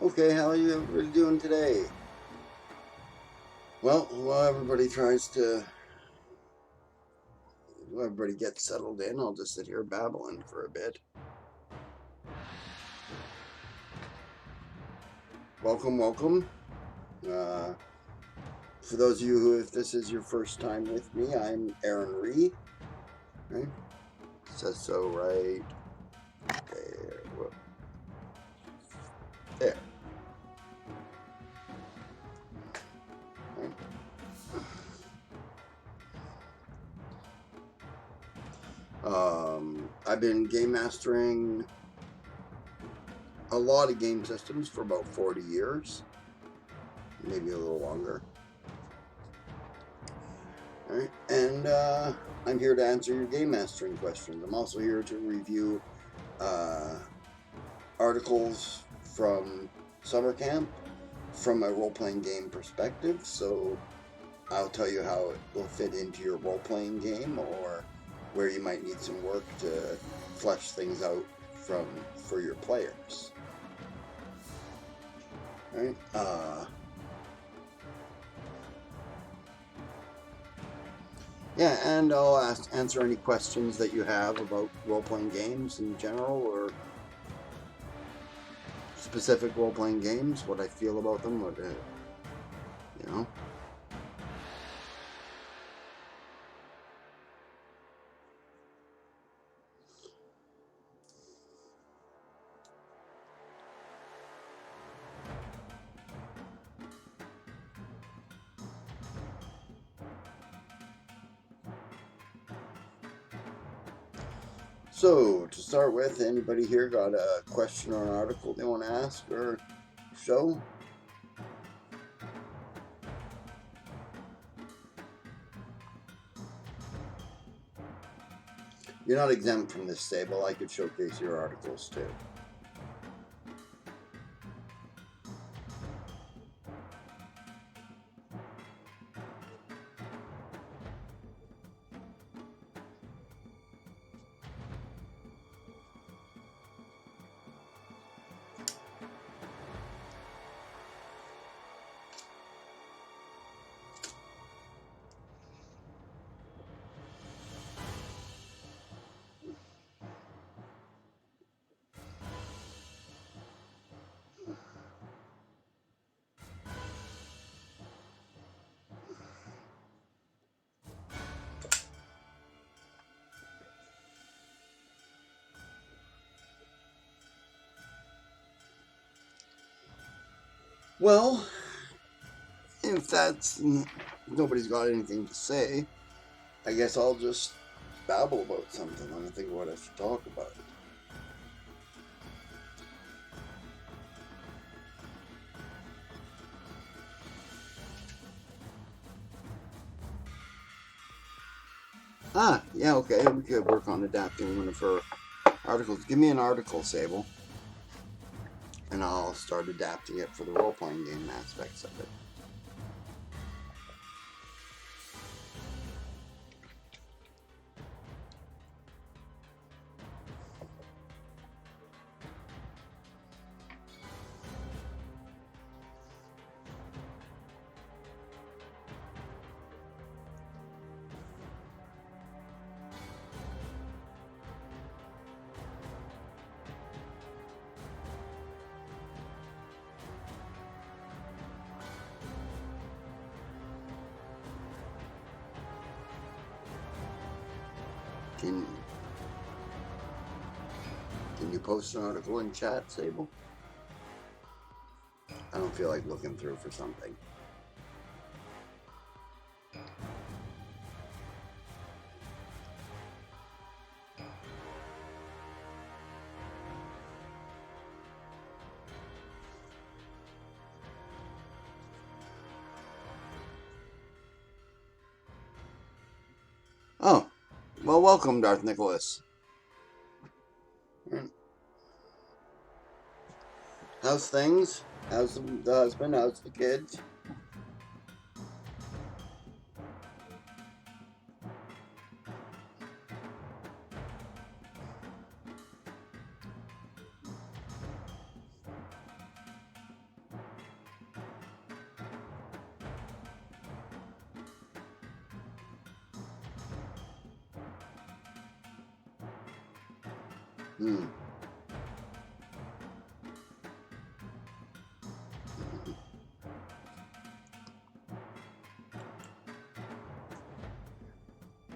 Okay, how are you everybody doing today? Well, while everybody gets settled in, I'll just sit here babbling for a bit. Welcome. For those of you who, if this is your first time with me, I'm Erin Righ. Right? It says so right there. Whoop. There. Right. I've been game mastering a lot of game systems for about 40 years, maybe a little longer. All right, and I'm here to answer your game mastering questions. I'm also here to review articles from summer camp from a role-playing game perspective. So I'll tell you how it will fit into your role-playing game, or where you might need some work to flesh things out for your players. All right. Yeah, and I'll answer any questions that you have about role-playing games in general, or specific role-playing games, what I feel about them, what, you know. So, to start with, anybody here got a question or an article they want to ask or show? You're not exempt from this table. I could showcase your articles too. Well, if nobody's got anything to say, I guess I'll just babble about something. I don't think what I should talk about. Yeah, okay. We could work on adapting one of her articles. Give me an article, Sable, and I'll start adapting it for the role-playing game aspects of it. Can you post an article in chat, Sable? I don't feel like looking through for something. Oh, well, welcome, Darth Nicholas. How's things? How's the husband? How's the kids? Hmm.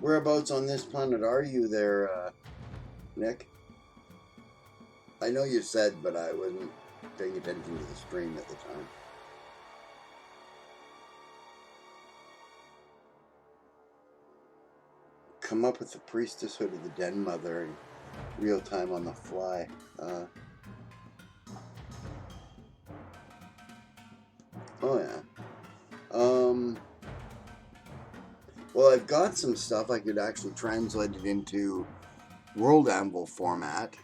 Whereabouts on this planet are you there, Nick? I know you said, but I wasn't paying attention to the stream at the time. Come up with the priestesshood of the Den Mother in real time on the fly. Oh yeah. Well, I've got some stuff I could actually translate it into World Anvil format,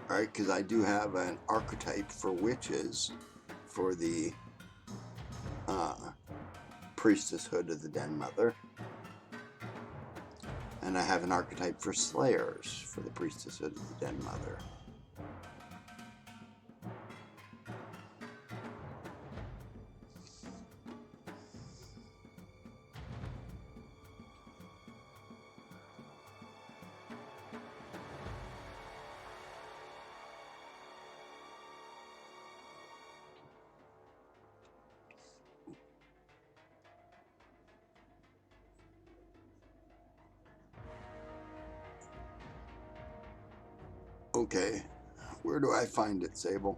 right? Because I do have an archetype for witches for the priestesshood of the Den Mother. And I have an archetype for slayers for the priestesshood of the Den Mother. Okay, where do I find it, Sable?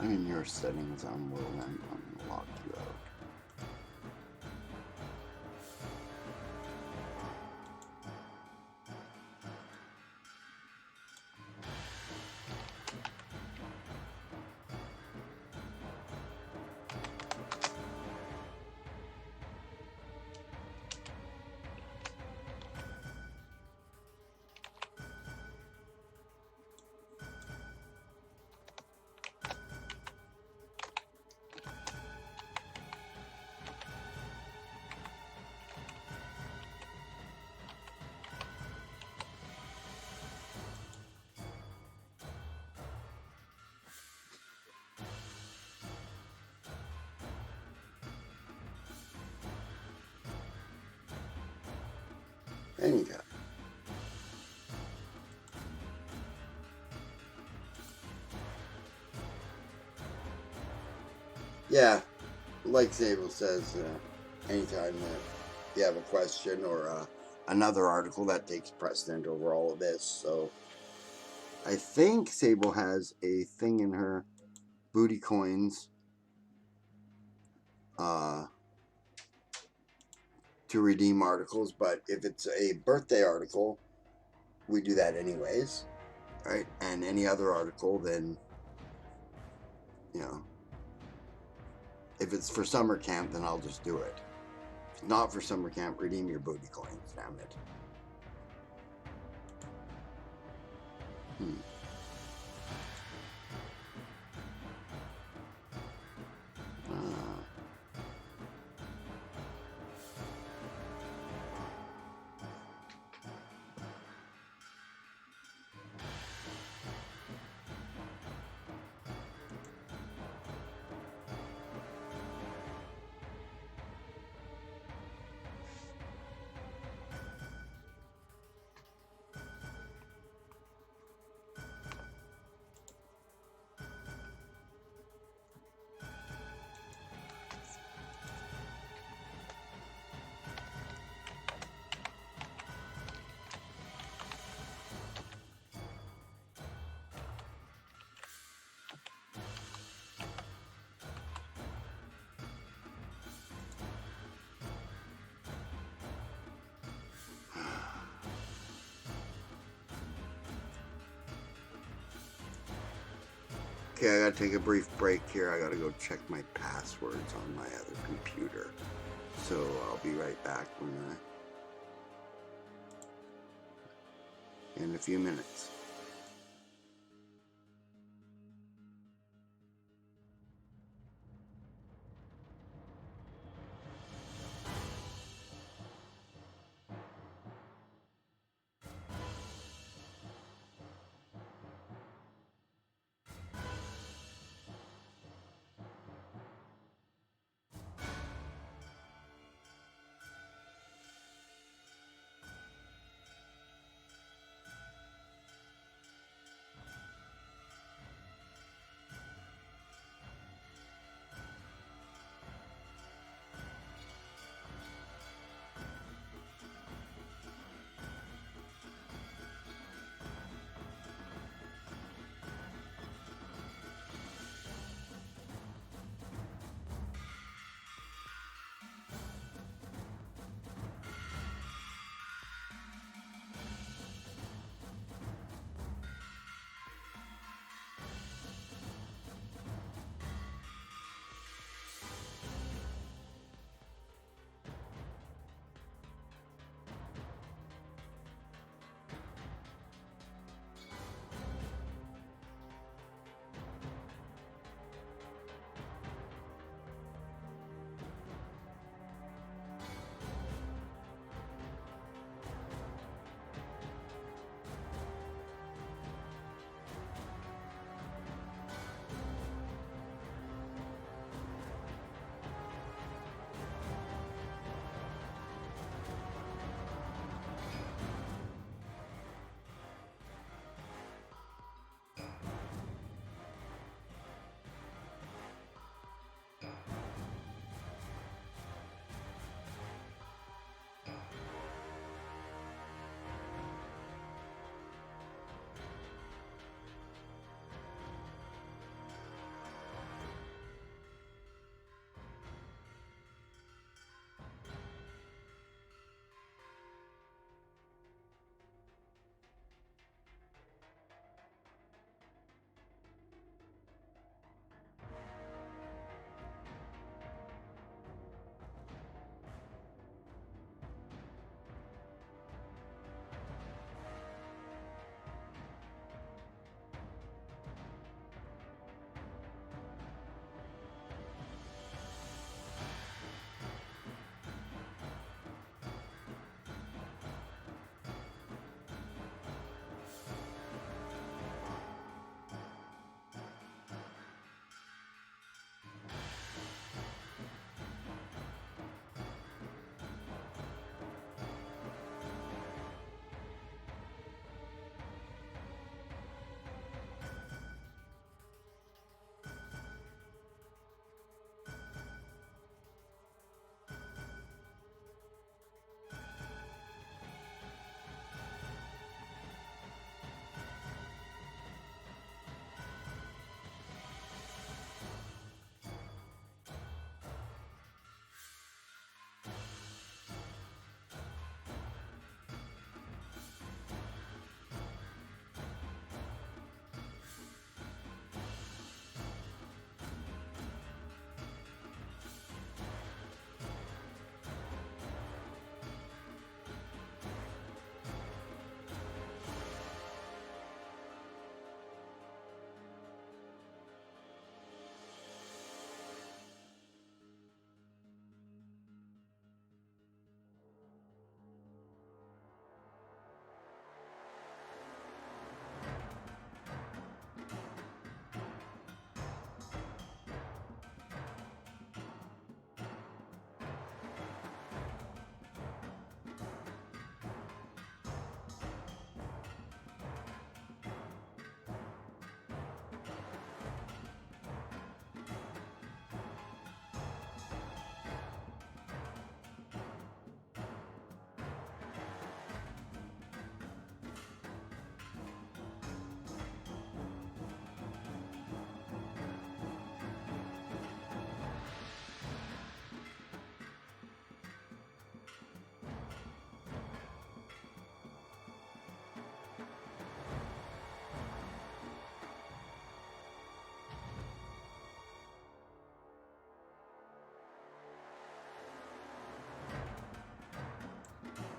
I'm in your settings on World Anvil. I'm going to lock you out. Anytime. Yeah, like Sable says, anytime that you have a question or another article, that takes precedent over all of this. So I think Sable has a thing in her booty coins to redeem articles, but if it's a birthday article, we do that anyways, right? And any other article, then, you know, if it's for summer camp, then I'll just do it. If it's not for summer camp, redeem your booty coins, damn it. Okay, I gotta take a brief break here. I gotta go check my passwords on my other computer. So I'll be right back in a few minutes.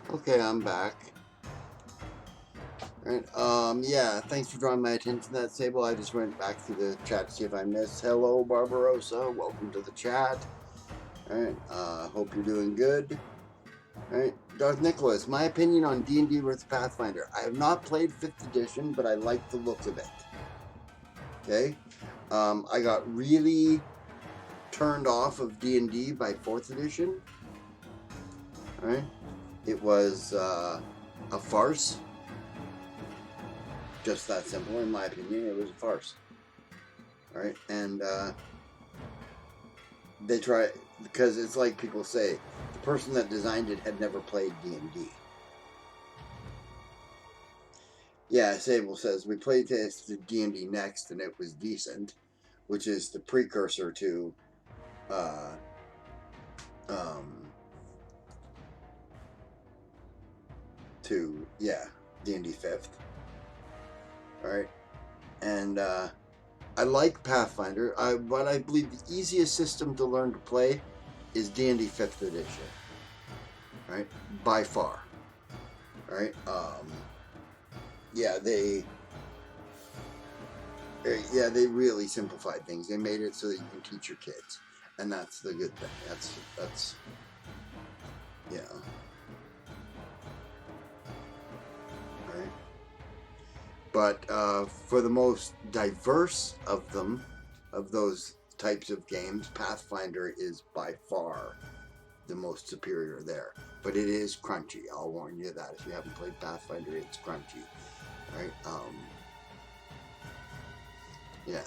Okay, I'm back. Alright, yeah, thanks for drawing my attention to that, Sable. I just went back through the chat to see if I missed. Hello, Barbarossa. Welcome to the chat. Alright, hope you're doing good. Alright, Darth Nicholas, my opinion on D&D versus Pathfinder. I have not played 5th edition, but I like the look of it. Okay? I got really turned off of D&D by 4th edition. Alright? It was a farce. Just that simple, in my opinion. It was a farce. Alright? And they try, because it's like people say, the person that designed it had never played D&D. Yeah, Sable says, we played D&D Next, and it was decent, which is the precursor to, D&D 5th. Alright, and, I like Pathfinder, but I believe the easiest system to learn to play is D&D 5th edition. Right? By far. Right? They really simplified things. They made it so that you can teach your kids. And that's the good thing. That's yeah. Right? But for the most diverse of them, of those types of games, Pathfinder is by far the most superior there. But it is crunchy. I'll warn you that if you haven't played Pathfinder, it's crunchy. Right? Yeah.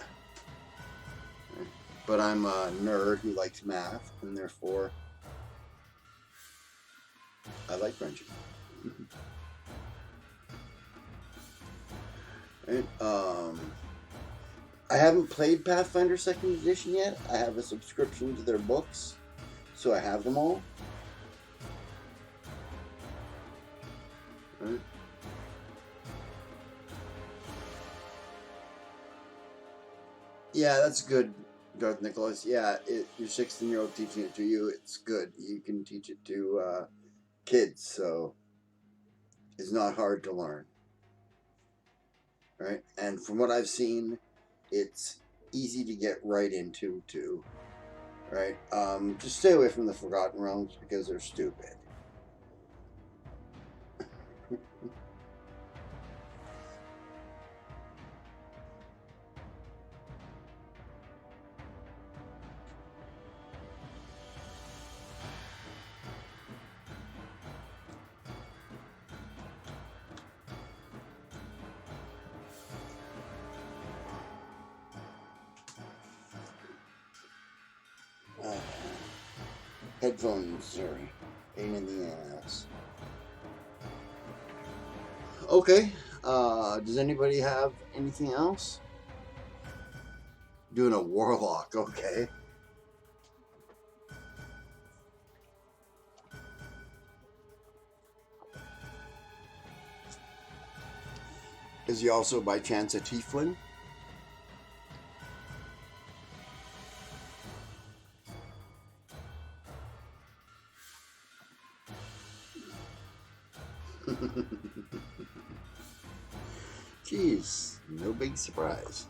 Right? But I'm a nerd who likes math, and therefore I like crunchy. Right? I haven't played Pathfinder 2nd Edition yet. I have a subscription to their books, so I have them all. Right? Yeah, that's good, Darth Nicholas. Yeah, your 16-year-old teaching it to you, it's good. You can teach it to kids, so it's not hard to learn. Right? And from what I've seen, it's easy to get right into, too. Right? Just stay away from the Forgotten Realms because they're stupid. Headphones are pain in the ass. Okay. Does anybody have anything else? Doing a warlock, okay. Is he also by chance a tiefling? Jeez, no big surprise.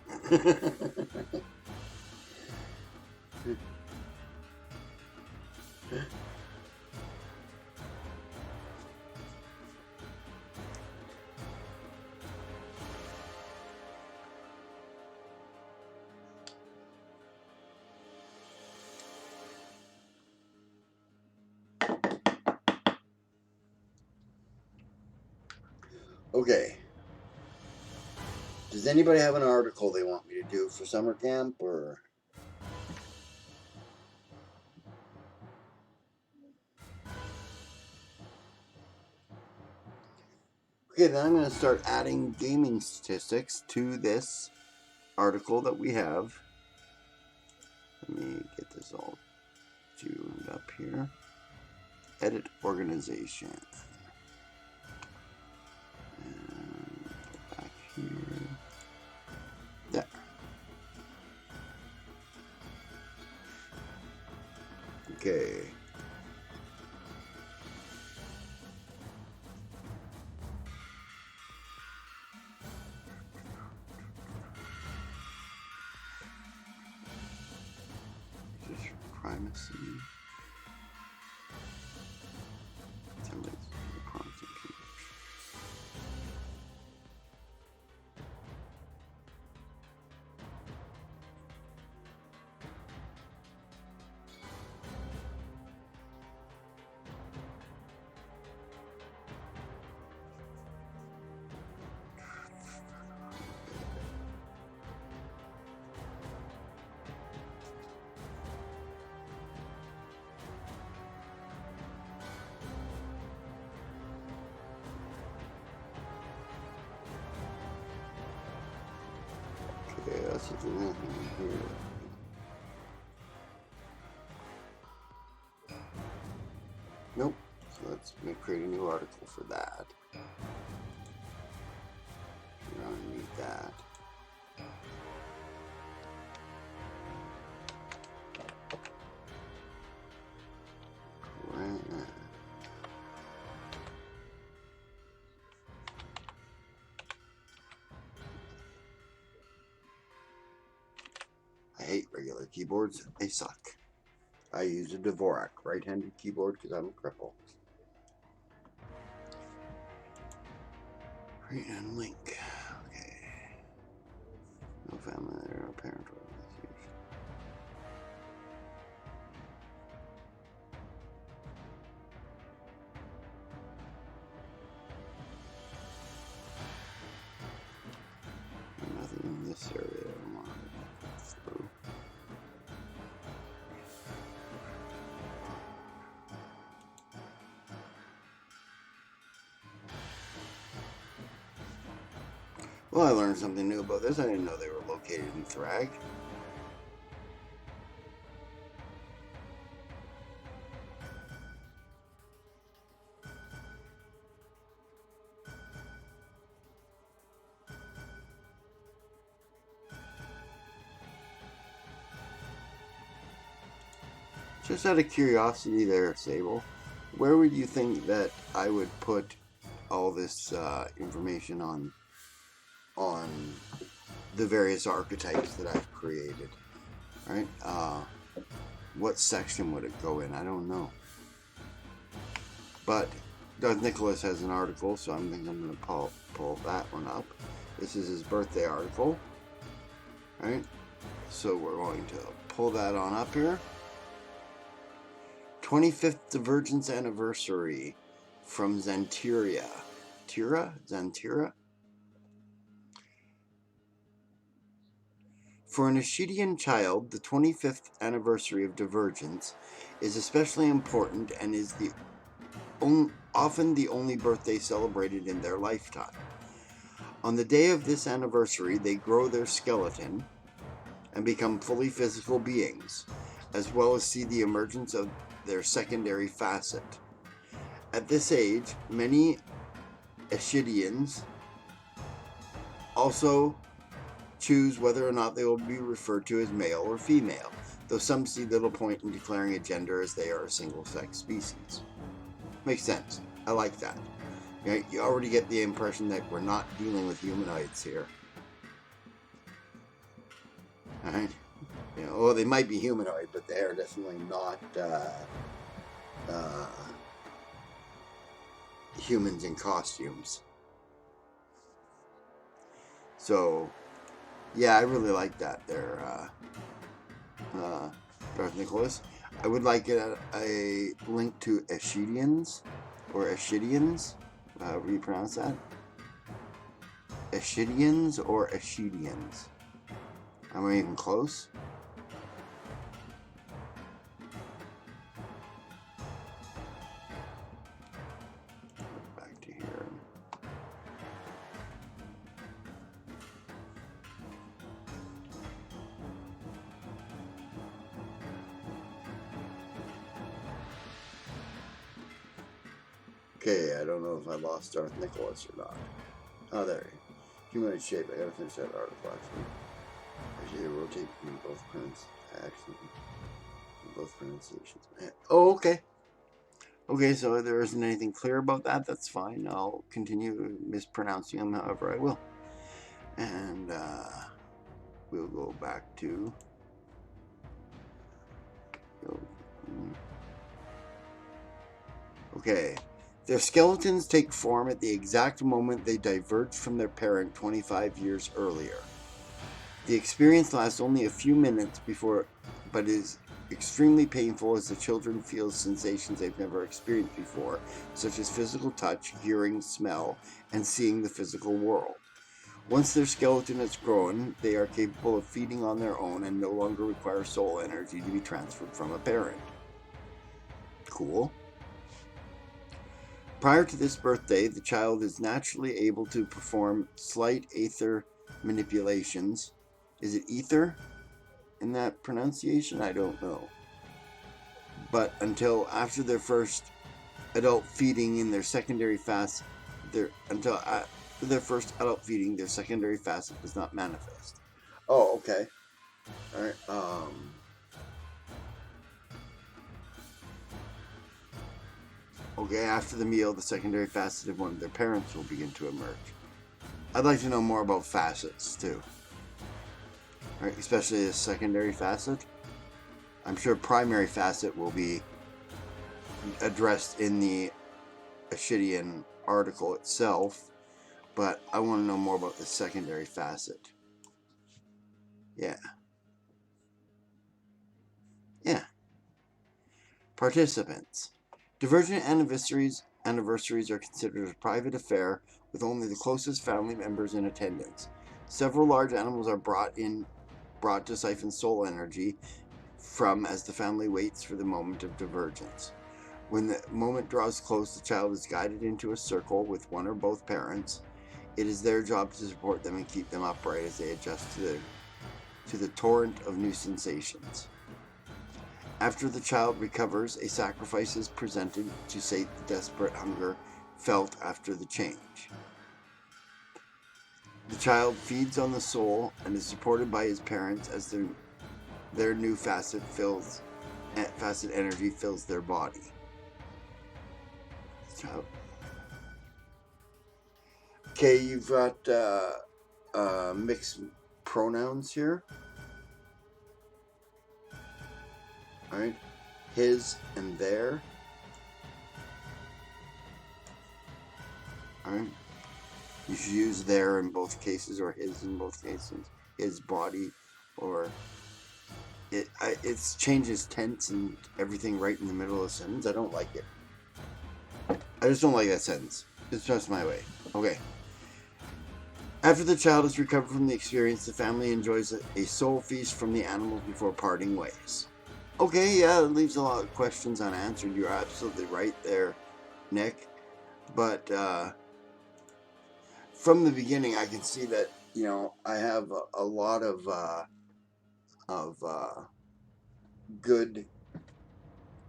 Okay. Does anybody have an article they want me to do for summer camp, or? Okay, then I'm going to start adding gaming statistics to this article that we have. Let me get this all tuned up here. Edit organization. And go back here. There. Okay. primacy. Templates, prompts, and keywords. Okay, that's what we're looking here. Nope. So let's create a new article for that. We're gonna need that. I hate regular keyboards. They suck. I use a Dvorak right-handed keyboard because I'm a cripple. Create and link. Okay. No family there, no parent organization. Nothing in this area I want to go through. Well, I learned something new about this. I didn't know they were located in Thrag. Just out of curiosity there, Sable, where would you think that I would put all this information on the various archetypes that I've created? Right? What section would it go in? I don't know. But Darth Nicholas has an article, so I'm thinking I'm going to pull that one up. This is his birthday article. Right? So we're going to pull that on up here. 25th Divergence Anniversary from Xantiria. Xantira? For an Ashidian child, the 25th anniversary of Divergence is especially important and is often the only birthday celebrated in their lifetime. On the day of this anniversary, they grow their skeleton and become fully physical beings, as well as see the emergence of their secondary facet. At this age, many Ashidians also choose whether or not they will be referred to as male or female, though some see little point in declaring a gender as they are a single-sex species. Makes sense. I like that. You already get the impression that we're not dealing with humanoids here. Alright? Well, they might be humanoid, but they are definitely not humans in costumes. So, yeah, I really like that there, Darth Nicholas. I would like a link to Ashidians, or Ashidians, however you pronounce that. Ashidians or Ashidians. Am I even close? Back to here. Okay, I don't know if I lost Darth Nicholas or not. Oh, there he is. Humanoid shape. I gotta finish that article actually. Actually, rotate between both prints. Actually, both pronunciations. Oh, okay. Okay, so there isn't anything clear about that. That's fine. I'll continue mispronouncing them however I will. And we'll go back to Okay. Their skeletons take form at the exact moment they diverged from their parent 25 years earlier. The experience lasts only a few minutes but is extremely painful as the children feel sensations they've never experienced before, such as physical touch, hearing, smell, and seeing the physical world. Once their skeleton has grown, they are capable of feeding on their own and no longer require soul energy to be transferred from a parent. Cool. Prior to this birthday, the child is naturally able to perform slight aether manipulations. Is it ether in that pronunciation? I don't know. But until after their first adult feeding in their secondary facet, their first adult feeding, their secondary facet does not manifest. Oh, okay. All right. Okay, after the meal, the secondary facet of one of their parents will begin to emerge. I'd like to know more about facets, too. Right, especially a secondary facet. I'm sure primary facet will be addressed in the Ashidian article itself, but I want to know more about the secondary facet. Yeah. Participants. Divergent anniversaries are considered a private affair with only the closest family members in attendance. Several large animals are brought to siphon soul energy from as the family waits for the moment of divergence. When the moment draws close, the child is guided into a circle with one or both parents. It is their job to support them and keep them upright as they adjust to the torrent of new sensations. After the child recovers, a sacrifice is presented to sate the desperate hunger felt after the change. The child feeds on the soul and is supported by his parents as their new facet energy fills their body. Okay, you've got mixed pronouns here. Alright, his and their. Alright, you should use their in both cases or his in both cases. His body, or it changes tense and everything right in the middle of the sentence. I don't like it. I just don't like that sentence. It's just my way. Okay. After the child has recovered from the experience, the family enjoys a soul feast from the animals before parting ways. Okay, yeah, it leaves a lot of questions unanswered. You're absolutely right there, Nick. But from the beginning, I can see that, I have a lot of good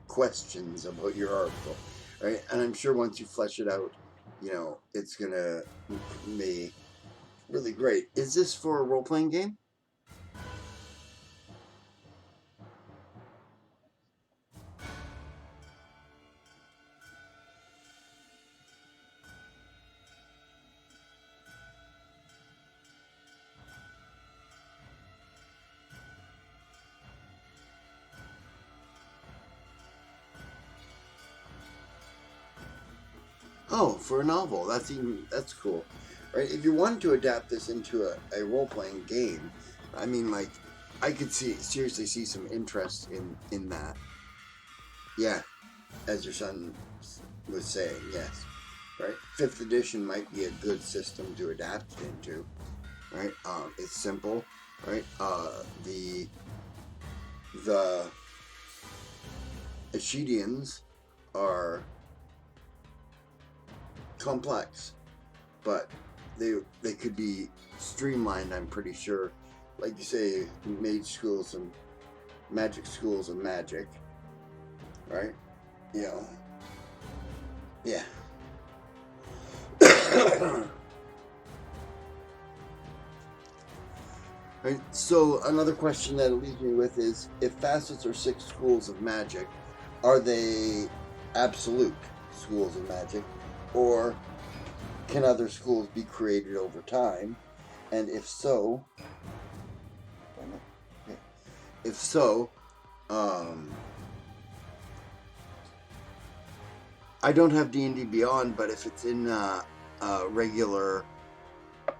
questions about your article, right? And I'm sure once you flesh it out, it's going to be really great. Is this for a role-playing game? Oh, for a novel. That's cool. Right? If you wanted to adapt this into a role-playing game, I mean, like, I could seriously see some interest in that. Yeah, as your son was saying, yes. Right? 5th edition might be a good system to adapt it into. Right? It's simple. Right? The Ashidians are complex, but they could be streamlined, I'm pretty sure. Like you say, mage schools and magic schools of magic, right? Yeah. Right. So another question that it leaves me with is, if facets are 6 schools of magic, are they absolute schools of magic, or can other schools be created over time? And if so, I don't have D&D Beyond, but if it's in a regular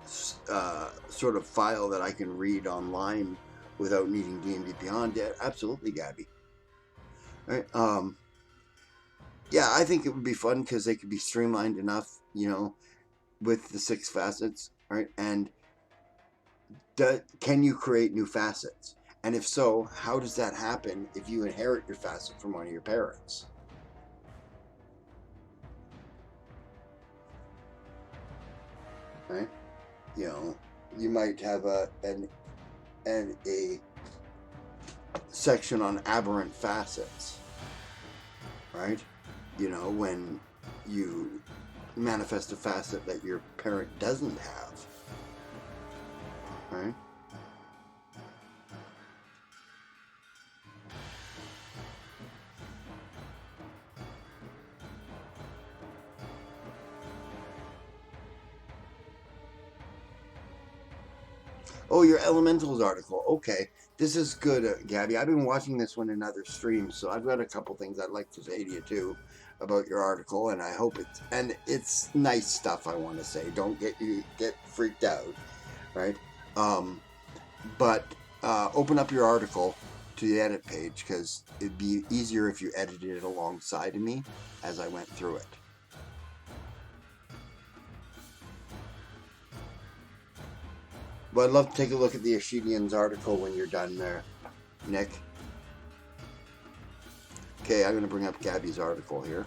sort of file that I can read online without needing D&D Beyond, yeah, absolutely, Gabby. Right? Yeah, I think it would be fun because they could be streamlined enough, with the 6 facets, right? And can you create new facets? And if so, how does that happen if you inherit your facet from one of your parents? Right? You might have a section on aberrant facets, right? When you manifest a facet that your parent doesn't have, right? Oh, your elementals article. Okay, this is good, Gabby. I've been watching this one in other streams, so I've got a couple things I'd like to say to you too about your article, and I hope it's nice stuff. I want to say, don't get freaked out, right? But open up your article to the edit page because it'd be easier if you edited it alongside of me as I went through it. But I'd love to take a look at the Ashidians article when you're done there, Nick. Okay, I'm going to bring up Gabby's article here.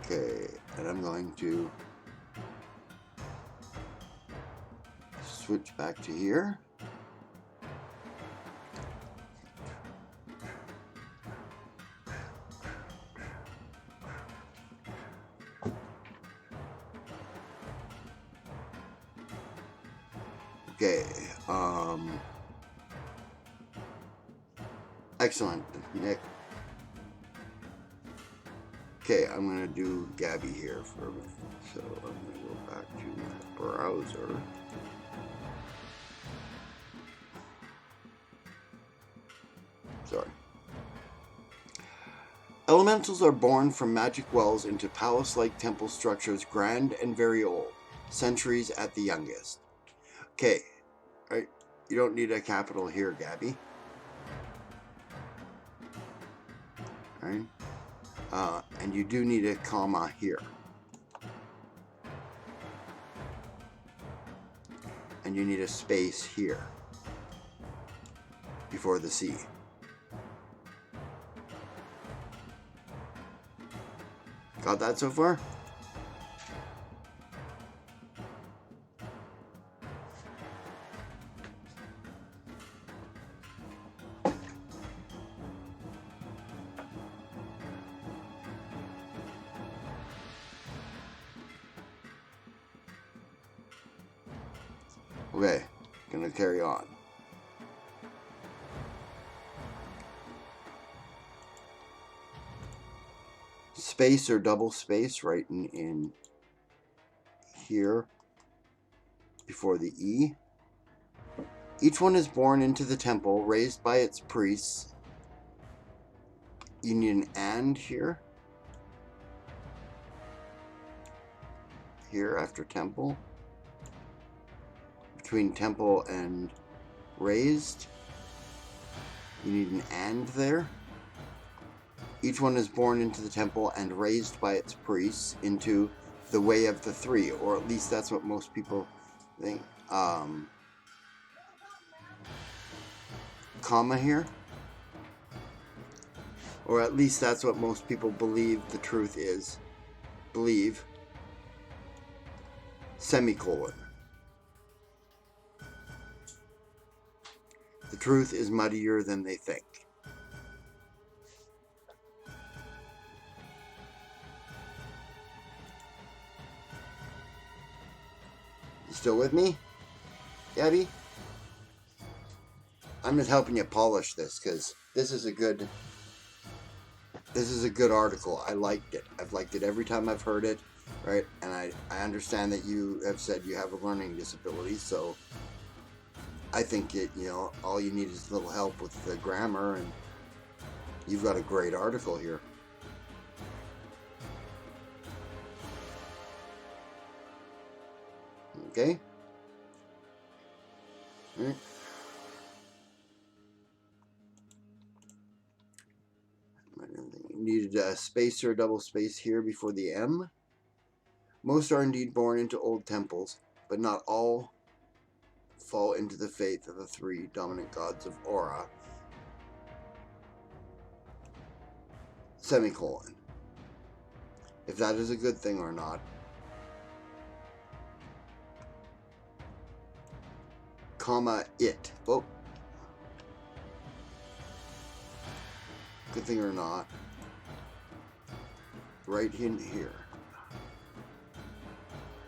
Okay, and I'm going to switch back to here. Okay, excellent, Nick. Okay, I'm going to do Gabby here for a minute. So I'm going to go back to my browser. Sorry. Elementals are born from magic wells into palace-like temple structures, grand and very old, centuries at the youngest. Okay, right? You don't need a capital here, Gabby. Right? And you do need a comma here. And you need a space here before the C. Got that so far? Okay, gonna carry on. Space or double space right in here before the E. Each one is born into the temple, raised by its priests. You need an and here. Here after temple. Between temple and raised. You need an and there. Each one is born into the temple and raised by its priests into the way of the three, or at least that's what most people think. Comma here. Or at least that's what most people believe the truth is. Believe. Semicolon. The truth is muddier than they think. You still with me, Gabby? I'm just helping you polish this because this is a good article. I liked it. I've liked it every time I've heard it, right? And I understand that you have said you have a learning disability, so I think all you need is a little help with the grammar, and you've got a great article here. Okay? All right. Needed a space or a double space here before the M. Most are indeed born into old temples, but not all fall into the faith of the three dominant gods of Aura. Semicolon. If that is a good thing or not. Comma it. Oh. Good thing or not. Right in here.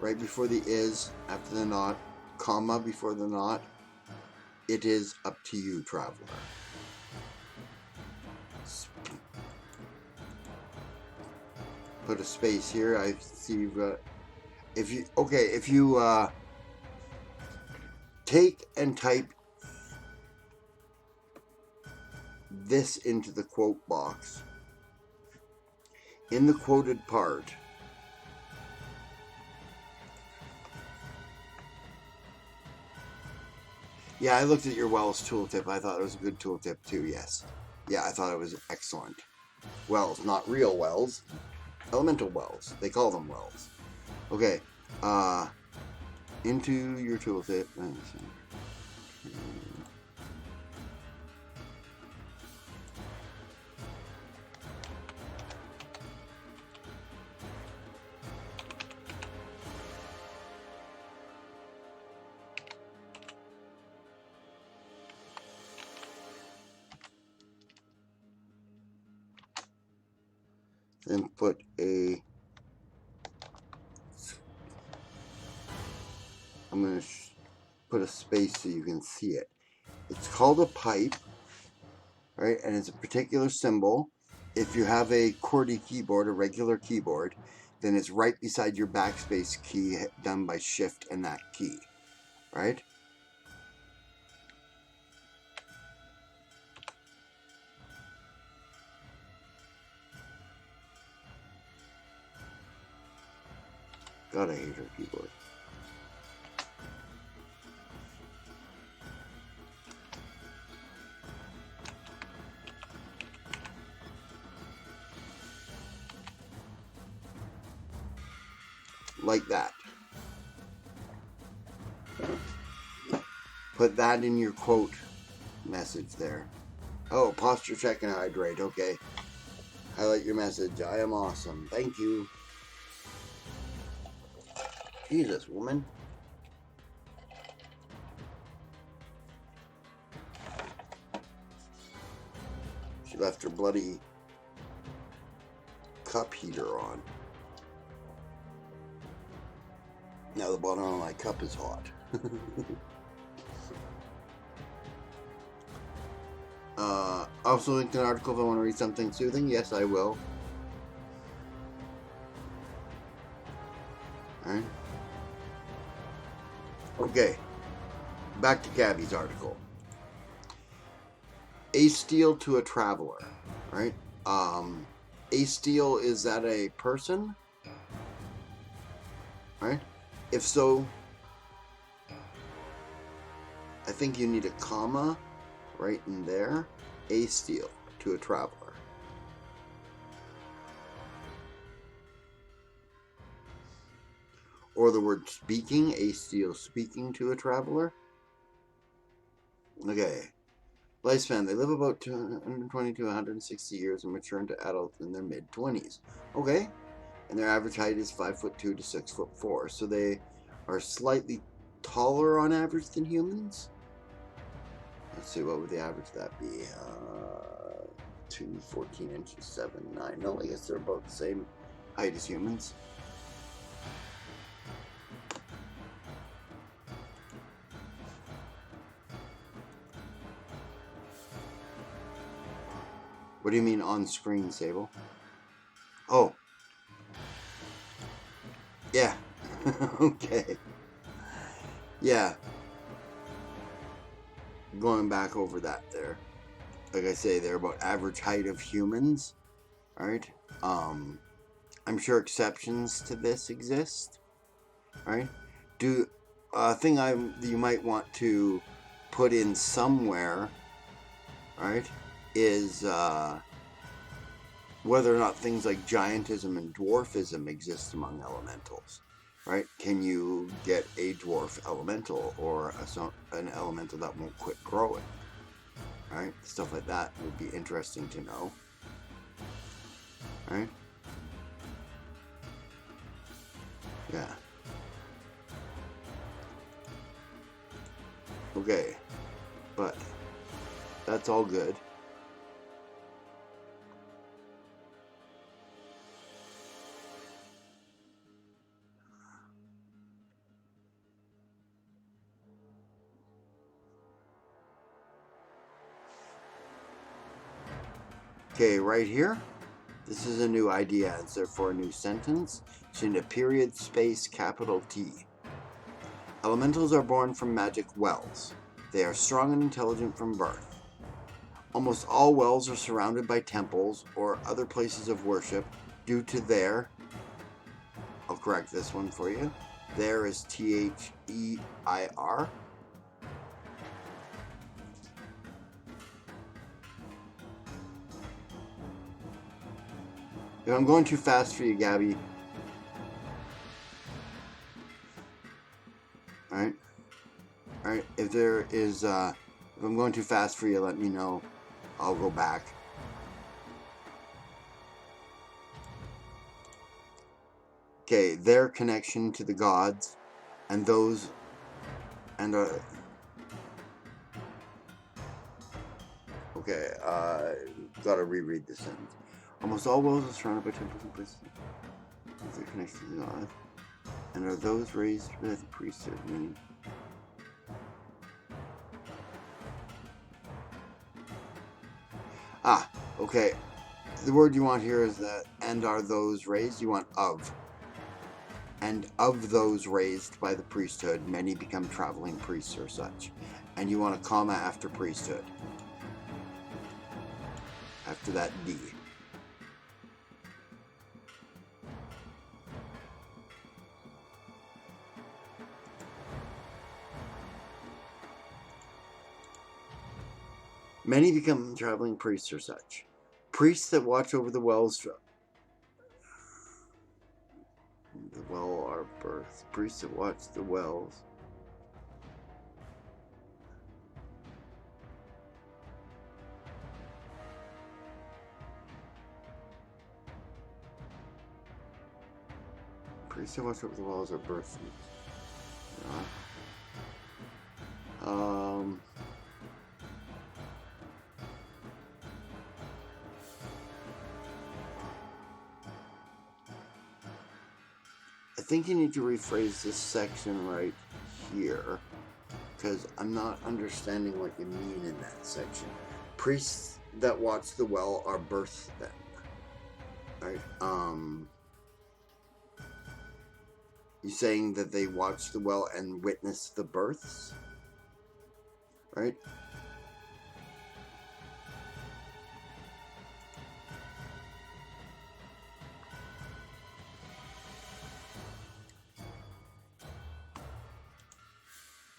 Right before the is, after the not, comma before the not. It is up to you, traveler. Put a space here. I see you've got. If you take and type this into the quote box, in the quoted part, yeah, I looked at your Wells tooltip. I thought it was a good tooltip too, yes. Yeah, I thought it was excellent. Wells, not real wells. Elemental wells. They call them wells. Okay. Into your tooltip. Then put a. I'm going to put a space so you can see it. It's called a pipe, right? And it's a particular symbol. If you have a QWERTY keyboard, a regular keyboard, then it's right beside your backspace key done by shift and that key, right? God, I hate her keyboard. Like that. Put that in your quote message there. Oh, posture check and hydrate. Okay. Highlight your message. I am awesome. Thank you. Jesus, woman. She left her bloody cup heater on. Now the bottom of my cup is hot. Also linked an article if I want to read something soothing. Yes, I will. Alright. Okay. Back to Gabby's article. A steal to a traveler. Right? A steal, is that a person? Right? If so, I think you need a comma right in there. A steal to a traveler. Or the word speaking, a steal speaking to a traveler. Okay. Lifespan, they live about 220 to 160 years and mature into adults in their mid-20s. Okay. And their average height is 5'2" to 6'4". So they are slightly taller on average than humans. Let's see, what would the average of that be? 2, 14 inches, 7, 9. No, I guess they're about the same height as humans. What do you mean on screen, Sable? Oh. Yeah. Okay. Yeah. Going back over that there. Like I say, they're about average height of humans. Alright? I'm sure exceptions to this exist. Alright? Thing you might want to put in somewhere, right, is whether or not things like giantism and dwarfism exist among elementals, right? Can you get a dwarf elemental or an elemental that won't quit growing, right? Stuff like that would be interesting to know, right? Yeah. Okay, but that's all good. Okay, right here, this is a new idea. Instead for a new sentence, change a period, space, capital T. Elementals are born from magic wells. They are strong and intelligent from birth. Almost all wells are surrounded by temples or other places of worship due to their, I'll correct this one for you, there is Their. If I'm going too fast for you, Gabby. Alright? Alright, if there is, if I'm going too fast for you, let me know. I'll go back. Okay, their connection to the gods and those and okay, gotta reread this sentence. Almost all wells are surrounded by temples and places with their connection to the gods, and are those raised by the priesthood, meaning okay. The word you want here is that, and are those raised? You want of. And of those raised by the priesthood, many become traveling priests or such. And you want a comma after priesthood. After that D. Many become traveling priests or such. Priests that watch over the wells. The well are births. Priests that watch the wells. Priests that watch over the wells are births. I think you need to rephrase this section right here, because I'm not understanding what you mean in that section. Priests that watch the well are births then. Right? You saying that they watch the well and witness the births? Right?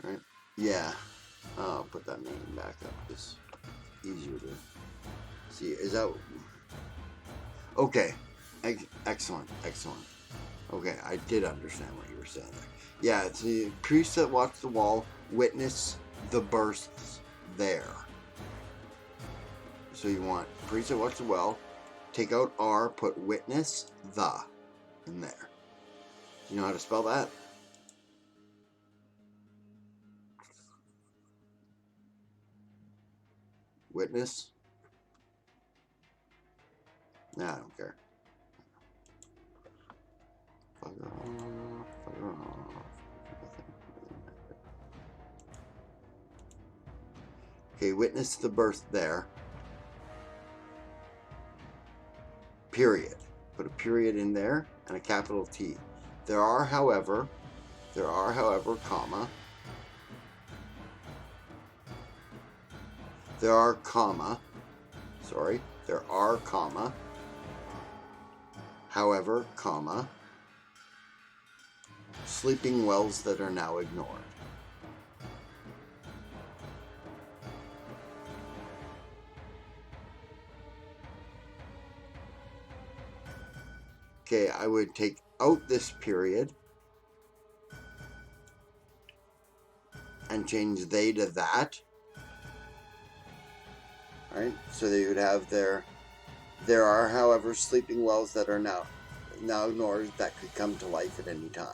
Right? Yeah. I'll put that name back up. It's easier to see. Is that... Okay. Excellent. Okay, I did understand what you were saying there. Yeah, it's the priests that watch the wall witness the bursts there. So you want priests that watch the well, take out R, put witness the in there. You know how to spell that? Witness? Nah, I don't care. Okay, witness the birth there. period. Put a period in there and a capital T. There are, however, comma. There are, comma. However, comma. Sleeping wells that are now ignored. Okay, I would take out this period and change they to that. Alright, so that you would have there are, however, sleeping wells that are now ignored that could come to life at any time.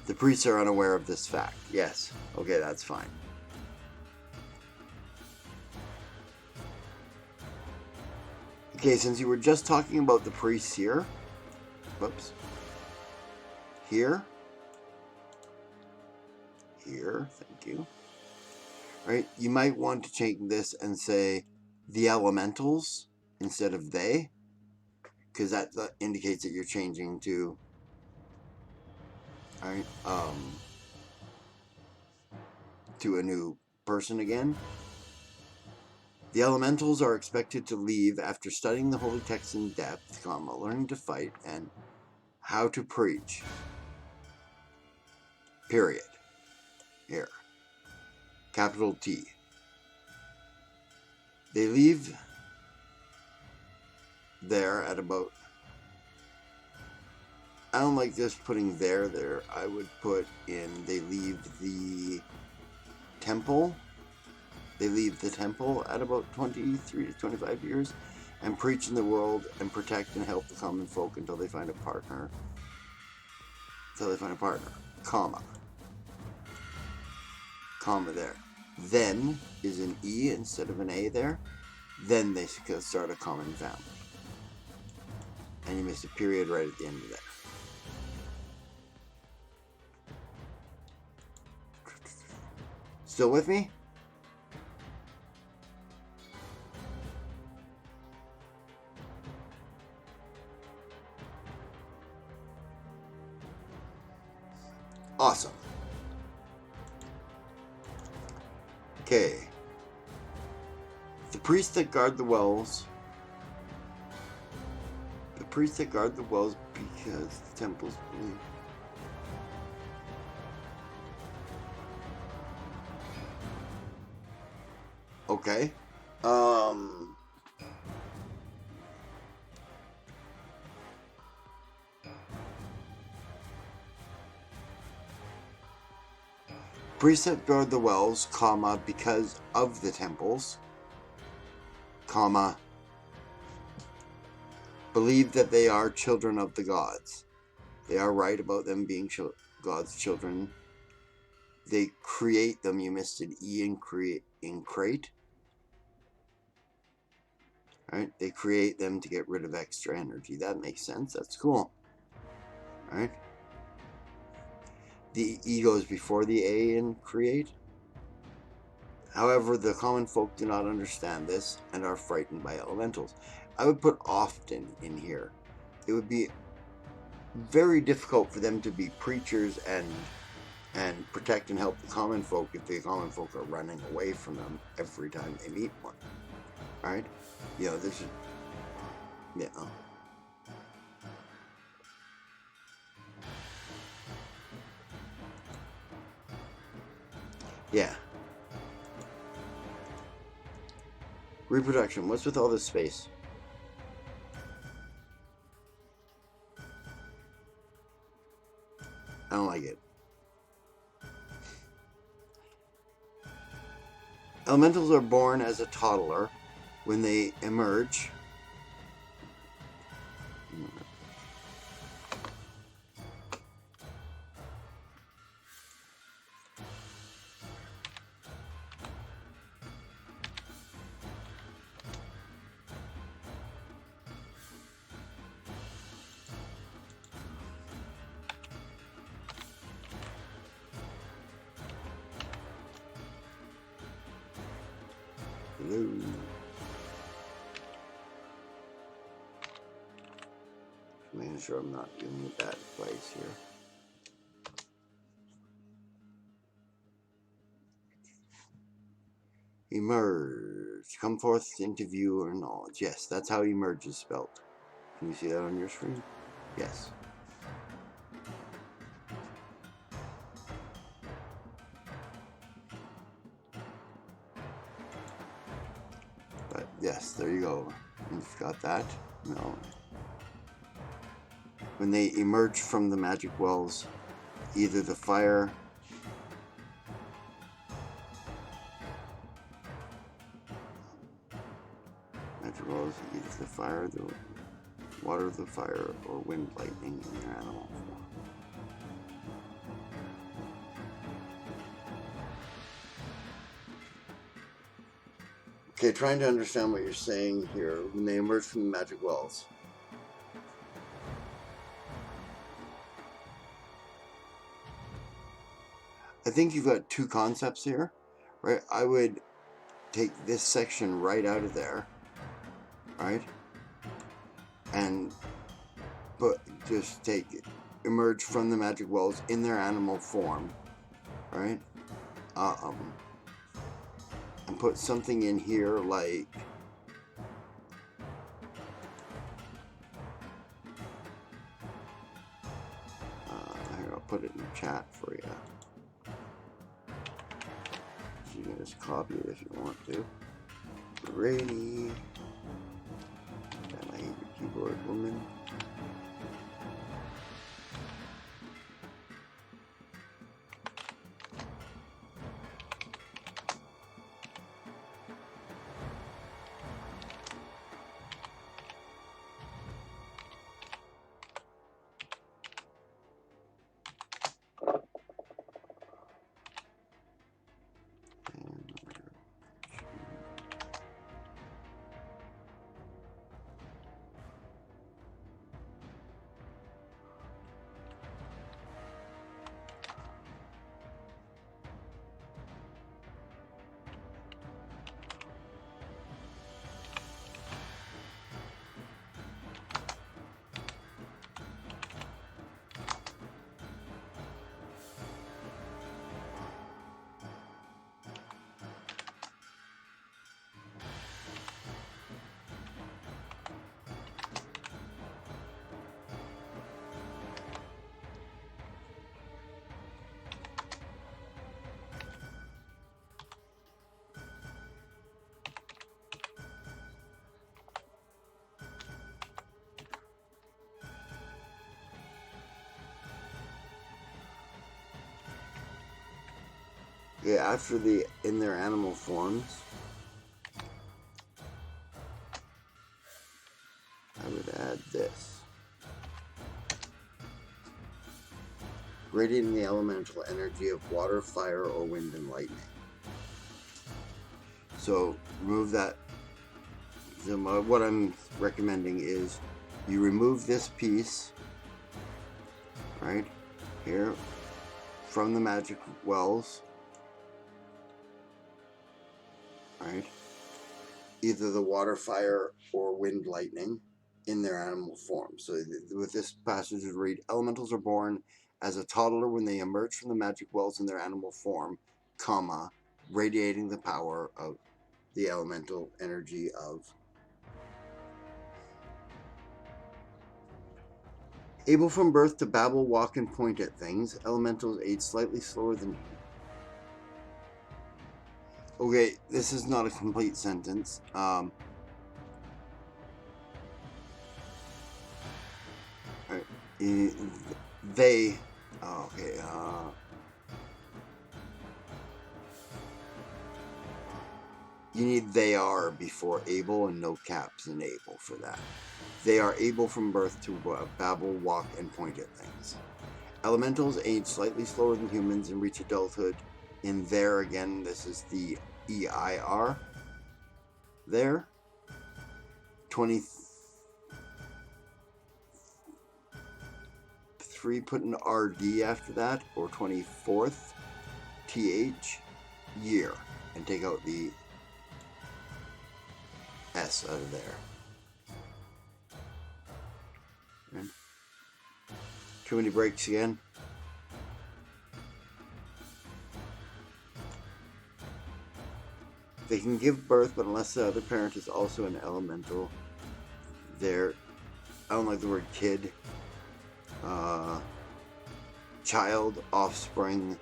The priests are unaware of this fact. Yes. Okay, that's fine. Okay, since you were just talking about the priests here. Whoops. Here, thank you. Right, you might want to change this and say the elementals instead of they, because that indicates that you're changing to, all right, to a new person again. The elementals are expected to leave after studying the holy text in depth, comma, learning to fight and how to preach. Period. Here. Capital T. They leave there at about, I don't like just putting there. I would put in they leave the temple. They leave the temple at about 23 to 25 years and preach in the world and protect and help the common folk until they find a partner. Comma. Comma there. Then is an E instead of an A there. Then they start a common family. And you missed a period right at the end of that. Still with me? Awesome. Okay. The priests that guard the wells. The priests that guard the wells because the temples believe. Okay. Priests that guard the wells, comma, because of the temples, comma, believe that they are children of the gods. They are right about them being God's children. They create them. You missed an E in crate. Right? They create them to get rid of extra energy. That makes sense. That's cool. Right? The E goes before the A in create. However, the common folk do not understand this and are frightened by elementals. I would put often in here. It would be very difficult for them to be preachers and protect and help the common folk if the common folk are running away from them every time they meet one. Alright? You know, this is... Yeah. Yeah. Reproduction. What's with all this space? I don't like it. Elementals are born as a toddler. When they emerge, Hello. Making sure I'm not giving bad advice here. Emerge. Come forth into view or knowledge. Yes, that's how emerge is spelled. Can you see that on your screen? Yes. But yes, there you go. You've got that. No. When they emerge from the magic wells, either the fire magic wells, either the fire, the water, the fire, or wind, lightning in their animal form. Okay, trying to understand what you're saying here. When they emerge from the magic wells. I think you've got two concepts here, right? I would take this section right out of there, right? And just take it, emerge from the magic wells in their animal form, right? And put something in here like here, I'll put it in the chat for you. You can just copy it if you want to. Ready. I hate your keyboard, woman. Yeah, after in their animal forms, I would add this. Radiating the elemental energy of water, fire, or wind and lightning. So remove that. So what I'm recommending is you remove this piece, right, here, from the magic wells, right, either the water, fire, or wind, lightning in their animal form. So with this passage it would read, elementals are born as a toddler when they emerge from the magic wells in their animal form, comma, radiating the power of the elemental energy of. Able from birth to babble, walk, and point at things, elementals age slightly slower than. Okay, this is not a complete sentence. They. Okay. You need they are before able and no caps in able for that. They are able from birth to babble, walk, and point at things. Elementals age slightly slower than humans and reach adulthood. In there again, this is the EIR. There. 23, put an RD after that, or 24th, TH, year, and take out the S out of there. Right. Too many breaks again. They can give birth, but unless the other parent is also an elemental, they're, I don't like the word kid, child, offspring,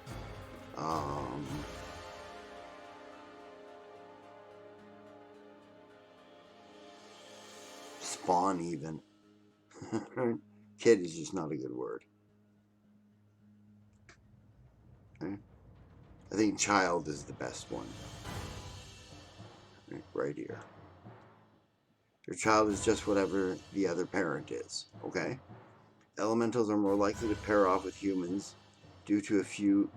spawn even. Kid is just not a good word. Okay. I think child is the best one. Right here. Your child is just whatever the other parent is, okay? Elementals are more likely to pair off with humans due to few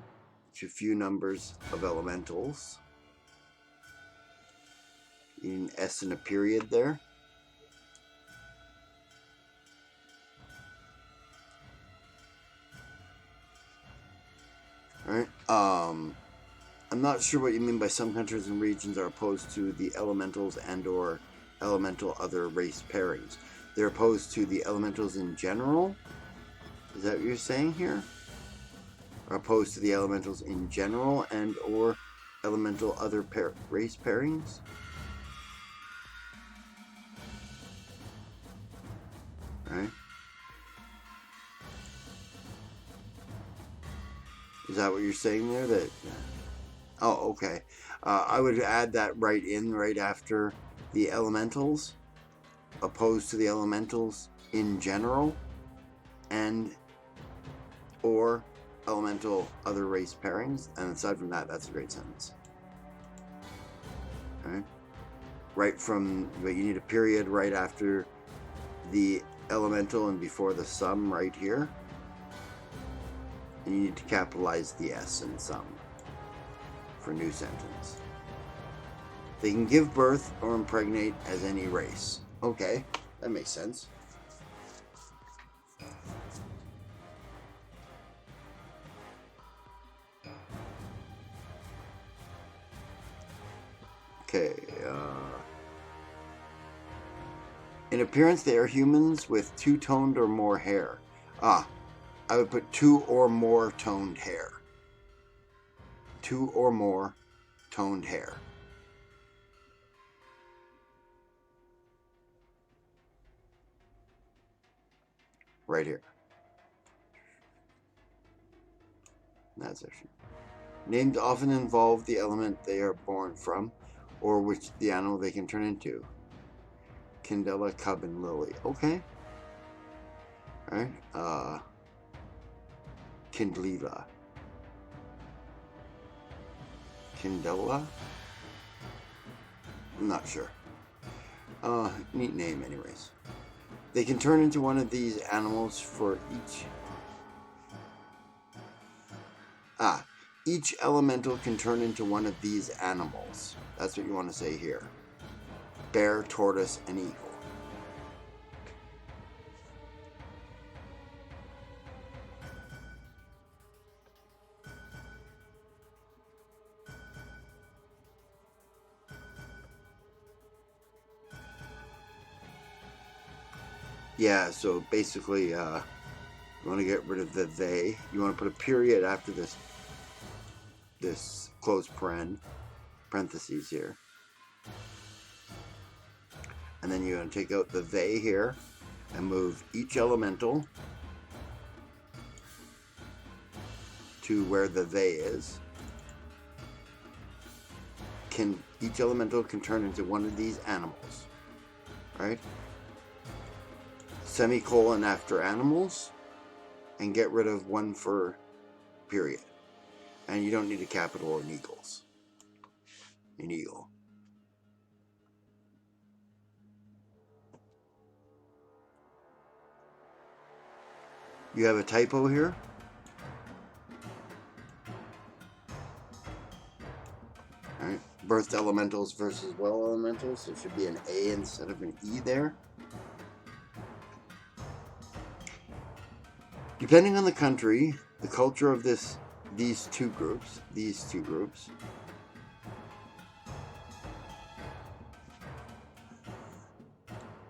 numbers of elementals. An S and a period there. Alright, I'm not sure what you mean by some countries and regions are opposed to the elementals and or elemental other race pairings. They're opposed to the elementals in general? Is that what you're saying here? Are opposed to the elementals in general and or elemental other race pairings? Right? Is that what you're saying there? That? Oh, okay. I would add that right after the elementals, opposed to the elementals in general, and or elemental other race pairings. And aside from that, that's a great sentence. Right? Right from, but you need a period right after the elemental and before the sum right here. And you need to capitalize the S in sum for new sentence. They can give birth or impregnate as any race. Okay, that makes sense. Okay, in appearance they are humans with two-toned or more hair. I would put two or more toned hair. Two or more toned hair. Right here. That's actually. Names often involve the element they are born from, or which the animal they can turn into. Candela, cub, and lily. Okay. Alright. Kindlela. Candela? I'm not sure. Neat name anyways. They can turn into one of these animals for each. Each elemental can turn into one of these animals. That's what you want to say here. Bear, tortoise, and eagle. Yeah, so basically, you want to get rid of the they. You want to put a period after this close parentheses here. And then you're going to take out the they here and move each elemental to where the they is. Each elemental can turn into one of these animals, right? Semicolon after animals, and get rid of one for period. And you don't need a capital in eagles. An eagle. You have a typo here. Alright, birthed elementals versus well elementals. There should be an A instead of an E there. Depending on the country, the culture of these two groups,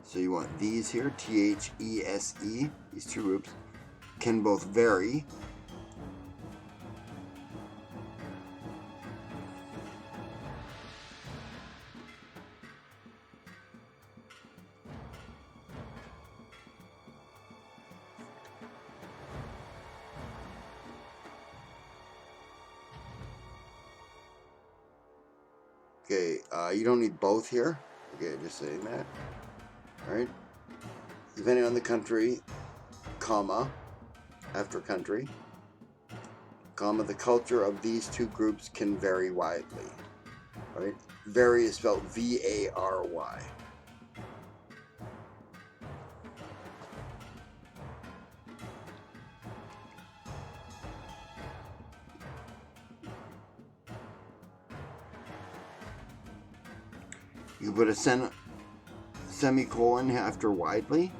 So you want these here, THESE, these two groups, can both vary. Okay, you don't need both here. Okay, just saying that. Alright. Depending on the country, comma, after country, comma, the culture of these two groups can vary widely. Right? Vary is spelled V-A-R-Y. You put a semicolon after widely.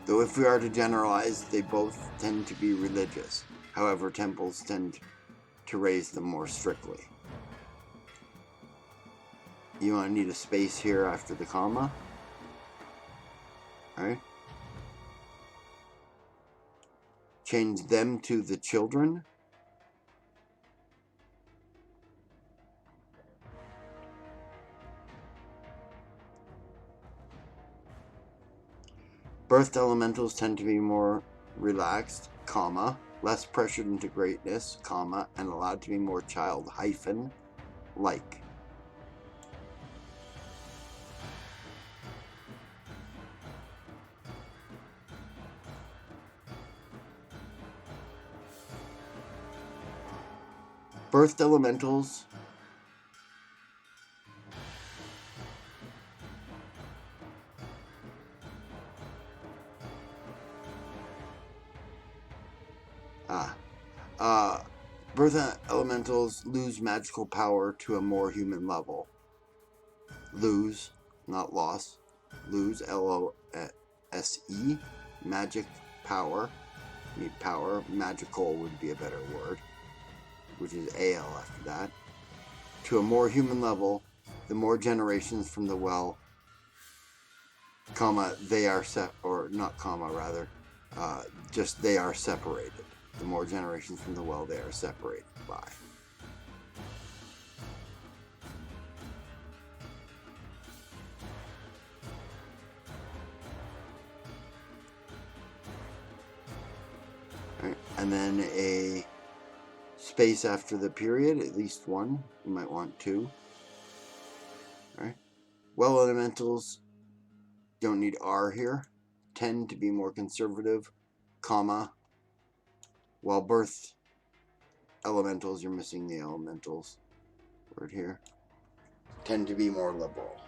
Though if we are to generalize, they both tend to be religious. However, temples tend to raise them more strictly. You want to need a space here after the comma. Alright. Change them to the children. Birthed elementals tend to be more relaxed, comma, less pressured into greatness, comma, and allowed to be more child, like. Birthed elementals birth elementals lose magical power to a more human level. Lose, not loss. Lose, L-O-S-E. Magic power. Need power. Magical would be a better word, which is A-L after that. To a more human level, the more generations from the well, comma, they are or not comma, rather, just they are separated. The more generations from the well they are separated by. Right. And then a space after the period, at least one. You might want two. All right. Well elementals don't need R here. Tend to be more conservative, comma. While birth elementals, you're missing the elementals word here, tend to be more liberal.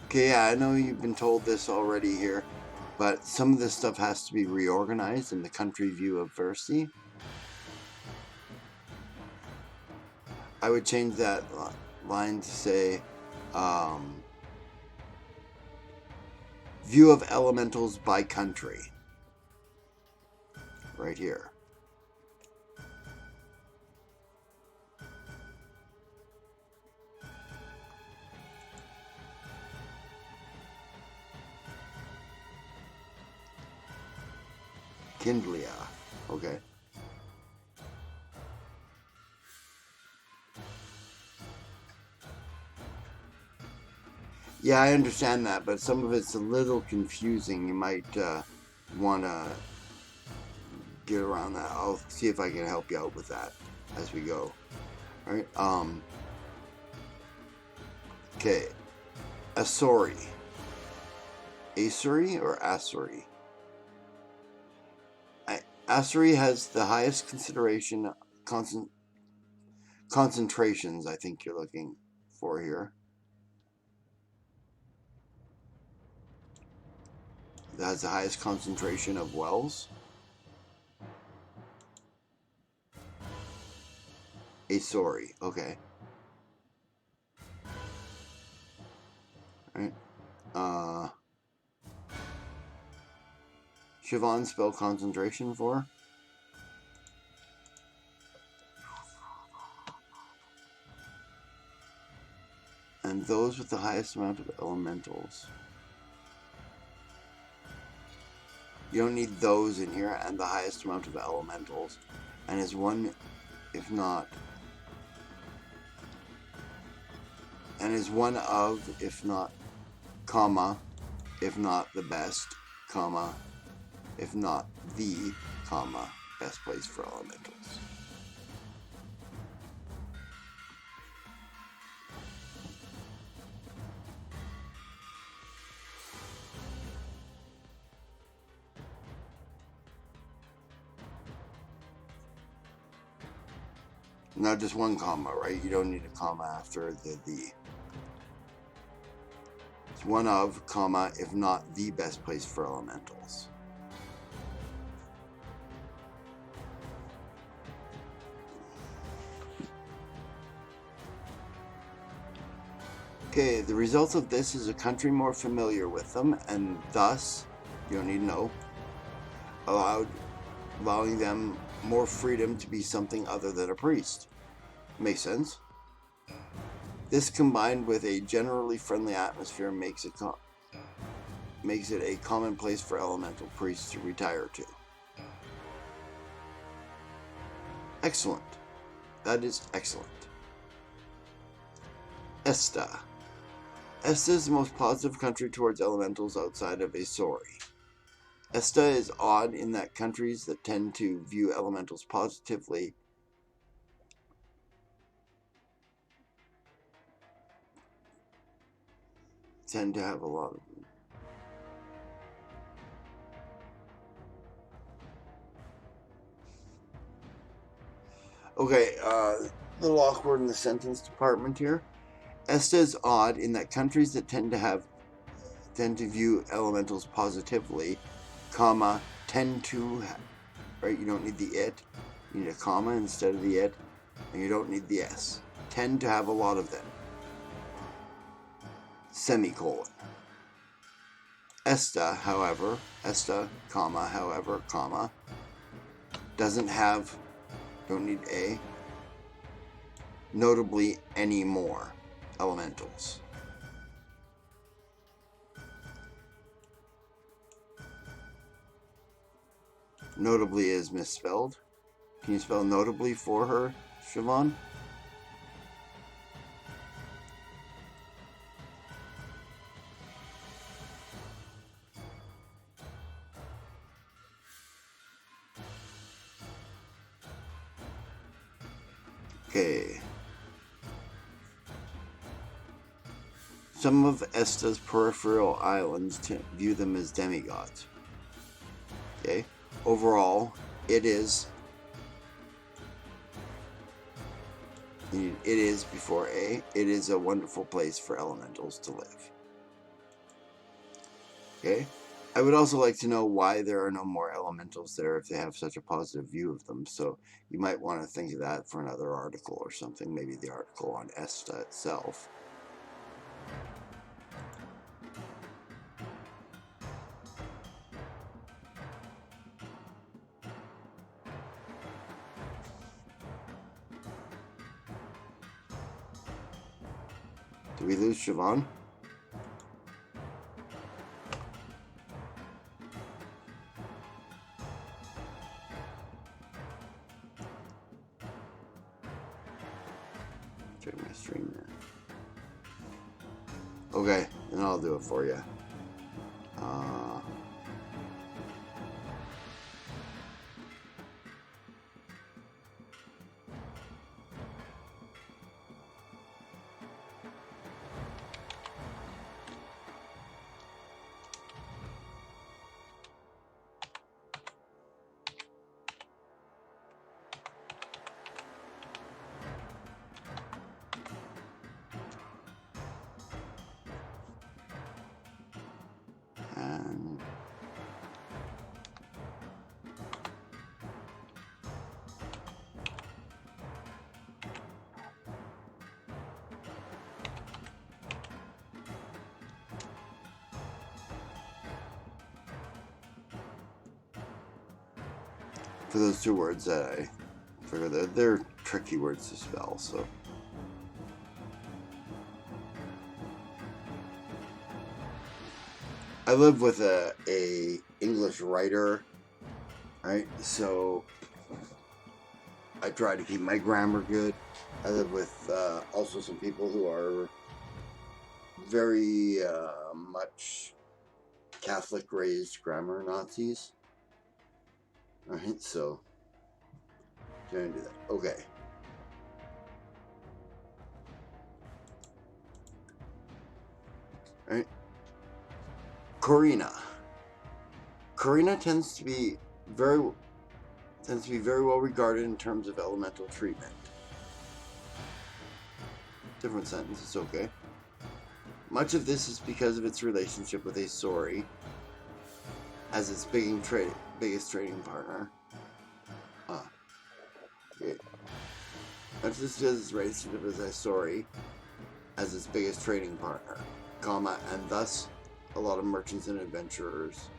Okay, yeah, I know you've been told this already here, but some of this stuff has to be reorganized in the country view of Versi. I would change that line to say, view of elementals by country. Right here. Kindlia. Okay. Yeah, I understand that, but some of it's a little confusing. You might want to get around that. I'll see if I can help you out with that as we go. All right. Okay. Asori. Asori or Asori? Asori has the highest concentrations, I think you're looking for here. That has the highest concentration of wells. A sorry. Okay. Alright. Siobhan, spell concentration for. And those with the highest amount of elementals. You don't need those in here, and the highest amount of elementals. And is one, if not. And is one of, if not, comma, if not the best, comma, if not the, comma, best place for elementals. Not just one comma, right? You don't need a comma after the. It's one of, comma, if not the best place for elementals. Okay, the result of this is a country more familiar with them, and thus, you don't need to know, allowing them more freedom to be something other than a priest. Makes sense? This combined with a generally friendly atmosphere makes it a common place for elemental priests to retire to. Excellent. That is excellent. Esta. Esta is the most positive country towards elementals outside of Asori. Esta is odd in that countries that tend to view elementals positively tend to have a lot of them. Okay, little awkward in the sentence department here. Esta is odd in that countries that tend to view elementals positively, comma, tend to, right? You don't need the it, you need a comma instead of the it, and you don't need the s. Tend to have a lot of them. Semicolon. Esta, however, comma, however, comma, doesn't have, don't need a, notably any more elementals. Notably is misspelled. Can you spell notably for her, Siobhan? Okay. Some of Esta's peripheral islands view them as demigods. Okay. Overall, it is before a. It is a wonderful place for elementals to live. Okay. I would also like to know why there are no more elementals there if they have such a positive view of them. So you might want to think of that for another article or something. Maybe the article on Esta itself. Did we lose Siobhan? Check my stream there. Okay, then I'll do it for you. And for those two words that I figure they're tricky words to spell, so. I live with a English writer, right? So I try to keep my grammar good. I live with also some people who are very much Catholic raised grammar Nazis. Alright, so trying to do that. Okay. Alright. Corina. Corina tends to be very well regarded in terms of elemental treatment. Different sentence, it's okay. Much of this is because of its relationship with a Sori as its biggest trading partner. Okay. Much of this is its relationship with a Sori as its biggest trading partner, comma, and thus a lot of merchants and adventurers.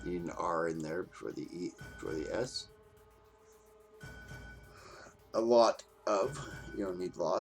You need an R in there before the E, before the S. A lot of, you don't need lot.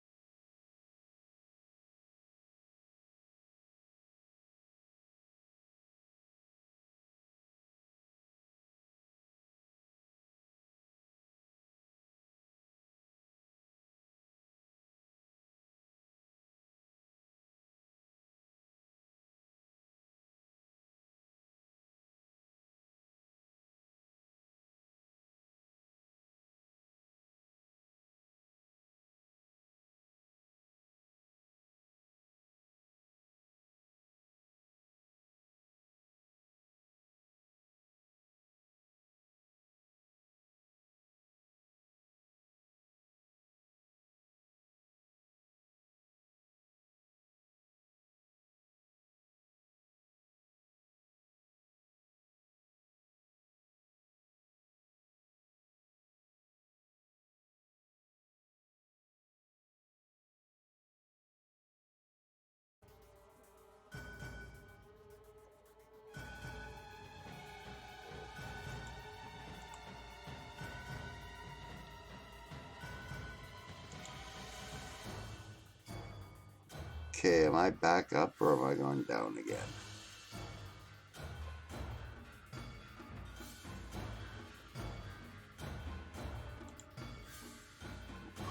Okay, am I back up or am I going down again?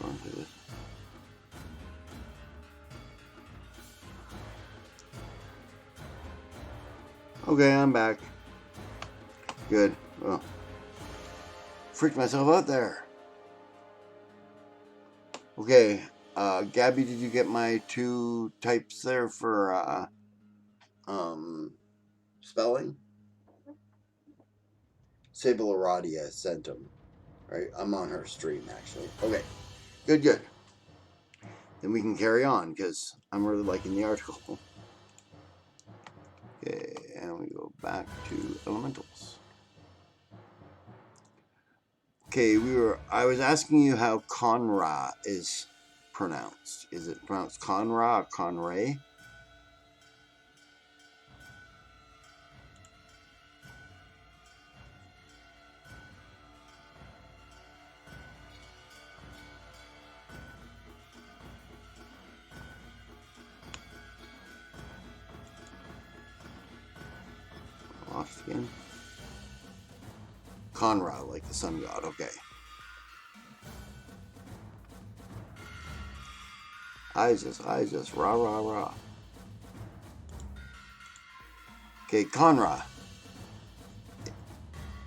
Going to this. Okay, I'm back. Good. Well, freaked myself out there. Okay, Gabby, did you get my 2 types there for spelling? Sable Aradia sent them. Right, I'm on her stream actually. Okay, good. Then we can carry on because I'm really liking the article. Okay, and we go back to elementals. Okay, I was asking you how Conra is pronounced. Is it pronounced Conra or Conray? Lost again. Conra, like the sun god. Okay. Isis, rah, rah, rah. Okay, Conra.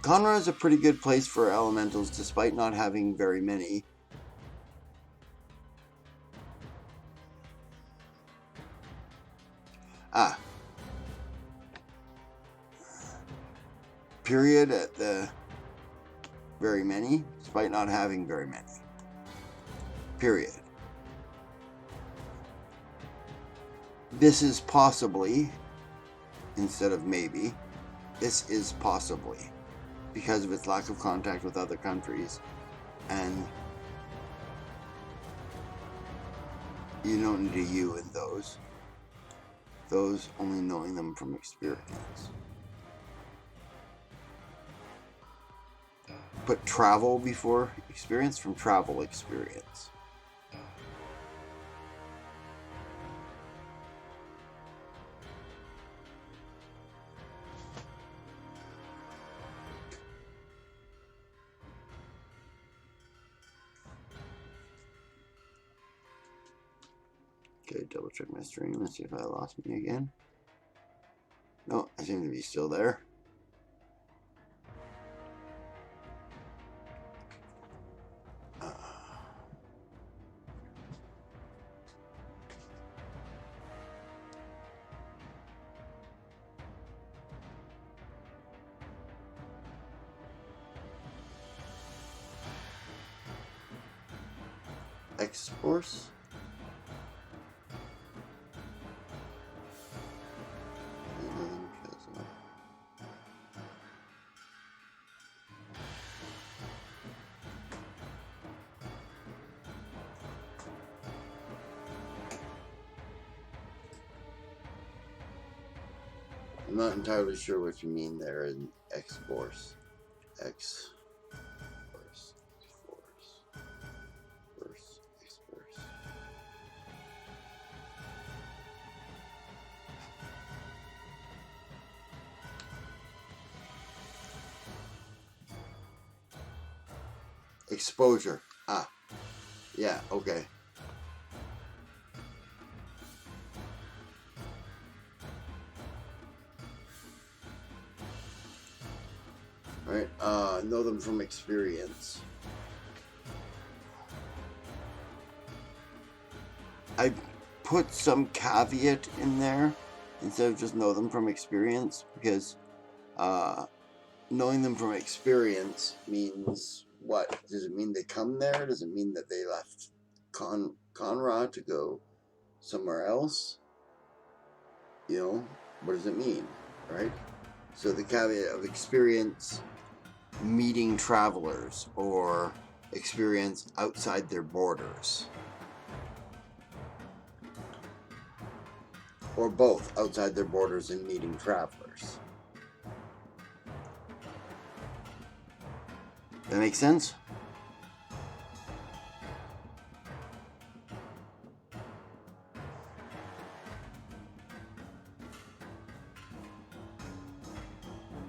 Conra is a pretty good place for elementals despite not having very many. Period at the very many, despite not having very many. Period. This is possibly, instead of maybe, this is possibly, because of its lack of contact with other countries, and you don't need a U in those only knowing them from experience. put travel before experience from travel experience. Okay, double check my stream and see if I lost me again. No, I seem to be still there. X-Force? I'm not entirely sure what you mean there in X-Force. X-Force. X-Force. Exposure. Ah. Yeah, okay. Alright, know them from experience. I put some caveat in there instead of just know them from experience because knowing them from experience means what? Does it mean they come there? Does it mean that they left Conrad to go somewhere else? You know, what does it mean, right? So the caveat of experience meeting travelers or experience outside their borders. Or both, outside their borders and meeting travelers. That makes sense?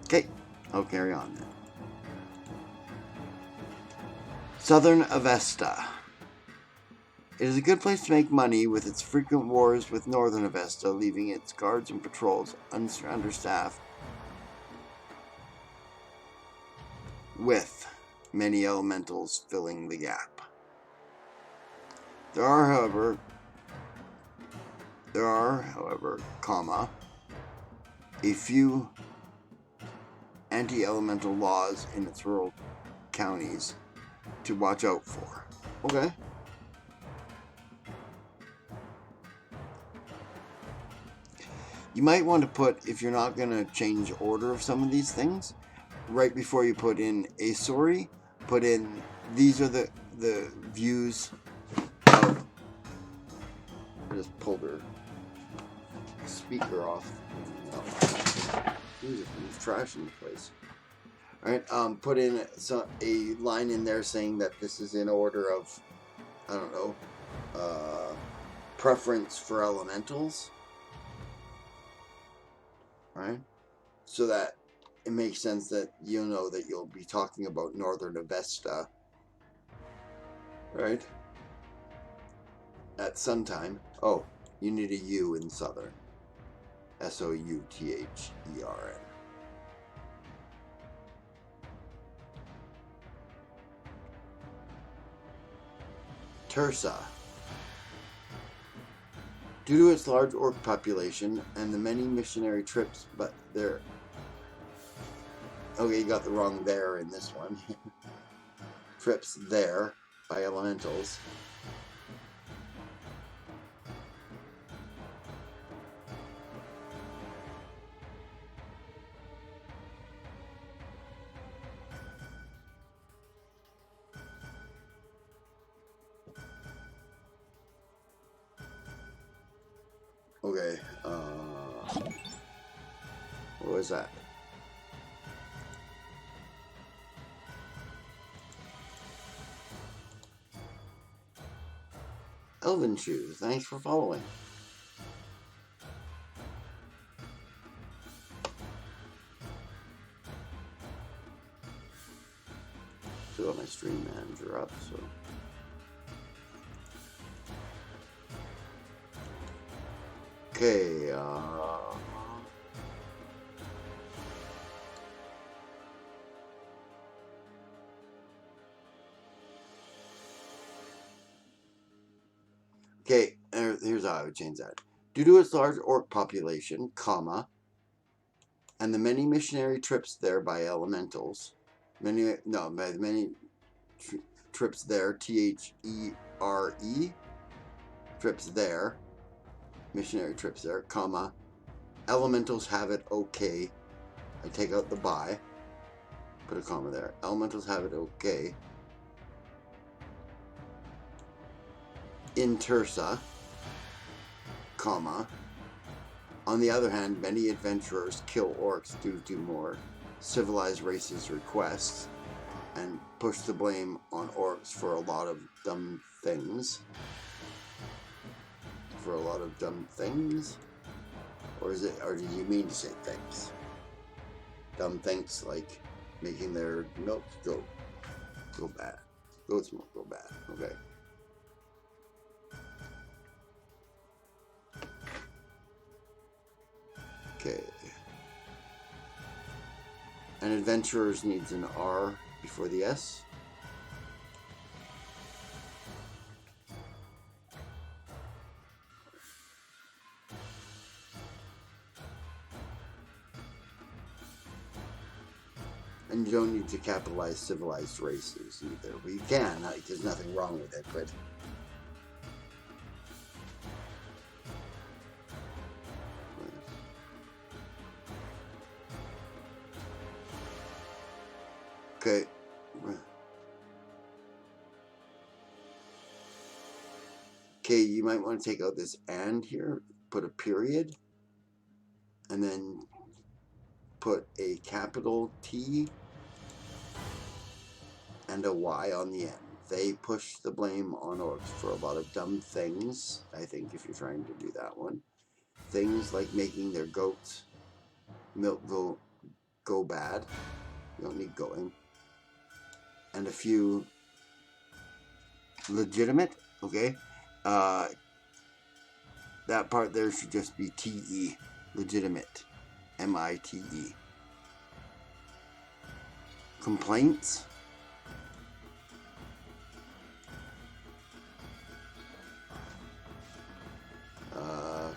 Okay, I'll carry on then. Southern Avesta. It is a good place to make money with its frequent wars with Northern Avesta, leaving its guards and patrols understaffed, with many elementals filling the gap. There are, however, a few anti-elemental laws in its rural counties to watch out for. Okay. You might want to put, if you're not going to change order of some of these things, right before you put in a story, put in, these are the views of, I just pulled her speaker off. There's trash in the place. Alright, put in a line in there saying that this is in order of, I don't know, preference for elementals. Right? So that it makes sense that you know that you'll be talking about Northern Avesta, right? At some time. Oh, you need a U in Southern. Southern. Tersa. Due to its large orc population and the many missionary trips, but there... Okay, you got the wrong there in this one. Trips there by elementals. Okay, what was that? Elven Shoes, thanks for following. Still got my stream manager up, so. Okay, okay, here's how I would change that. Due to its large orc population, comma, and the many missionary trips there by elementals, by the many trips there, THERE, trips there, missionary trips there, comma, elementals have it okay. I take out the by, put a comma there. Elementals have it okay. In Tersa, comma. On the other hand, many adventurers kill orcs due to more civilized races' requests and push the blame on orcs for a lot of dumb things. For a lot of dumb things? Or did you mean to say things? Dumb things like making their milk go bad. Goat's milk go bad. Okay. Okay. And adventurers needs an R before the S. And you don't need to capitalize civilized races either. But you can, there's nothing wrong with it, but okay. Okay, you might want to take out this and here, put a period, and then put a capital T and a Y on the end. They push the blame on orcs for a lot of dumb things, I think, if you're trying to do that one. Things like making their goats' milk go bad. You don't need going. And a few legitimate, okay? That part there should just be TE, legitimate, MITE. Complaints.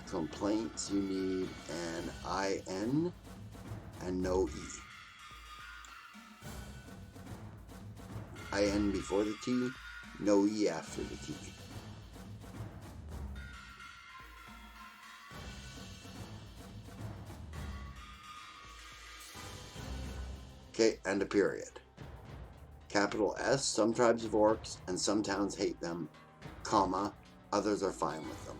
Complaints, you need an IN and no E. IN before the T, no E after the T. Okay, and a period. Capital S, some tribes of orcs and some towns hate them, comma, others are fine with them.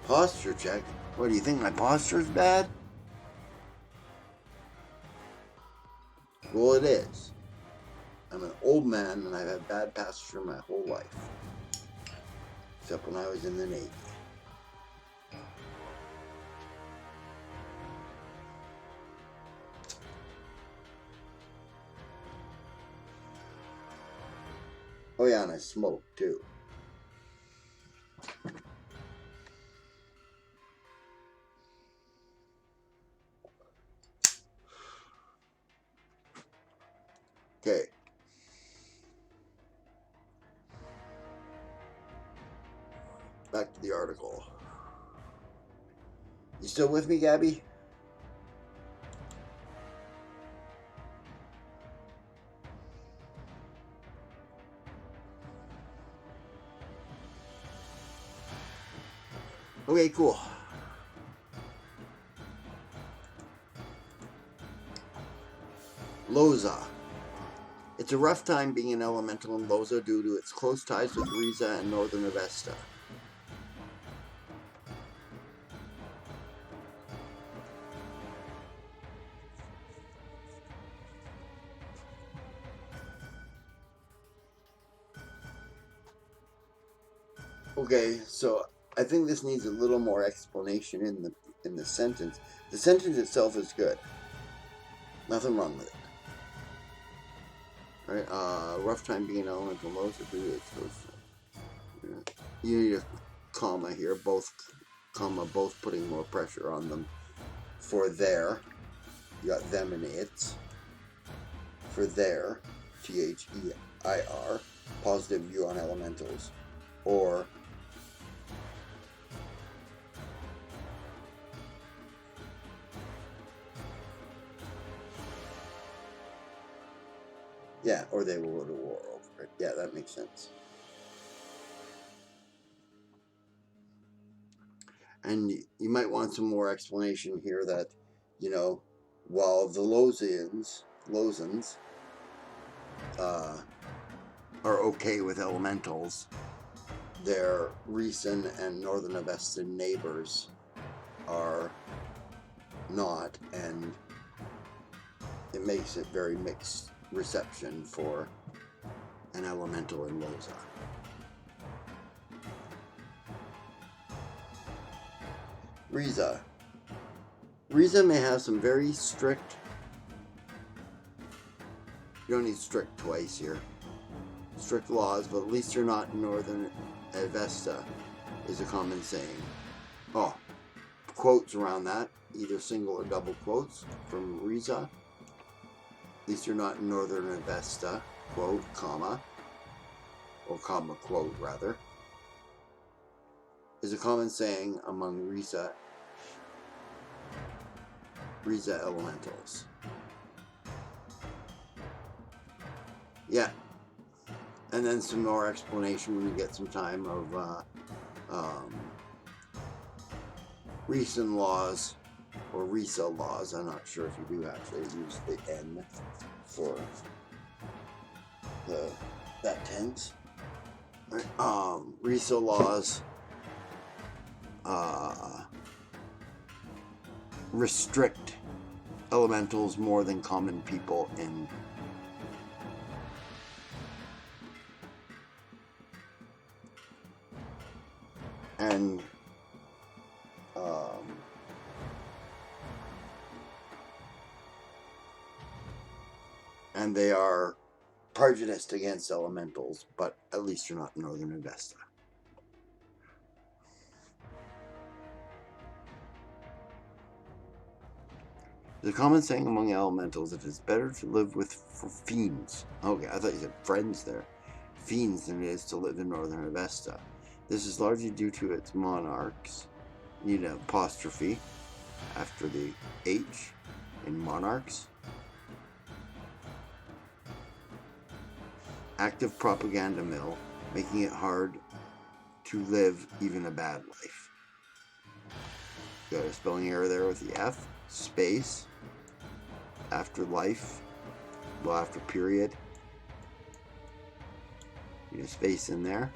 Posture check? What, do you think my posture's bad? Well, it is. I'm an old man and I've had bad posture my whole life. Except when I was in the Navy. Oh yeah, and I smoke too. Okay. Back to the article. You still with me, Gabby? Okay, cool. Loza. It's a rough time being an elemental in Loza due to its close ties with Riza and Northern Avesta. Okay, so I think this needs a little more explanation in the sentence. The sentence itself is good. Nothing wrong with it. Right? Rough time being an elemental Loza due to its close. You need a comma here, both putting more pressure on them. For their, you got them and its. For their, THEIR, positive view on elementals, or yeah, or they will go to war over it. Yeah, that makes sense. And you might want some more explanation here that, while the Lozans are okay with elementals, their Riesan and Northern Avestan neighbors are not, and it makes it very mixed reception for an elemental in Loza. Riza. Riza may have some very strict, you don't need strict twice here, strict laws, but at least you're not Northern Avesta is a common saying. Oh, quotes around that, either single or double quotes from Riza. At least you're not in Northern Avesta, quote, comma, or comma, quote, rather, is a common saying among Riza elementals. Yeah. And then some more explanation when you get some time of Riesan laws, or Risa laws. I'm not sure if you do actually use the N for that tense. Risa laws restrict elementals more than common people in and they are prejudiced against elementals, but at least you're not Northern Avesta. The common saying among elementals that it's better to live with fiends. Okay, I thought you said friends there. Fiends than it is to live in Northern Avesta. This is largely due to its monarchs. Need an apostrophe after the H in monarchs. Active propaganda mill, making it hard to live even a bad life. Got a spelling error there with the F. Space. After life. Well, after period. Need a space in there.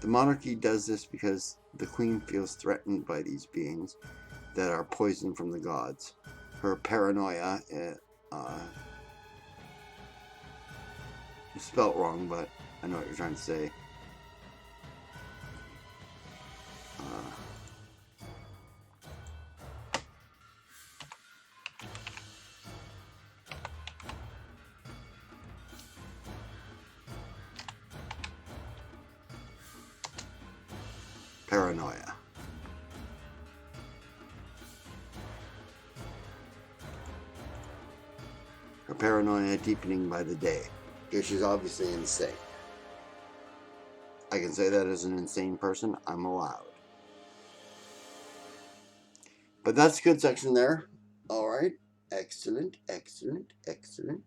The monarchy does this because the queen feels threatened by these beings that are poisoned from the gods. Her paranoia spelt wrong, but I know what you're trying to say. Paranoia. Her paranoia deepening by the day. Because she's obviously insane. I can say that as an insane person. I'm allowed. But that's a good section there. All right. Excellent, excellent, excellent.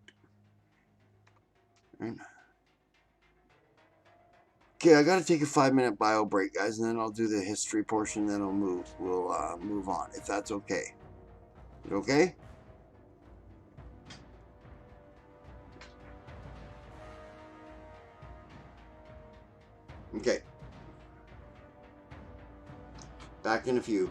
All right. Okay, I got to take a 5-minute bio break, guys, and then I'll do the history portion. Then we'll move on, if that's okay. Is it okay? Okay. Back in a few.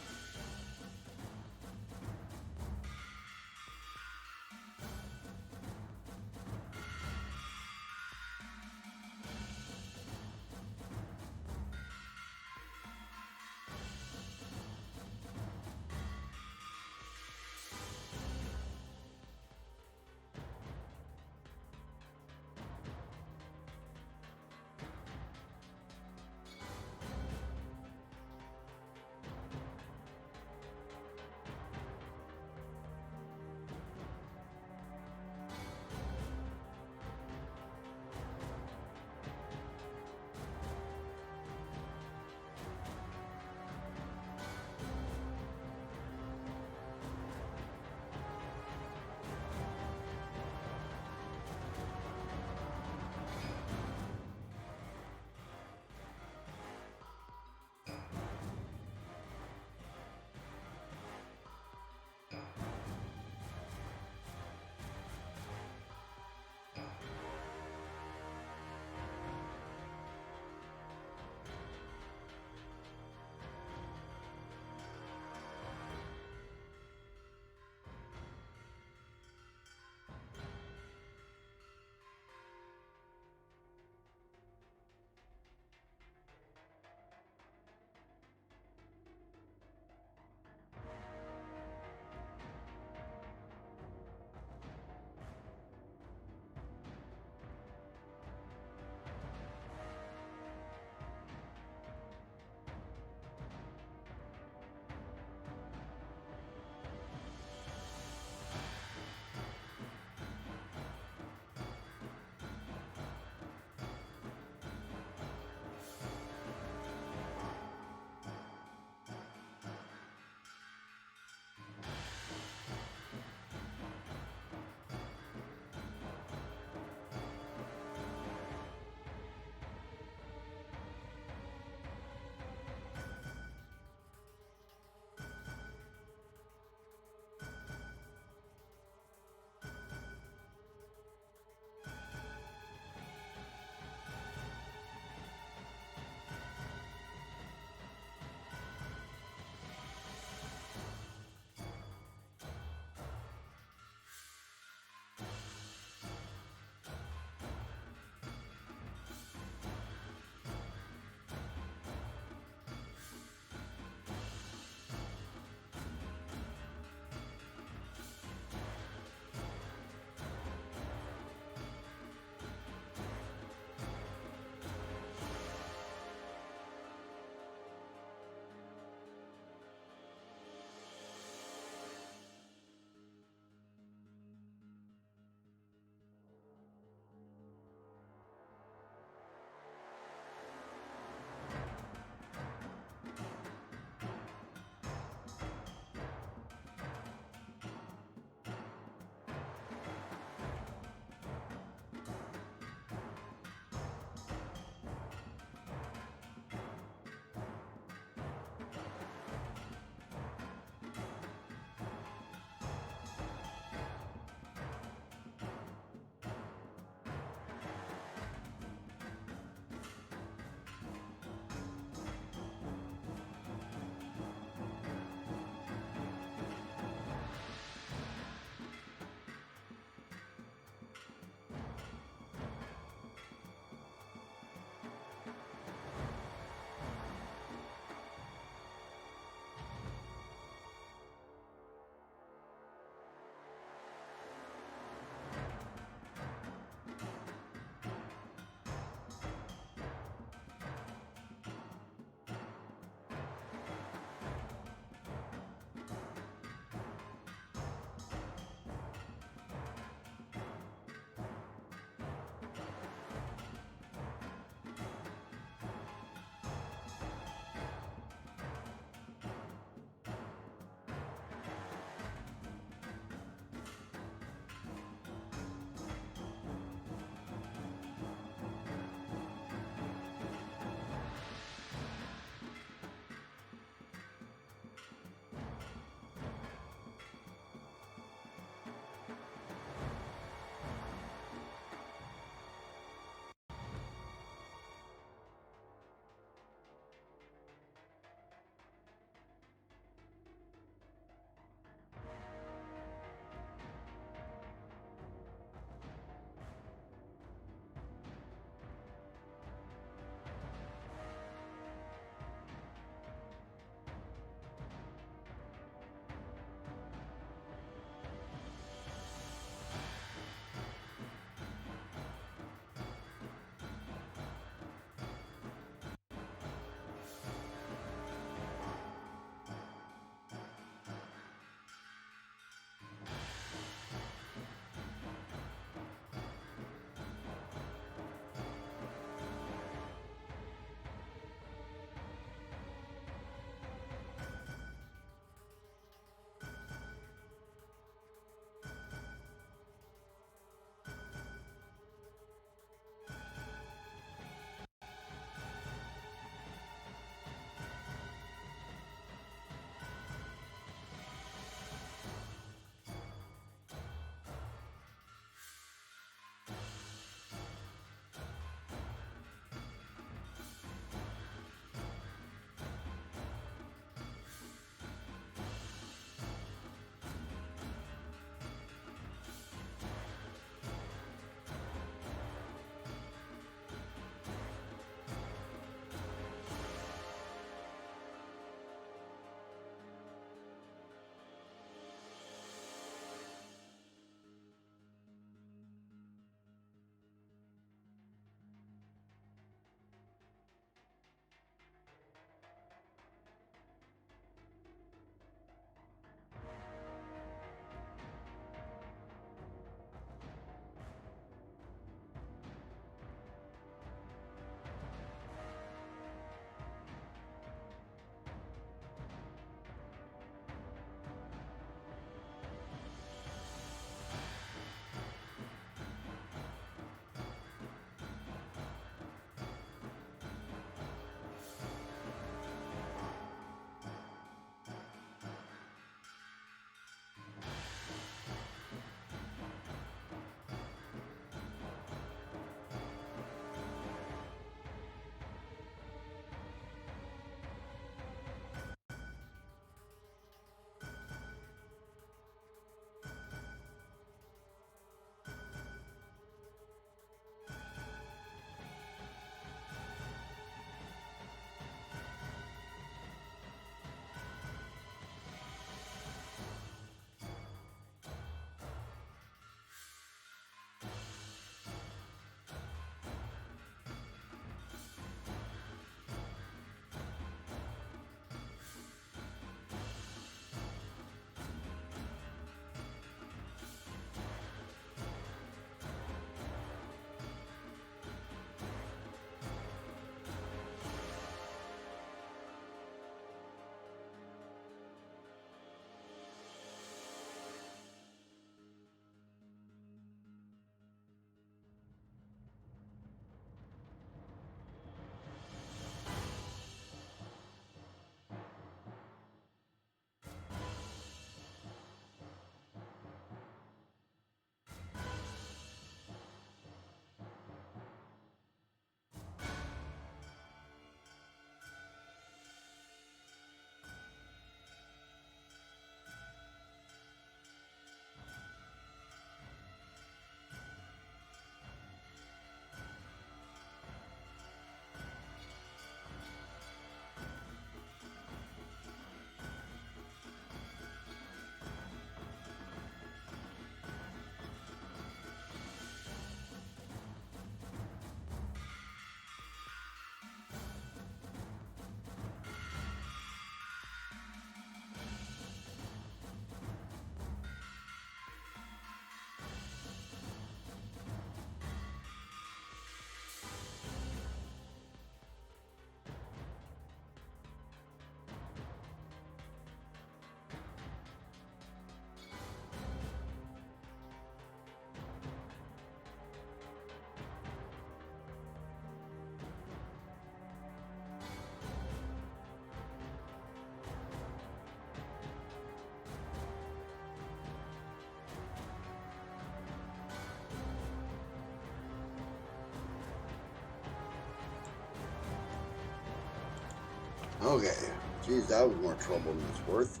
Okay. Geez, that was more trouble than it's worth.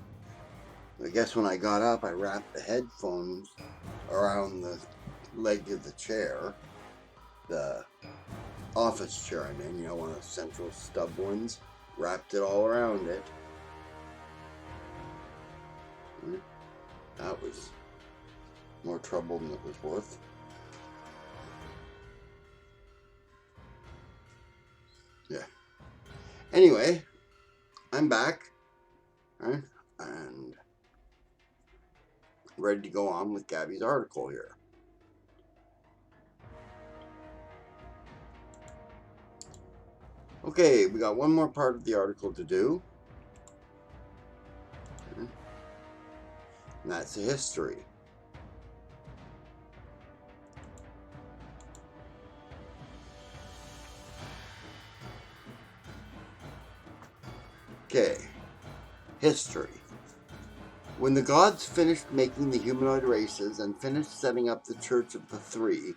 I guess when I got up, I wrapped the headphones around the leg of the chair, the office chair I'm in, one of the central stub ones, wrapped it all around it. That was more trouble than it was worth. Yeah. Anyway, I'm back, right? And ready to go on with Gabby's article here. Okay, we got one more part of the article to do. And that's the history. Okay, history. When the gods finished making the humanoid races and finished setting up the Church of the Three,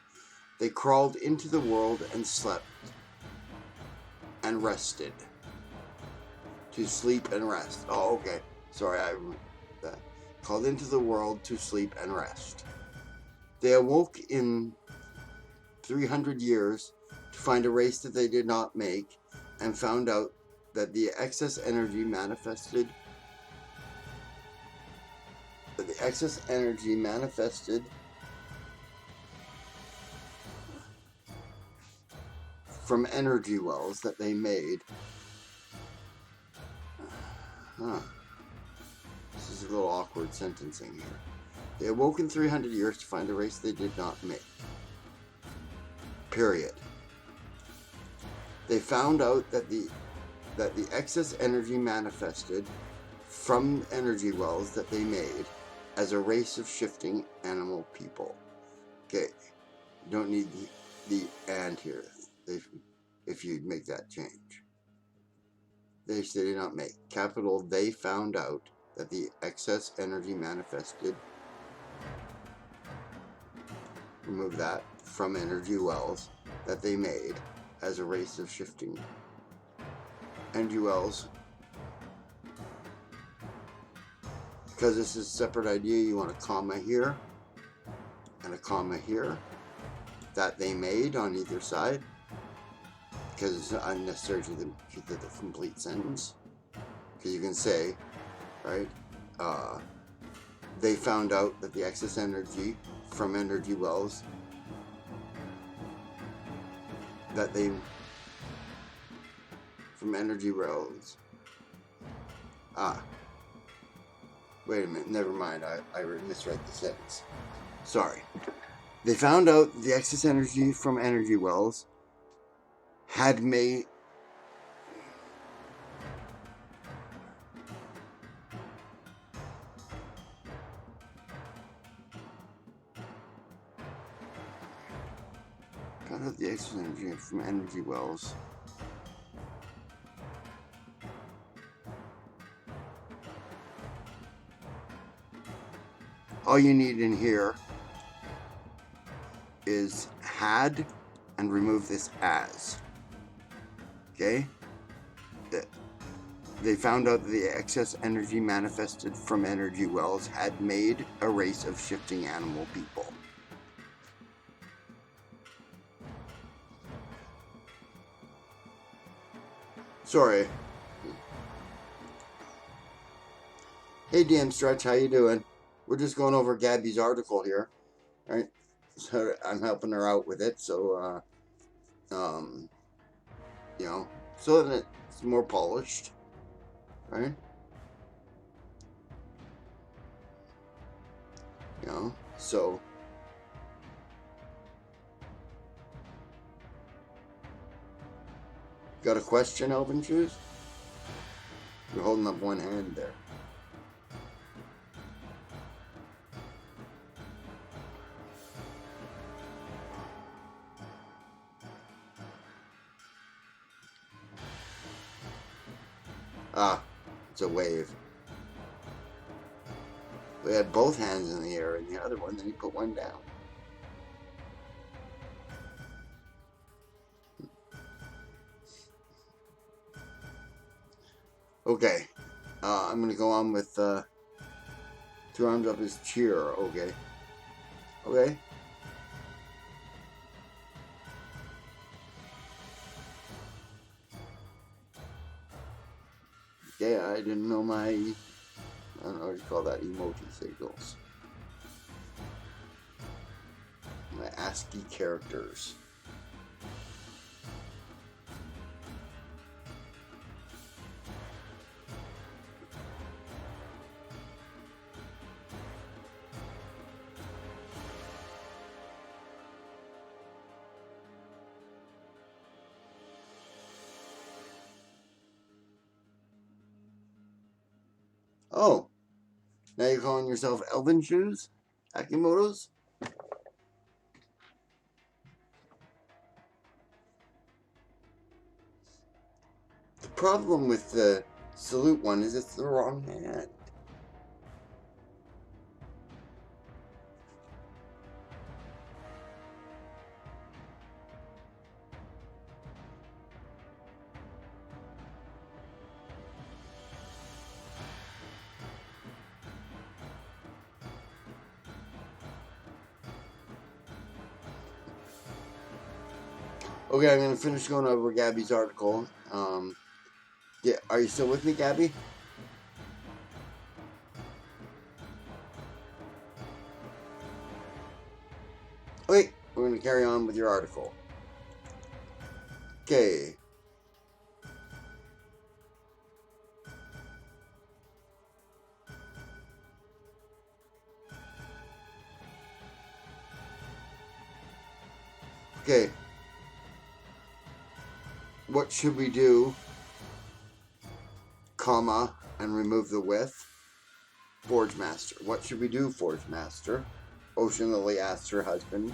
they crawled into the world and slept and rested. To sleep and rest. Oh, okay. Sorry, I called into the world to sleep and rest. They awoke in 300 years to find a race that they did not make, and found out that the excess energy manifested from energy wells that they made. This is a little awkward sentencing here. They awoke in 300 years to find a race they did not make. Period. They found out that the excess energy manifested from energy wells that they made as a race of shifting animal people. Okay, you don't need the and here if you make that change. They did not make. Capital, they found out that the excess energy manifested, remove that, from energy wells that they made as a race of shifting energy wells. Because this is a separate idea, you want a comma here and a comma here that they made on either side, because it's unnecessary to the complete sentence. Because you can say, right, they found out that the excess energy from energy wells from energy wells. Wait a minute, never mind, I misread the sentence. Sorry. They found out the excess energy from energy wells had made the excess energy from energy wells all you need in here is had and remove this as. Okay? They found out that the excess energy manifested from energy wells had made a race of shifting animal people. Sorry. Hey DM Stretch, how you doing? We're just going over Gabby's article here. All right? So I'm helping her out with it, so so that it's more polished, right? So got a question, Elvin Shoes? You're holding up one hand there. It's a wave. We had both hands in the air and the other one, then you put one down. Okay. I'm gonna go on with 2 arms up is cheer. Okay. Okay. Okay, I didn't know my, I don't know what you call that, emoji signals. My ASCII characters. Oh, now you're calling yourself Elven Shoes? Akimoto's? The problem with the salute one is it's the wrong hand. Okay, I'm gonna finish going over Gabby's article. Yeah, are you still with me, Gabby? Okay, we're gonna carry on with your article. Okay. Okay. What should we do? Comma, and remove the with. Forge Master. What should we do, Forge Master? Ocean Lily asked her husband.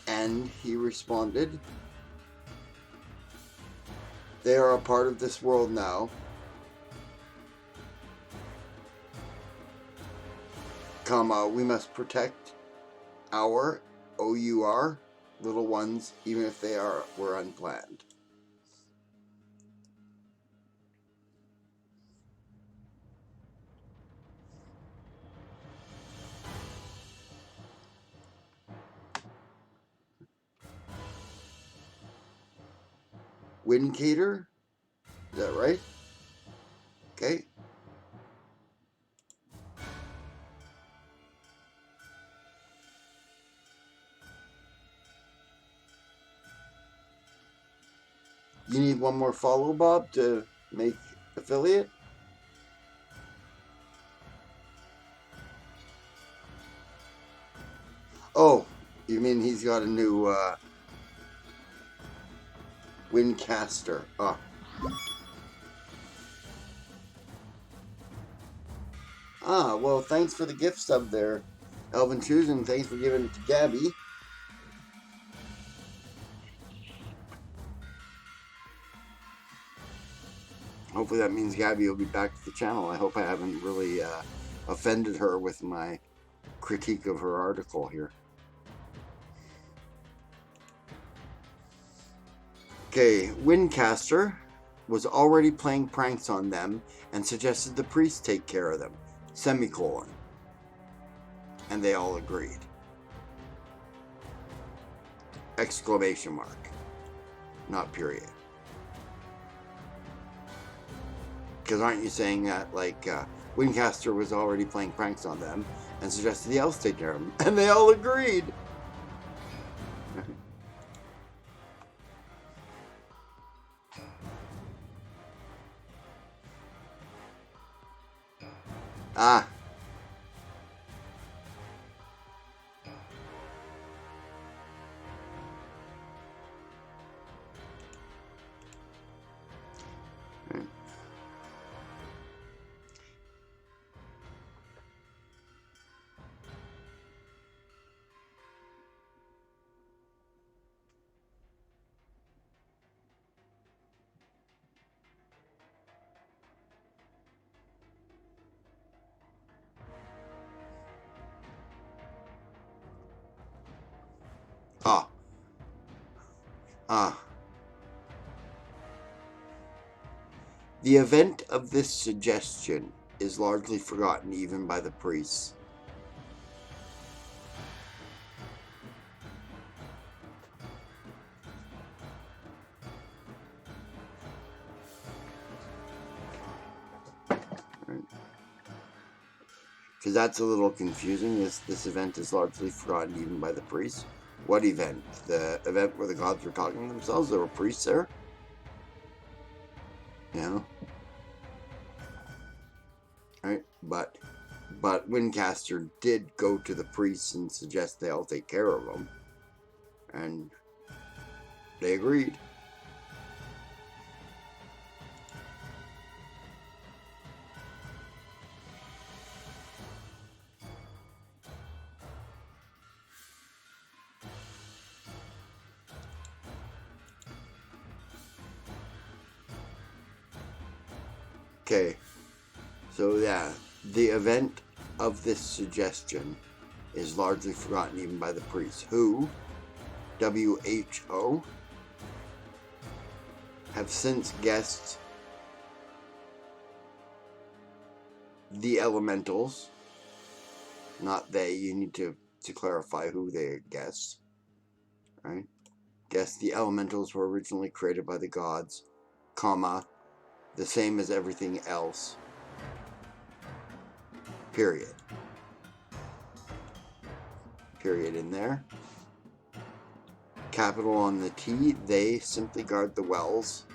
And he responded, they are a part of this world now. Comma, we must protect our OUR little ones, even if they were unplanned. Windcater? Is that right? Okay. You need one more follow, Bob, to make affiliate? Oh, you mean he's got a new Windcaster. Oh. Well, thanks for the gift sub there, Elvin Shoes, and thanks for giving it to Gabby. Hopefully that means Gabby will be back to the channel. I hope I haven't really offended her with my critique of her article here. Okay, Windcaster was already playing pranks on them and suggested the priest take care of them. Semicolon. And they all agreed. Exclamation mark. Not period. Because aren't you saying that, like, Windcaster was already playing pranks on them and suggested the elves take care of them, and they all agreed? Ah. Ah. Ah. The event of this suggestion is largely forgotten even by the priests. Because that's a little confusing. This event is largely forgotten even by the priests. What event? The event where the gods were talking to themselves? There were priests there? Yeah. Right? But Windcaster did go to the priests and suggest they all take care of them. And they agreed. Okay. So yeah, the event of this suggestion is largely forgotten even by the priests, who, WHO, have since guessed the elementals, not they, you need to clarify who they guessed, right? Guess the elementals were originally created by the gods, comma, the same as everything else, period. Period in there. Capital on the T, they simply guard the wells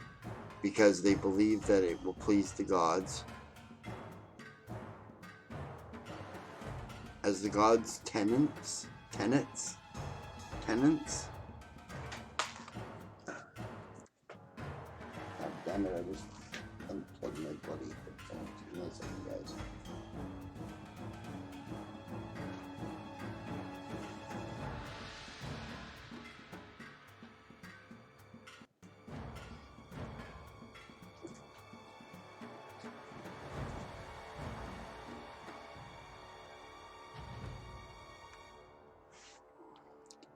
because they believe that it will please the gods. As the gods' tenants? God damn it, I just unplugged my bloody headphones. Give me a second, guys.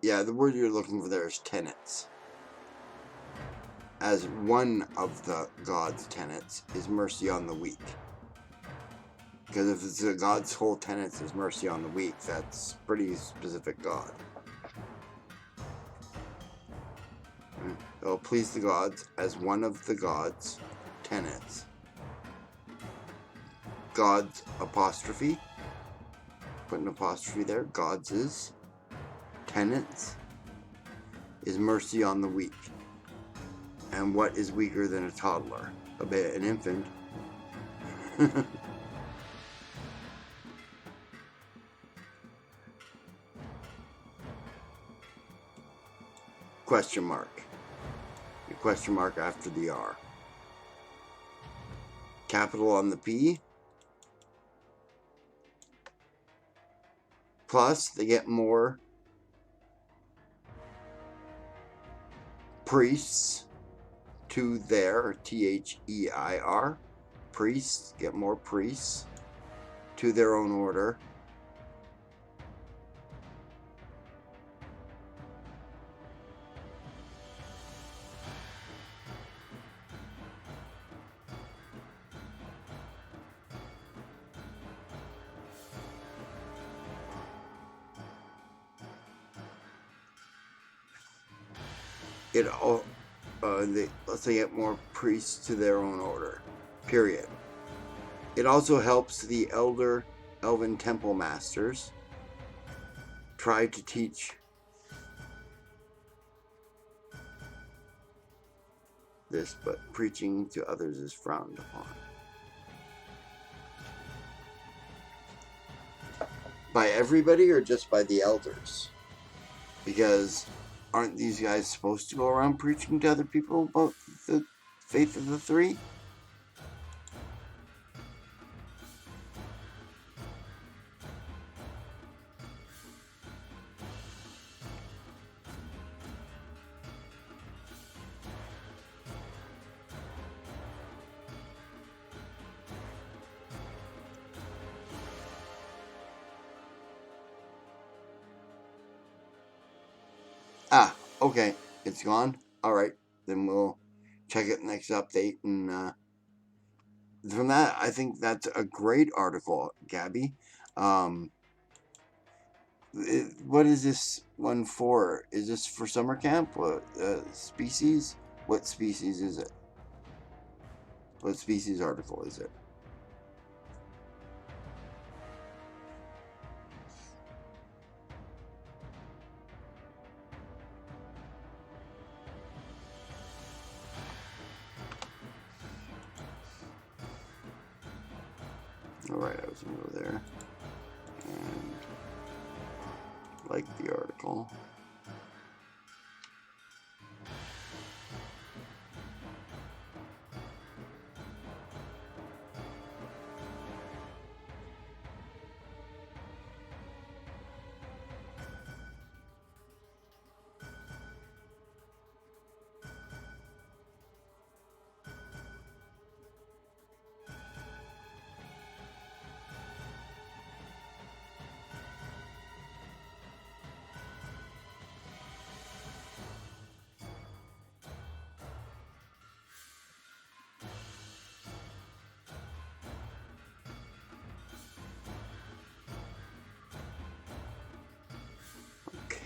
Yeah, the word you're looking for there is tenets. As one of the god's tenets is mercy on the weak. Because if it's the god's whole tenets is mercy on the weak, that's pretty specific God. It'll please the gods as one of the gods' tenets. God's apostrophe. Put an apostrophe there. God's tenets is mercy on the weak. And what is weaker than a toddler? An infant. Question mark. A question mark after the R. Capital on the P. Plus, they get more priests to their, THEIR. Priests, get more priests to their own order. Let's say get more priests to their own order. Period. It also helps the elven temple masters try to teach this, but preaching to others is frowned upon. By everybody or just by the elders? Because aren't these guys supposed to go around preaching to other people about the faith of the three? Ah, okay, it's gone. All right, then we'll check it next update and from that, I think that's a great article, Gabby. Um, what is this one for? Is this for summer camp? What species? What species is it? What species article is it? Alright, I was gonna go there and like the article.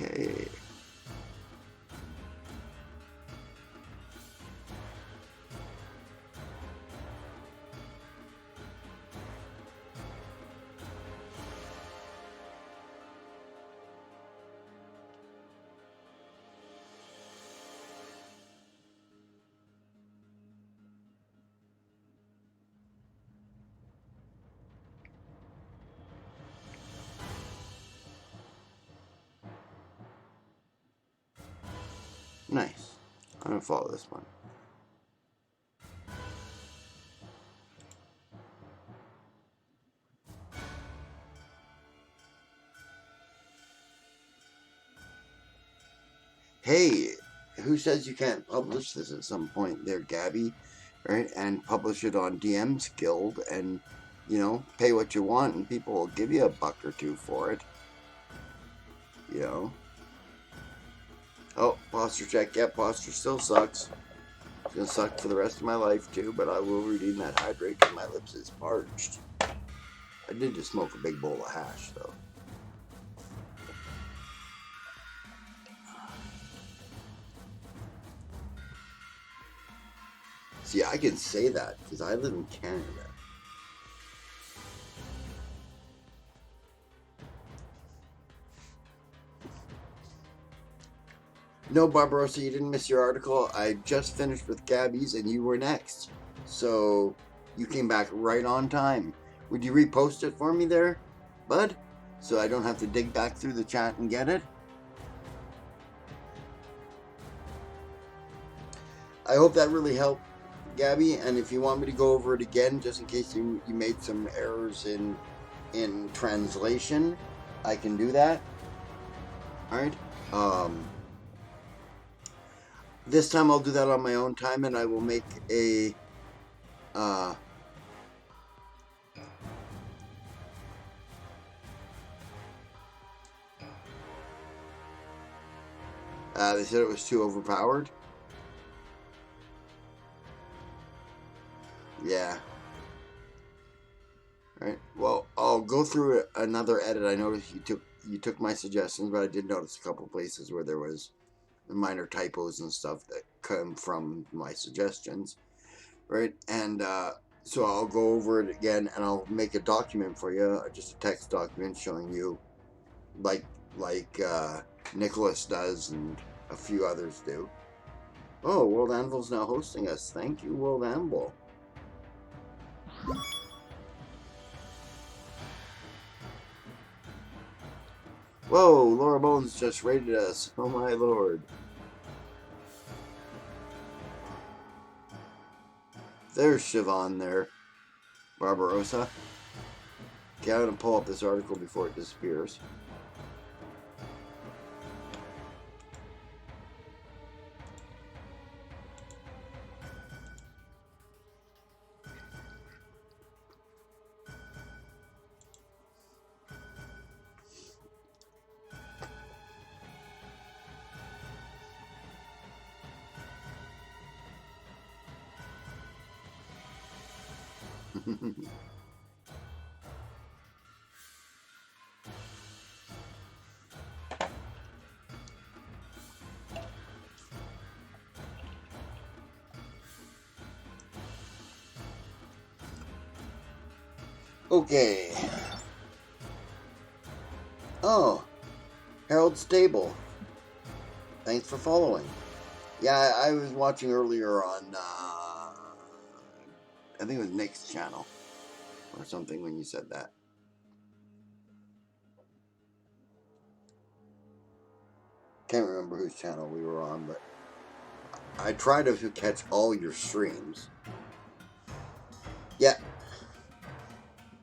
Okay. Nice. I'm gonna follow this one. Hey, who says you can't publish this at some point there, Gabby? Right? And publish it on DM's Guild and, pay what you want and people will give you $1 or $2 for it. Oh, posture check. Yeah, posture still sucks. It's gonna suck for the rest of my life too, but I will redeem that hydrate because my lips is parched. I did just smoke a big bowl of hash though. See, I can say that because I live in Canada. No, Barbarossa, you didn't miss your article. I just finished with Gabby's and you were next. So you came back right on time. Would you repost it for me there, bud? So I don't have to dig back through the chat and get it? I hope that really helped, Gabby. And if you want me to go over it again, just in case you made some errors in translation, I can do that. All right. This time I'll do that on my own time, and I will make a they said it was too overpowered. Yeah. All right. Well, I'll go through another edit. I noticed you took my suggestions, but I did notice a couple places where there was minor typos and stuff that come from my suggestions, right? And so I'll go over it again, and I'll make a document for you, just a text document showing you, like Nicholas does and a few others do. Oh, World Anvil's now hosting us. Thank you, World Anvil. Whoa, Laura Bones just raided us. Oh my lord. There's Siobhan there. Barbarossa. Okay, I'm gonna pull up this article before it disappears. Okay. Oh, Harold's Table. Thanks for following. Yeah, I was watching earlier on, I think it was Nick's channel or something when you said that. Can't remember whose channel we were on, but I try to catch all your streams. Yeah.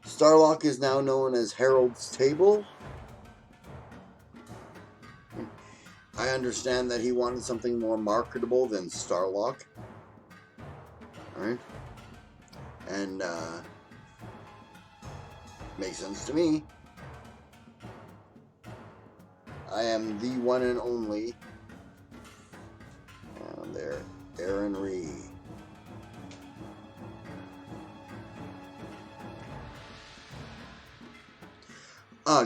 Starlock is now known as Harold's Table. I understand that he wanted something more marketable than Starlock. Alright? And, makes sense to me. I am the one and only, there, Erin Righ.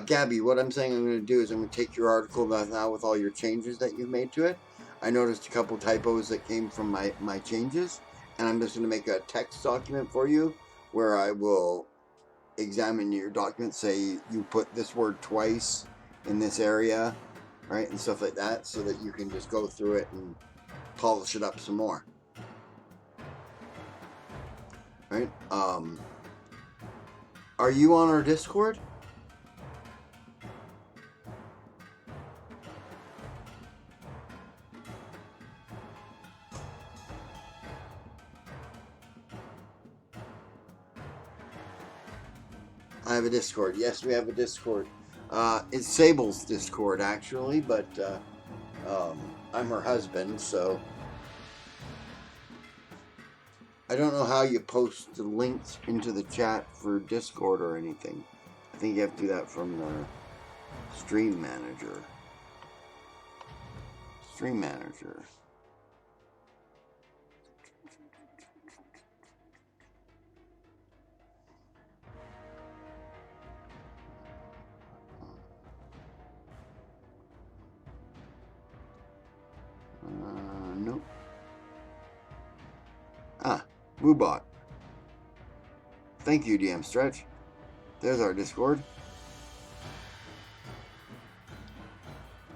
Gabby, what I'm saying I'm going to do is I'm going to take your article now with all your changes that you've made to it. I noticed a couple typos that came from my changes, and I'm just going to make a text document for you where I will examine your document, say you put this word twice in this area, right, and stuff like that, so that you can just go through it and polish it up some more. Right? Are you on our Discord? I have a Discord. Yes, we have a Discord. It's Sable's Discord, actually, but I'm her husband, so I don't know how you post the links into the chat for Discord or anything. I think you have to do that from the Stream Manager. Stream Manager. Nope. Woobot. Thank you, DM Stretch. There's our Discord.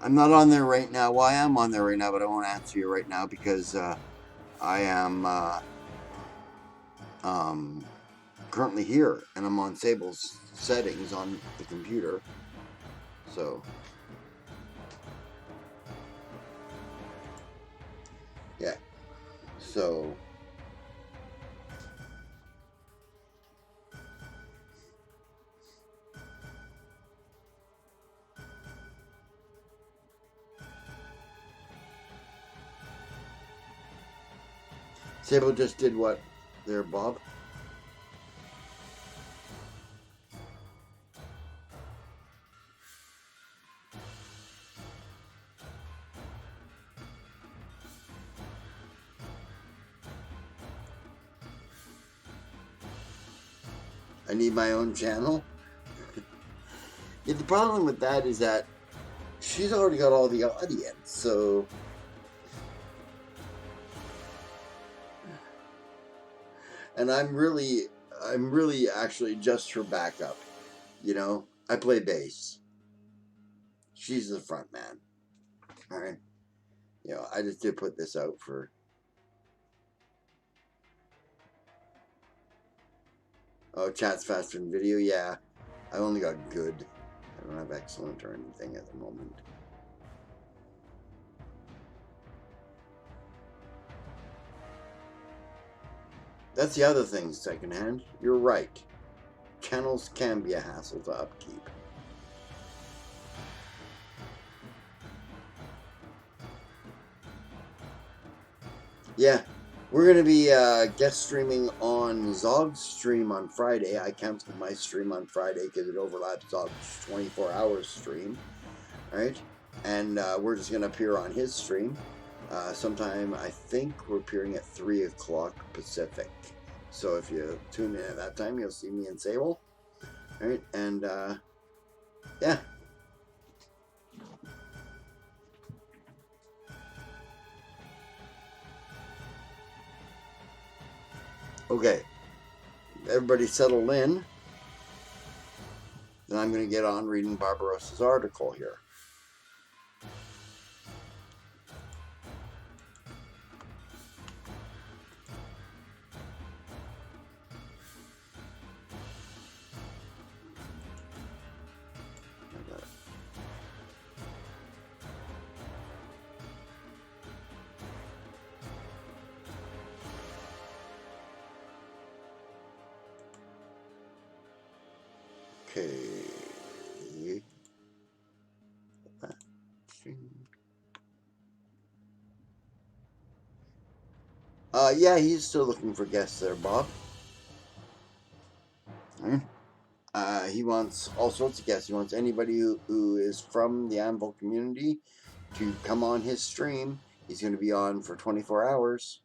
I'm not on there right now. Well, I am on there right now, but I won't answer you right now because I am currently here, and I'm on Sable's settings on the computer. So, yeah. So, Sable just did what there, Bob? I need my own channel? Yeah, the problem with that is that she's already got all the audience, so and I'm really actually just her backup. You know, I play bass. She's the front man. All right. You know, I just did put this out for. Oh, chat's faster than video. Yeah, I only got good. I don't have excellent or anything at the moment. That's the other thing, secondhand. You're right. Channels can be a hassle to upkeep. Yeah, we're going to be guest streaming on Zog's stream on Friday. I canceled my stream on Friday because it overlaps Zog's 24 hours stream. Right? And we're just going to appear on his stream. Sometime, I think we're appearing at 3 o'clock Pacific. So if you tune in at that time, you'll see me and Sable. All right, and yeah. Okay, everybody settled in. Then I'm going to get on reading Barbarossa's article here. Okay. Yeah, he's still looking for guests there, Bob. He wants all sorts of guests. He wants anybody who is from the Anvil community to come on his stream. He's going to be on for 24 hours.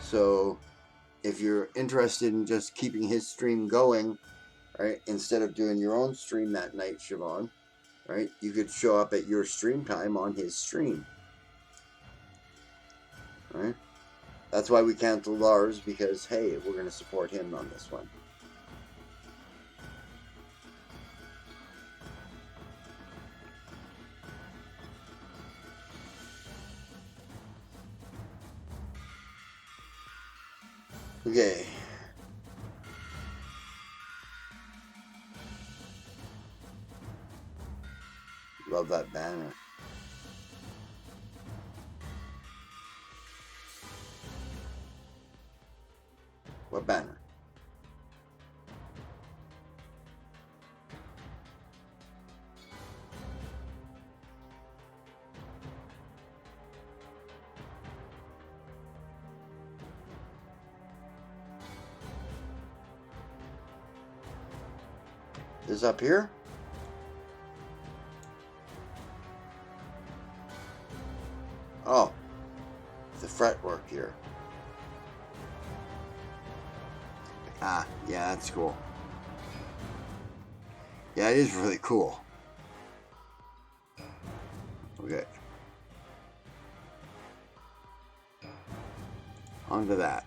So if you're interested in just keeping his stream going, right, instead of doing your own stream that night, Siobhan, right, you could show up at your stream time on his stream. Right? That's why we canceled ours, because, hey, we're going to support him on this one. Okay. Love that banner. What banner? This up here? Oh, the fretwork here. Ah, yeah, that's cool. Yeah, it is really cool. Okay. On to that.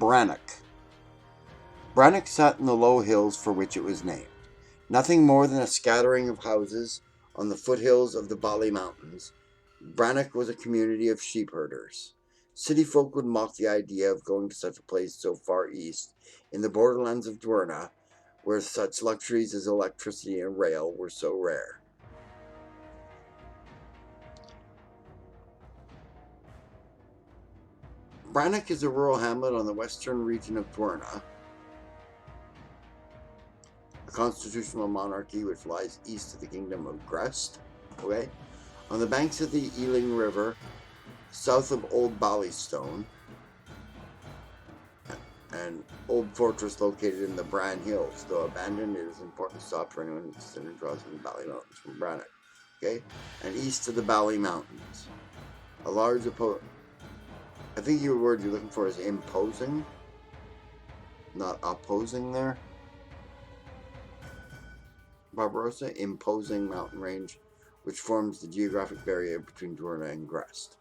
Brannock. Brannock sat in the low hills for which it was named. Nothing more than a scattering of houses on the foothills of the Bali Mountains, Brannock was a community of sheep herders. City folk would mock the idea of going to such a place so far east, in the borderlands of Dwerna, where such luxuries as electricity and rail were so rare. Brannock is a rural hamlet on the western region of Dwerna, a constitutional monarchy which lies east of the kingdom of Grest. Okay, on the banks of the Ealing River, south of Old Ballystone, an old fortress located in the Bran Hills. Though abandoned, it is an important stop for anyone interested in crossing the Bally Mountains from Brannock. Okay, and east of the Bally Mountains, a large I think your word you're looking for is imposing, not opposing there. Barbarossa, imposing mountain range, which forms the geographic barrier between Dwerna and Grest.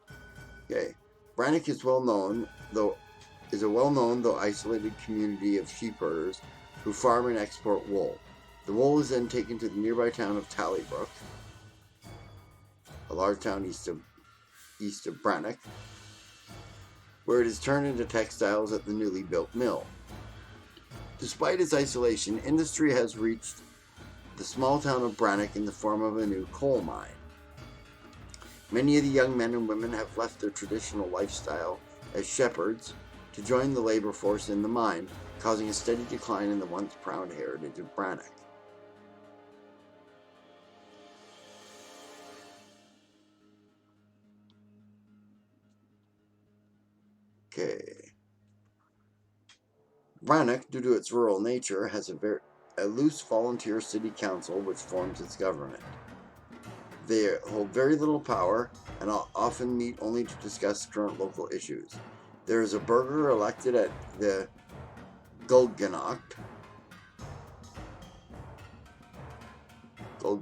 Okay, Brannock is a well-known though isolated community of sheep herders who farm and export wool. The wool is then taken to the nearby town of Tallybrook, a large town east of Brannock, where it is turned into textiles at the newly built mill. Despite its isolation, industry has reached the small town of Brannock in the form of a new coal mine. Many of the young men and women have left their traditional lifestyle as shepherds to join the labor force in the mine, causing a steady decline in the once proud heritage of Brannock. Okay. Brannock, due to its rural nature, has a loose volunteer city council which forms its government. They hold very little power and often meet only to discuss current local issues. There is a burgher elected at the Gulganacht. Oh,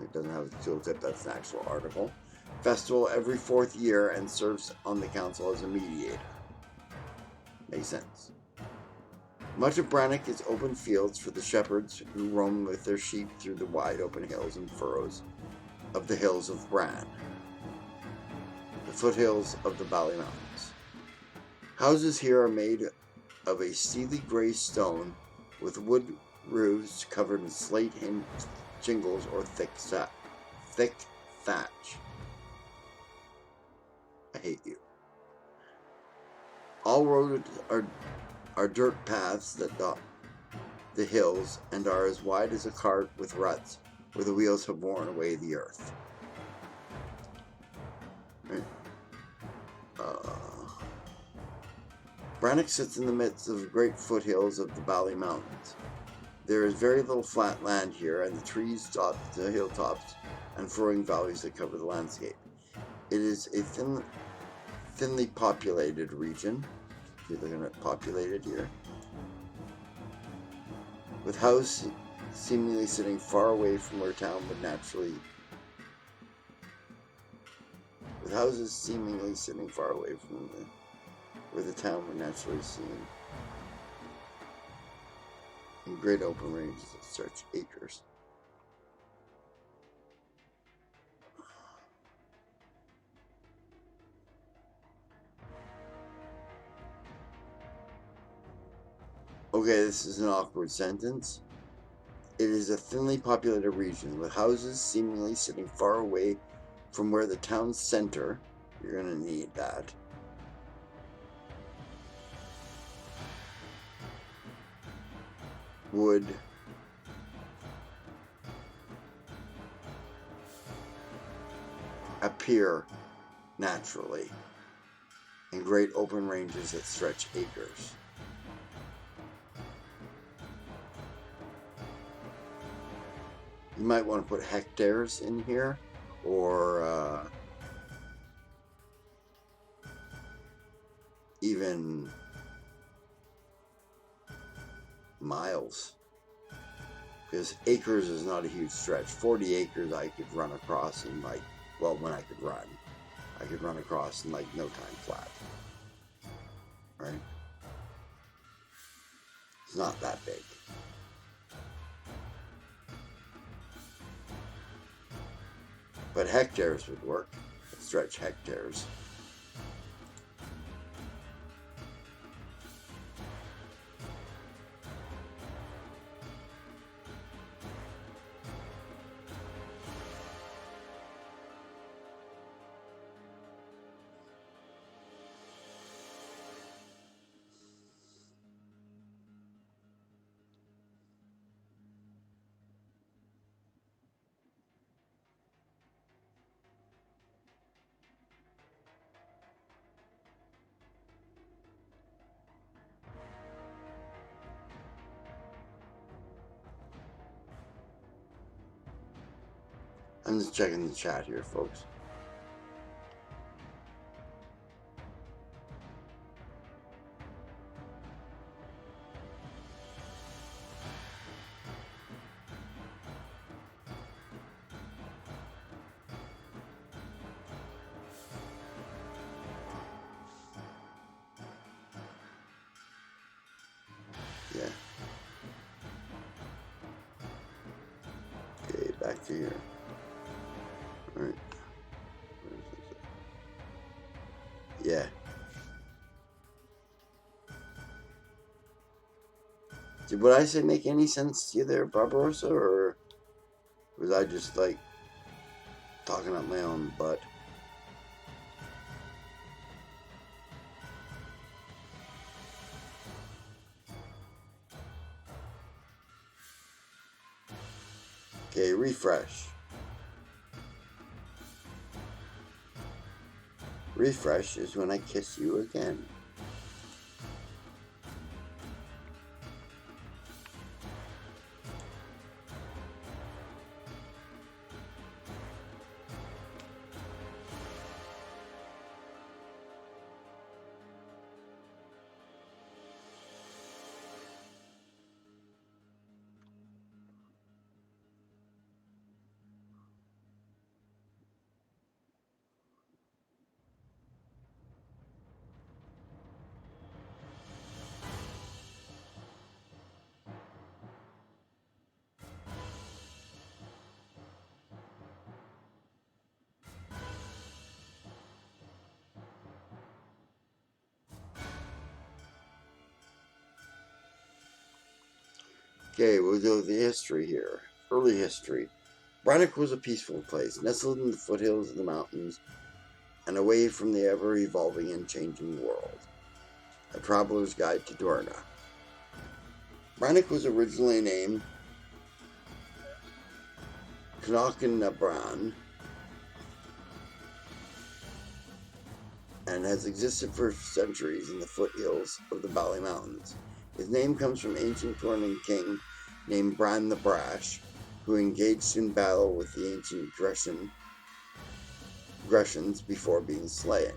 it doesn't have a tooltip, that's an actual article. Festival every 4th year and serves on the council as a mediator. Makes sense. Much of Brannock is open fields for the shepherds who roam with their sheep through the wide open hills and furrows of the hills of Bran, the foothills of the Valley Mountains. Houses here are made of a steely gray stone with wood roofs covered in slate shingles or thick thatch. I hate you. All roads are dirt paths that dot the hills and are as wide as a cart with ruts where the wheels have worn away the earth. Right. Brannock sits in the midst of the great foothills of the Valley Mountains. There is very little flat land here, and the trees dot the hilltops and furrowing valleys that cover the landscape. It is a thinly populated region. You're looking at populated here, with houses seemingly sitting far away from where town would naturally. With houses seemingly sitting far away from where the town would naturally seem, in great open ranges that stretch acres. Okay, this is an awkward sentence. It is a thinly populated region with houses seemingly sitting far away from where the town's center, you're going to need that, would appear naturally in great open ranges that stretch acres. You might want to put hectares in here, or even miles, because acres is not a huge stretch. 40 acres I could run across in when I could run across in no time flat, right? It's not that big. But hectares would work. Stretch hectares. I'm just checking the chat here, folks. Yeah. Okay, back to here. Alright. Yeah. Did what I say make any sense to you there, Barbarossa, or was I just talking up my own butt? Okay, refresh. Refresh is when I kiss you again. Okay, we'll go with the history here. Early history. Brannock was a peaceful place, nestled in the foothills of the mountains and away from the ever-evolving and changing world. A Traveler's Guide to Dorna. Brannock was originally named Knocknabran and has existed for centuries in the foothills of the Valley Mountains. His name comes from ancient Dornan king named Bran the Brash, who engaged in battle with the ancient Grecians before being slain.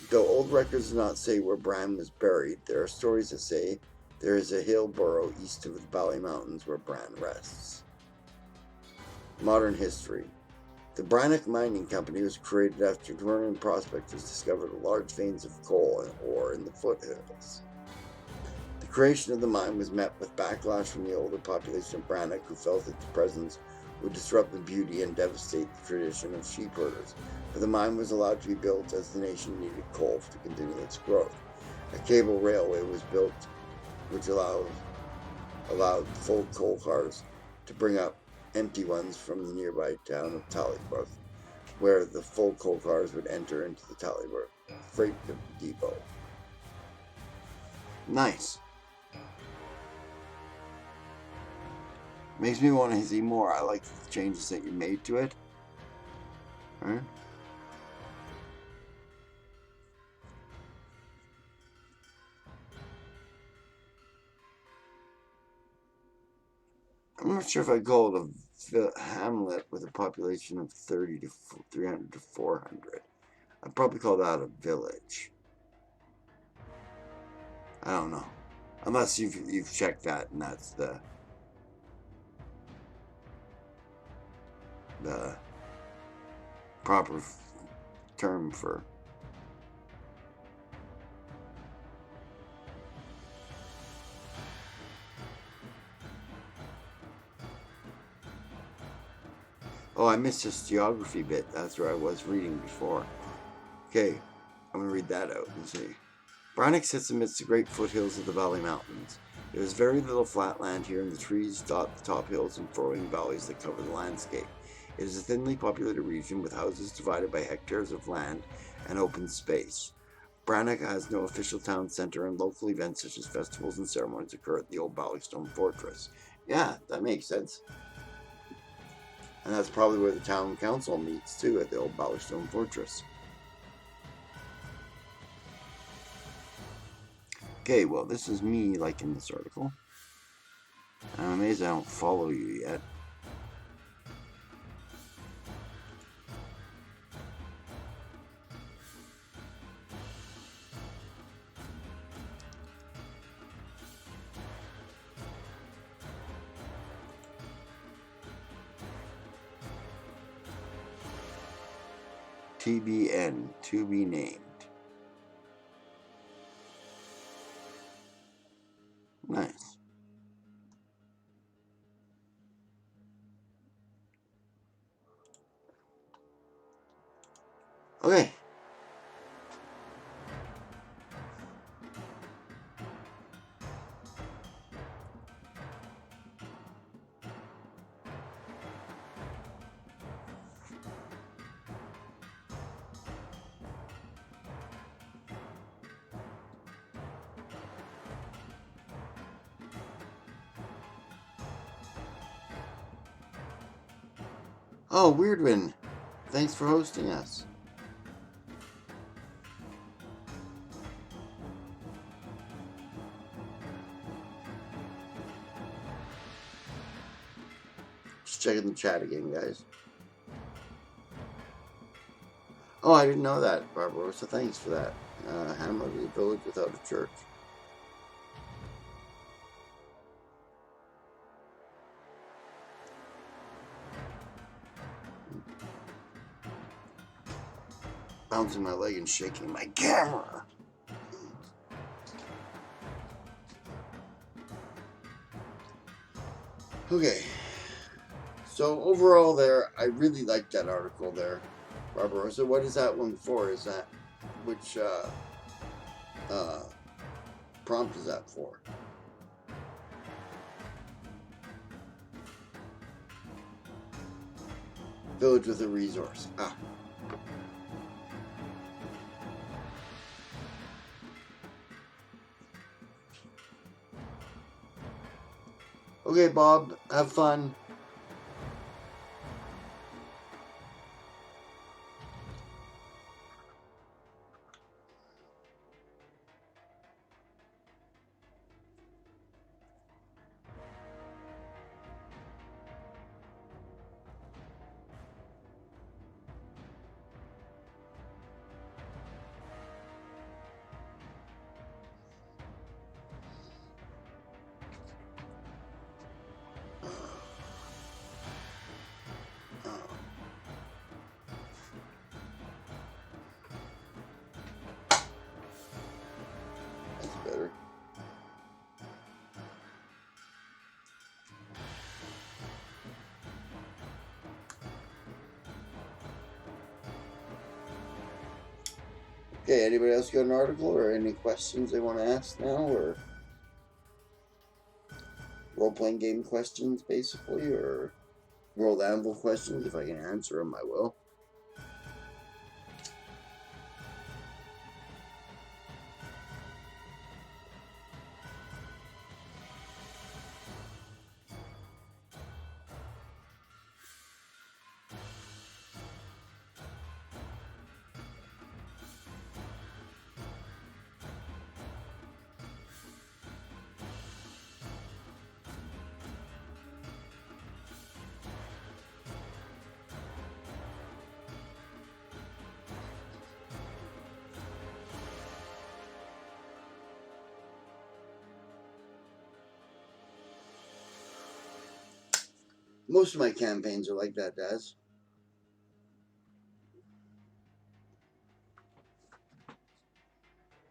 Though old records do not say where Bran was buried, there are stories that say there is a hill burrow east of the Valley Mountains where Bran rests. Modern history. The Brannock Mining Company was created after Dornan prospectors discovered large veins of coal and ore in the foothills. The creation of the mine was met with backlash from the older population of Brannock, who felt its presence would disrupt the beauty and devastate the tradition of sheep herders, but the mine was allowed to be built as the nation needed coal to continue its growth. A cable railway was built which allowed full coal cars to bring up empty ones from the nearby town of Tallybrook, where the full coal cars would enter into the Tallybrook freight depot. Nice. Makes me want to see more. I like the changes that you made to it. Huh? I'm not sure if I'd call it a hamlet with a population of 30 to 300 to 400. I'd probably call that a village. I don't know. Unless you've checked that and that's the proper term for. Oh, I missed this geography bit. That's where I was reading before. Okay, I'm going to read that out and see. Brannock sits amidst the great foothills of the Valley Mountains. There is very little flat land here, and the trees dot the top hills and furrowing valleys that cover the landscape. It is a thinly populated region with houses divided by hectares of land and open space. Brannock has no official town centre, and local events such as festivals and ceremonies occur at the old Ballystone Fortress. Yeah, that makes sense. And that's probably where the town council meets too, at the old Ballystone Fortress. Okay, well, this is me liking this article. I'm amazed I don't follow you yet. TBN, to be named. Nice. Okay. Oh, Weirdwin, thanks for hosting us. Just checking the chat again, guys. Oh, I didn't know that, Barbarossa. Thanks for that. Hamlet is a village without a church. Bouncing my leg and shaking my camera. Okay. So overall there, I really liked that article there, Barbarossa. What is that one for? Is that, which prompt is that for? Village with a resource. Ah. Okay, Bob, have fun. That's better. Okay, anybody else got an article or any questions they want to ask now, or role-playing game questions, basically, or world anvil questions? If I can answer them, I will. Most of my campaigns are like that, Daz.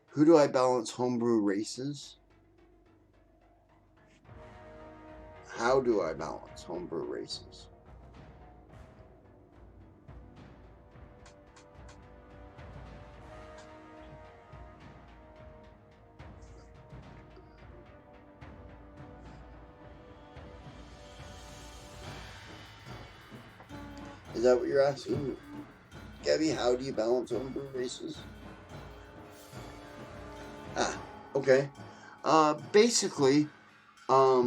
Who do I balance homebrew races? How do I balance homebrew races? Is that what you're asking? Gabby, how do you balance homebrew races? Ah, okay. Basically, a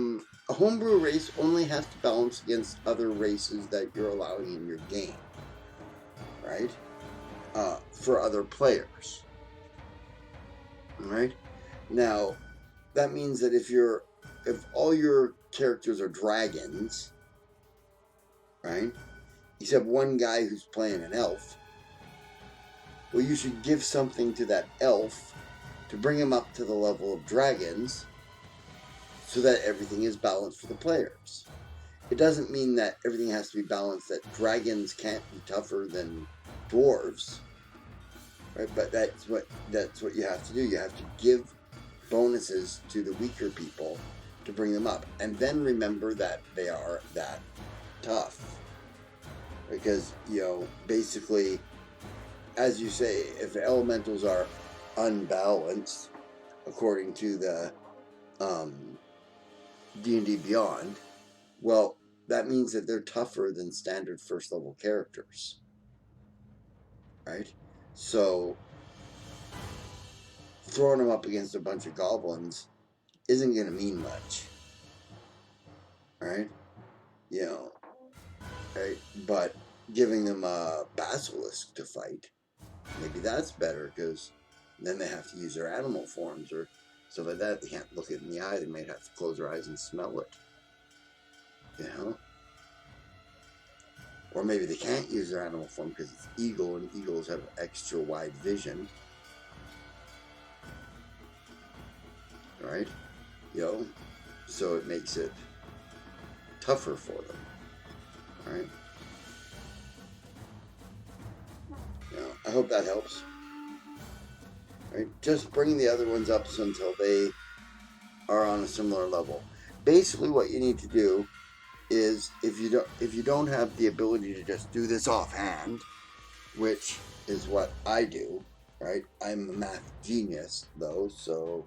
homebrew race only has to balance against other races that you're allowing in your game, right? For other players, right? Now, that means that if all your characters are dragons, right? Except one guy who's playing an elf, well, you should give something to that elf to bring him up to the level of dragons so that everything is balanced for the players. It doesn't mean that everything has to be balanced, that dragons can't be tougher than dwarves, right? But that's what you have to do. You have to give bonuses to the weaker people to bring them up, and then remember that they are that tough. Because, basically, as you say, if elementals are unbalanced, according to the D&D Beyond, well, that means that they're tougher than standard first level characters, right? So throwing them up against a bunch of goblins isn't going to mean much, right? Right? But giving them a basilisk to fight, maybe that's better, because then they have to use their animal forms or stuff like that. They can't look it in the eye. They might have to close their eyes and smell it. Or maybe they can't use their animal form because it's eagle, and eagles have extra wide vision. Right? So it makes it tougher for them. Right? I hope that helps. Right? Just bring the other ones up until they are on a similar level. Basically, what you need to do is, if you don't have the ability to just do this offhand, which is what I do, right? I'm a math genius, though, so,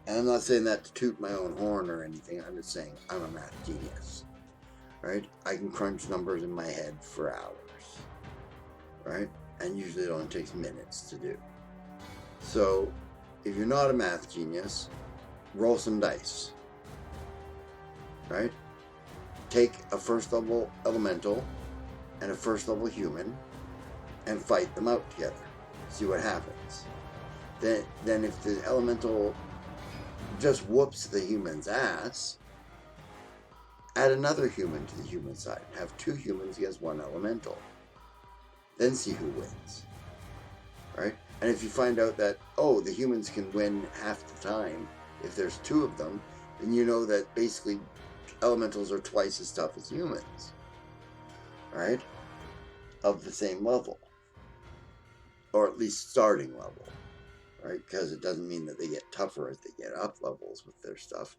and I'm not saying that to toot my own horn or anything. I'm just saying I'm a math genius, right? I can crunch numbers in my head for hours, right? And usually it only takes minutes to do. So if you're not a math genius, roll some dice, right? Take a first level elemental and a first level human and fight them out together. See what happens. Then if the elemental just whoops the human's ass, add another human to the human side. Have 2 humans against 1 elemental. Then see who wins. Right? And if you find out that, oh, the humans can win half the time if there's 2 of them, then you know that basically elementals are twice as tough as humans. Right? Of the same level. Or at least starting level. Right? Because it doesn't mean that they get tougher as they get up levels with their stuff.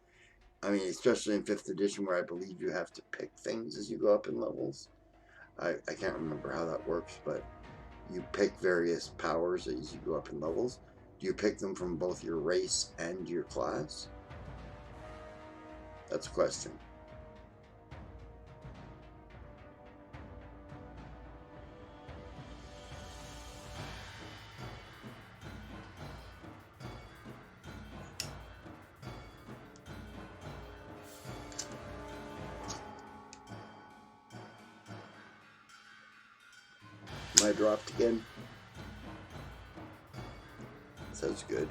I mean, especially in 5th edition where I believe you have to pick things as you go up in levels. I can't remember how that works, but you pick various powers as you go up in levels. Do you pick them from both your race and your class? That's a question. Am I dropped again? Sounds good.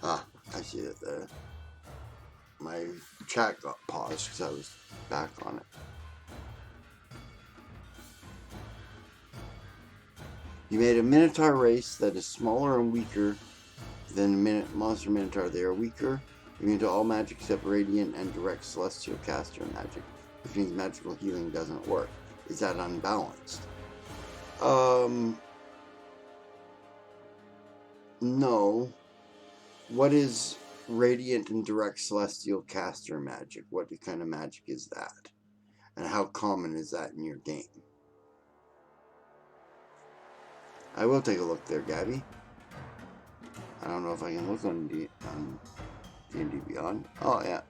Ah, I see that my chat got paused because I was back on it. You made a Minotaur race that is smaller and weaker than Monster Minotaur. They are weaker, immune to all magic except Radiant and Direct Celestial Caster magic, which means magical healing doesn't work. Is that unbalanced? No. What is Radiant and Direct Celestial Caster magic? What kind of magic is that? And how common is that in your game? I will take a look there, Gabby. I don't know if I can look on D&D Beyond. Oh, yeah.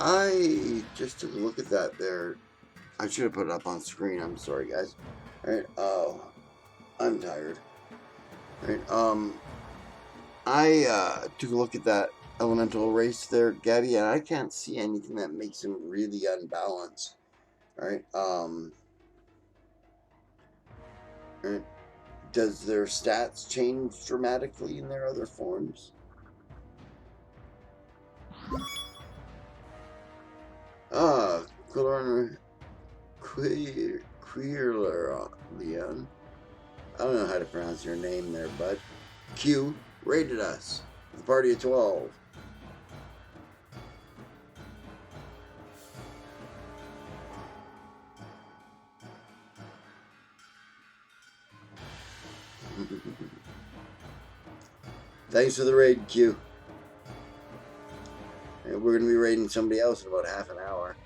I just took a look at that there. I should have put it up on screen. I'm sorry, guys. Alright, I'm tired. Alright, I took a look at that elemental race there, Gabby, and I can't see anything that makes him really unbalanced. Alright, alright. Does their stats change dramatically in their other forms? Ah, Leon. I don't know how to pronounce your name there, bud. Q rated us with a party of 12. Thanks for the raid, Q. And we're going to be raiding somebody else in about half an hour.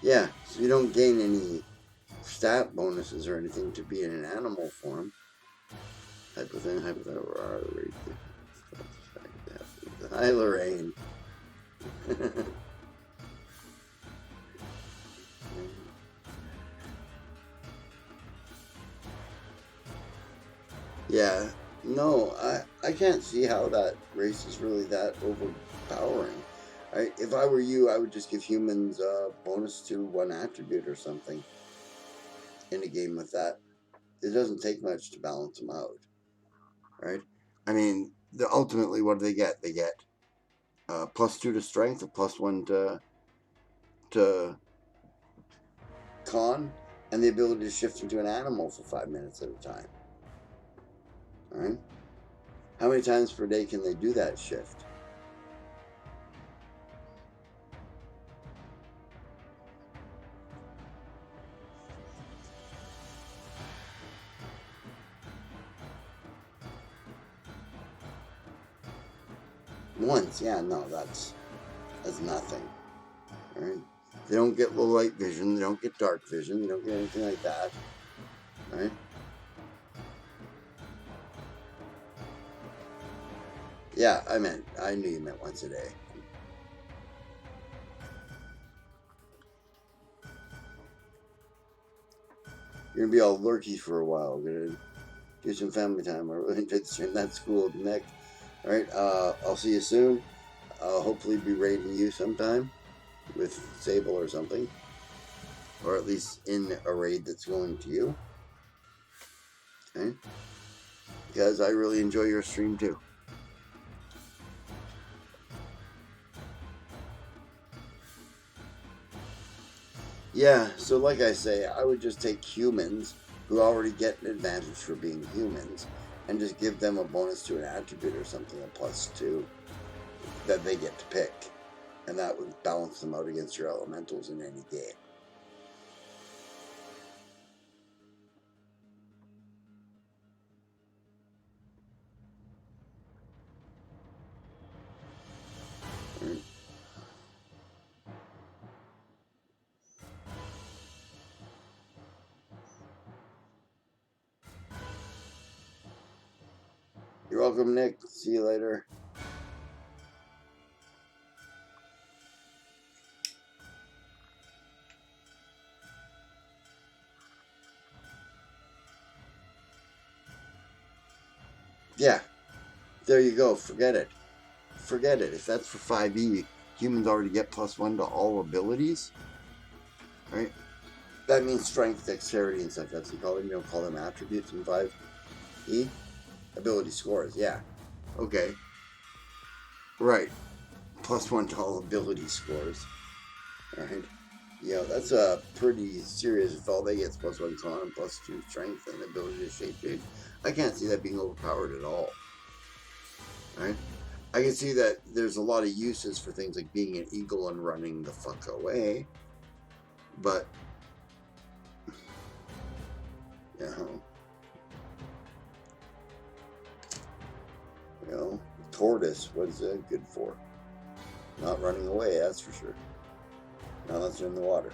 Yeah, so you don't gain any stat bonuses or anything to be in an animal form. Type of thing, Hi, Lorraine. Yeah, no, I can't see how that race is really that overpowering. If I were you, I would just give humans a bonus to one attribute or something in a game with that. It doesn't take much to balance them out, right? I mean, ultimately, what do they get? They get +2 to strength, a +1 to con, and the ability to shift into an animal for 5 minutes at a time. All right. How many times per day can they do that shift? Once, yeah, no, that's nothing. All right. They don't get low light vision. They don't get dark vision. They don't get anything like that. Right? Yeah, I knew you meant once a day. You're gonna be all lurky for a while. We're gonna do some family time. We're really interested in that school next. All right. I'll see you soon. I'll hopefully be raiding you sometime with Sable or something, or at least in a raid that's going to you. Okay? Because I really enjoy your stream too. Yeah, so like I say, I would just take humans who already get an advantage for being humans and just give them a bonus to an attribute or something, a +2 that they get to pick. And that would balance them out against your elementals in any game. Right? You're welcome, Nick. See you later. Yeah, there you go. Forget it. Forget it. If that's for 5e, humans already get +1 to all abilities, right? That means strength, dexterity, and stuff. That's what you call them. You don't call them attributes in 5e. Ability scores, yeah. Okay. Right. +1 to all ability scores. Alright. Yeah, that's a pretty serious. If all they get is +1 con and +2 strength and ability to shape change, I can't see that being overpowered at all. Right? I can see that there's a lot of uses for things like being an eagle and running the fuck away, but you know, tortoise, what is that good for? Not running away, that's for sure. Not unless you're in the water.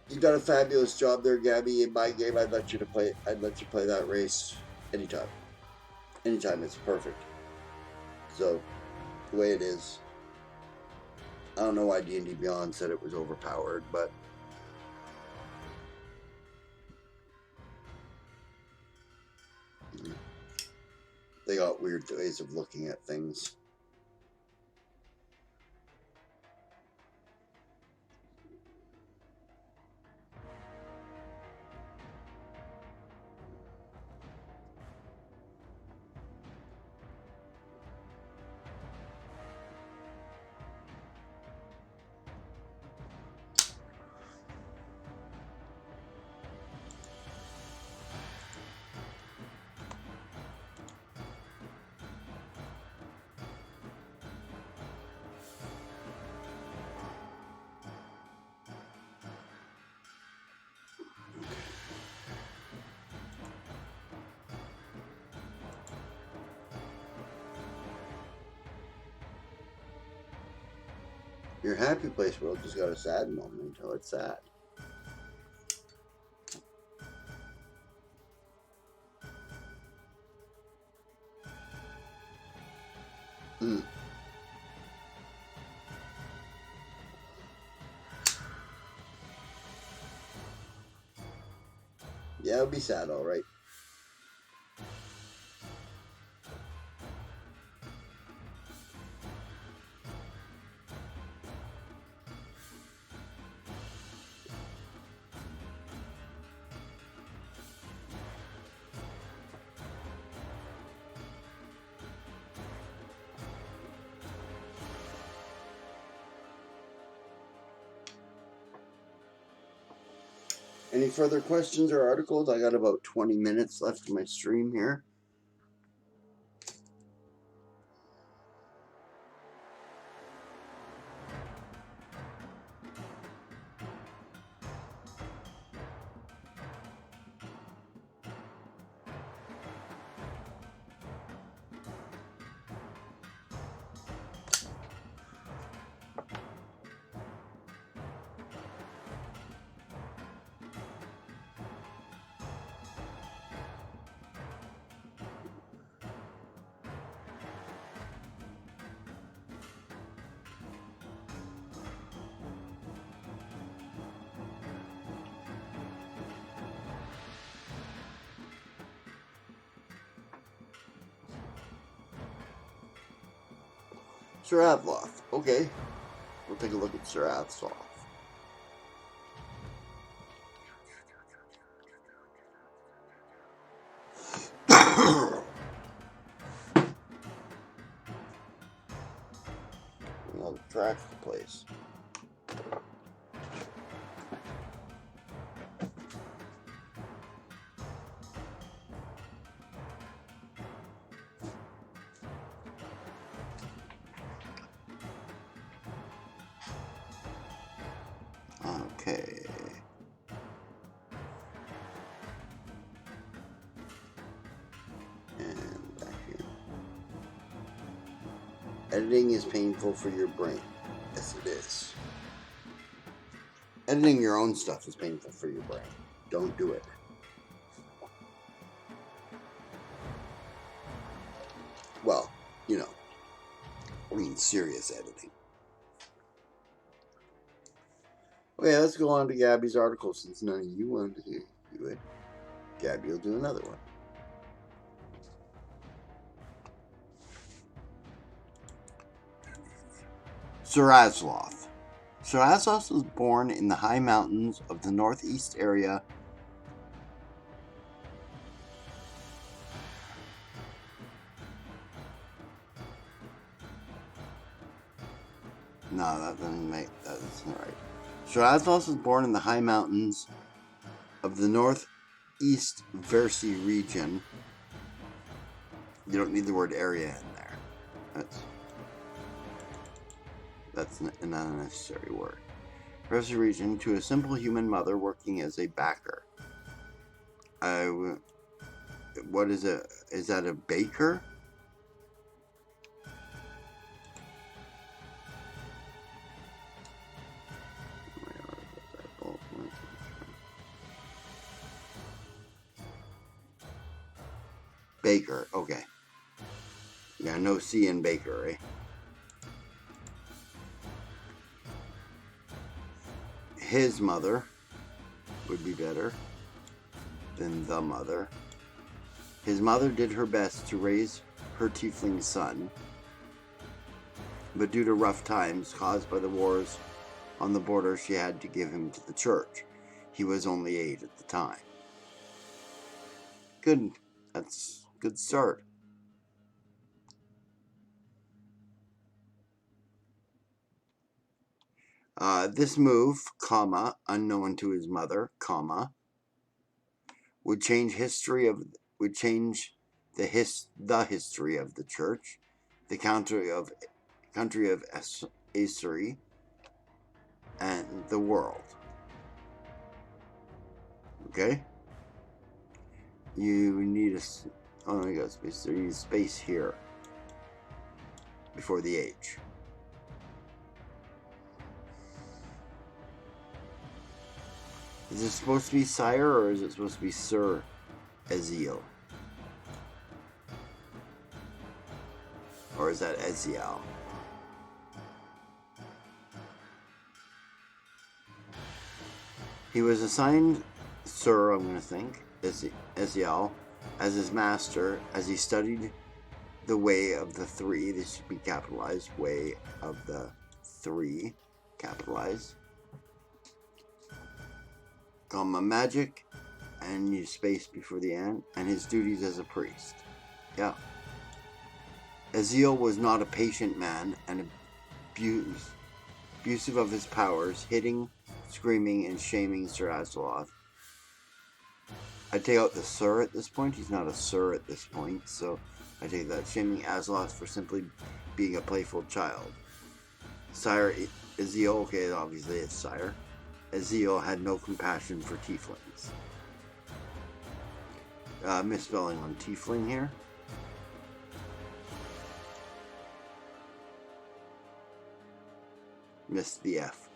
You done a fabulous job there, Gabby. In my game, I'd let you play that race anytime. Anytime, it's perfect. So, the way it is, I don't know why D&D Beyond said it was overpowered, but they got weird ways of looking at things. Your happy place world just got a sad moment. Oh, it's sad. Hmm. Yeah, it'll be sad, all right. Any further questions or articles? I got about 20 minutes left of my stream here. Sir Avloth. Okay. We'll take a look at Sir Avloth. I'll track the place. Okay. And back here. Editing is painful for your brain. Yes, it is. Editing your own stuff is painful for your brain. Don't do it. Well, you know, I mean serious editing. Okay, let's go on to Gabby's article since none of you wanted to do it. Gabby will do another one. Sir Asloth. Sir Asloth was born in the high mountains of the northeast area. No, that doesn't make that isn't right. Sir Asloth was born in the high mountains of the northeast Versi region. You don't need the word area in there. That's not a necessary word. Versi region to a simple human mother working as a backer. What is it? Is that a baker? Baker, okay. Yeah, no C in baker, eh? His mother would be better than the mother. His mother did her best to raise her tiefling son, but due to rough times caused by the wars on the border, she had to give him to the church. He was only 8 at the time. Good. That's a good start. This move, comma, unknown to his mother, comma, would change the history of the church, the country of Aesiri, and the world. Okay? You need space. There is space here before the H. Is it supposed to be Sire or is it supposed to be Sir Eziel? Or is that Eziel? He was assigned Sir, I'm going to think, Eziel, as his master as he studied the way of the three. This should be capitalized. Way of the three, capitalized. Comma magic, and use space before the end, and his duties as a priest. Yeah. Eziel was not a patient man and abusive of his powers, hitting, screaming, and shaming Sir Azeroth. I take out the Sir at this point. He's not a Sir at this point, so I take that. Shaming Azeroth for simply being a playful child. Sire Eziel, okay, obviously it's Sire. Eziel had no compassion for tieflings. Misspelling on tiefling here. Missed the F.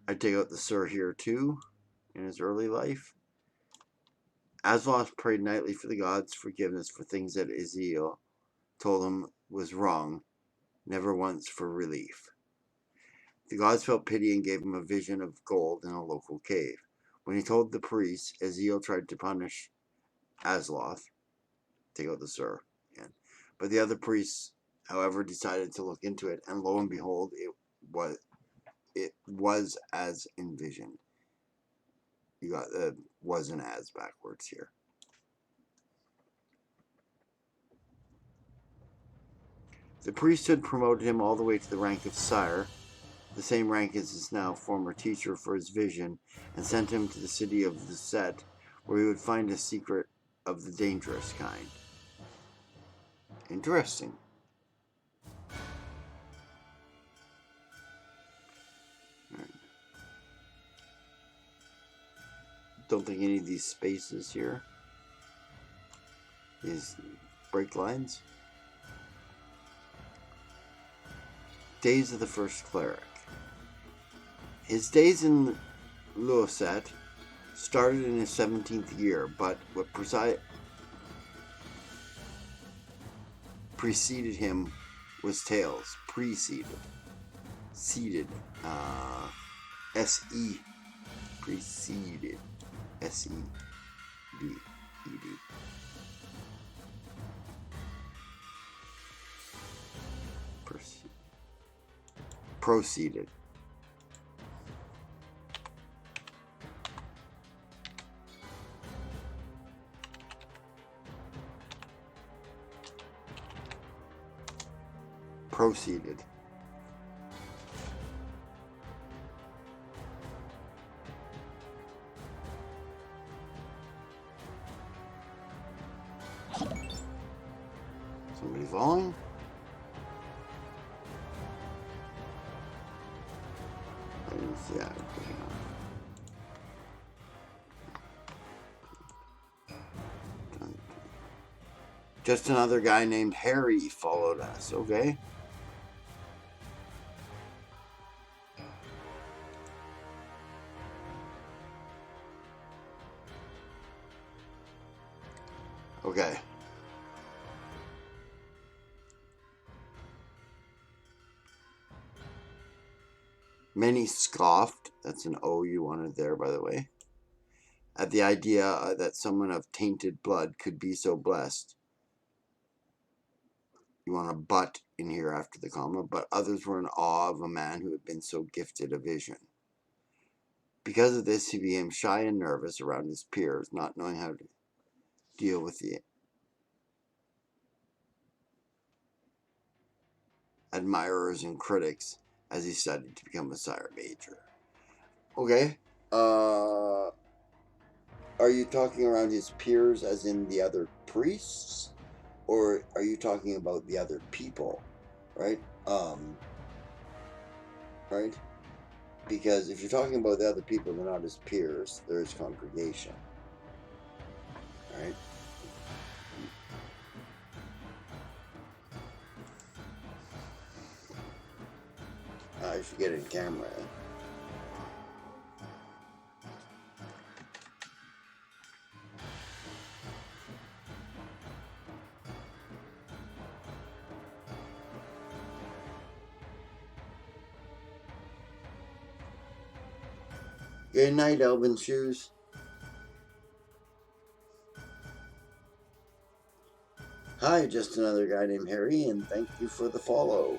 I take out the Sir here too, in his early life. Azeroth prayed nightly for the gods' forgiveness for things that Eziel told him was wrong, never once for relief. The gods felt pity and gave him a vision of gold in a local cave. When he told the priests, Eziel tried to punish Azeroth. Take out the Sir again. But the other priests, however, decided to look into it, and lo and behold, it was as envisioned. You got the was and as backwards here. The priesthood promoted him all the way to the rank of Sire, the same rank as his now former teacher, for his vision, and sent him to the city of the Set, where he would find a secret of the dangerous kind. Interesting. Don't think any of these spaces here, these break lines. Days of the First Cleric. His days in Luoset started in his 17th year, but what preceded him was tales. Seeded. S-E. Preceded. S-E-D-E-D. Proceeded. Proceeded. Somebody falling? I didn't see that. Just another guy named Harry followed us, okay? Okay. Many scoffed, that's an O you wanted there, by the way, at the idea that someone of tainted blood could be so blessed. You want a but in here after the comma, but others were in awe of a man who had been so gifted a vision. Because of this, he became shy and nervous around his peers, not knowing how to deal with the admirers and critics as he studied to become a Sire Major. Okay. Are you talking around his peers as in the other priests? Or are you talking about the other people? Right? Right? Because if you're talking about the other people, they're not his peers, they're his congregation. Right? I should get in camera. Good night, Elvin Shoes. Hi, just another guy named Harry, and thank you for the follow.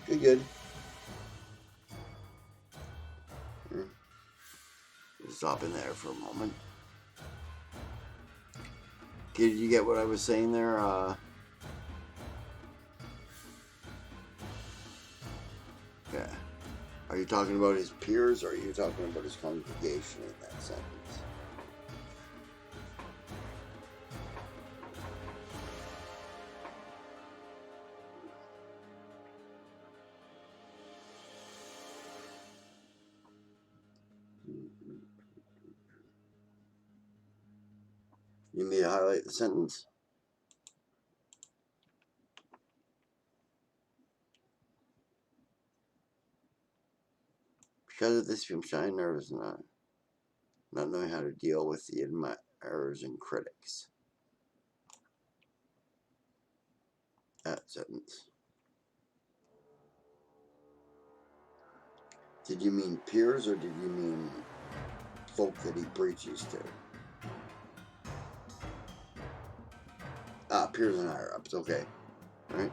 Good. Stop in there for a moment. Did you get what I was saying there? Yeah. Are you talking about his peers, or are you talking about his congregation in that sentence? You need to highlight the sentence? Because of this, I'm shy and nervous, not knowing how to deal with the admirers and critics. That sentence. Did you mean peers, or did you mean folk that he preaches to? Peers and higher ups, okay. Right?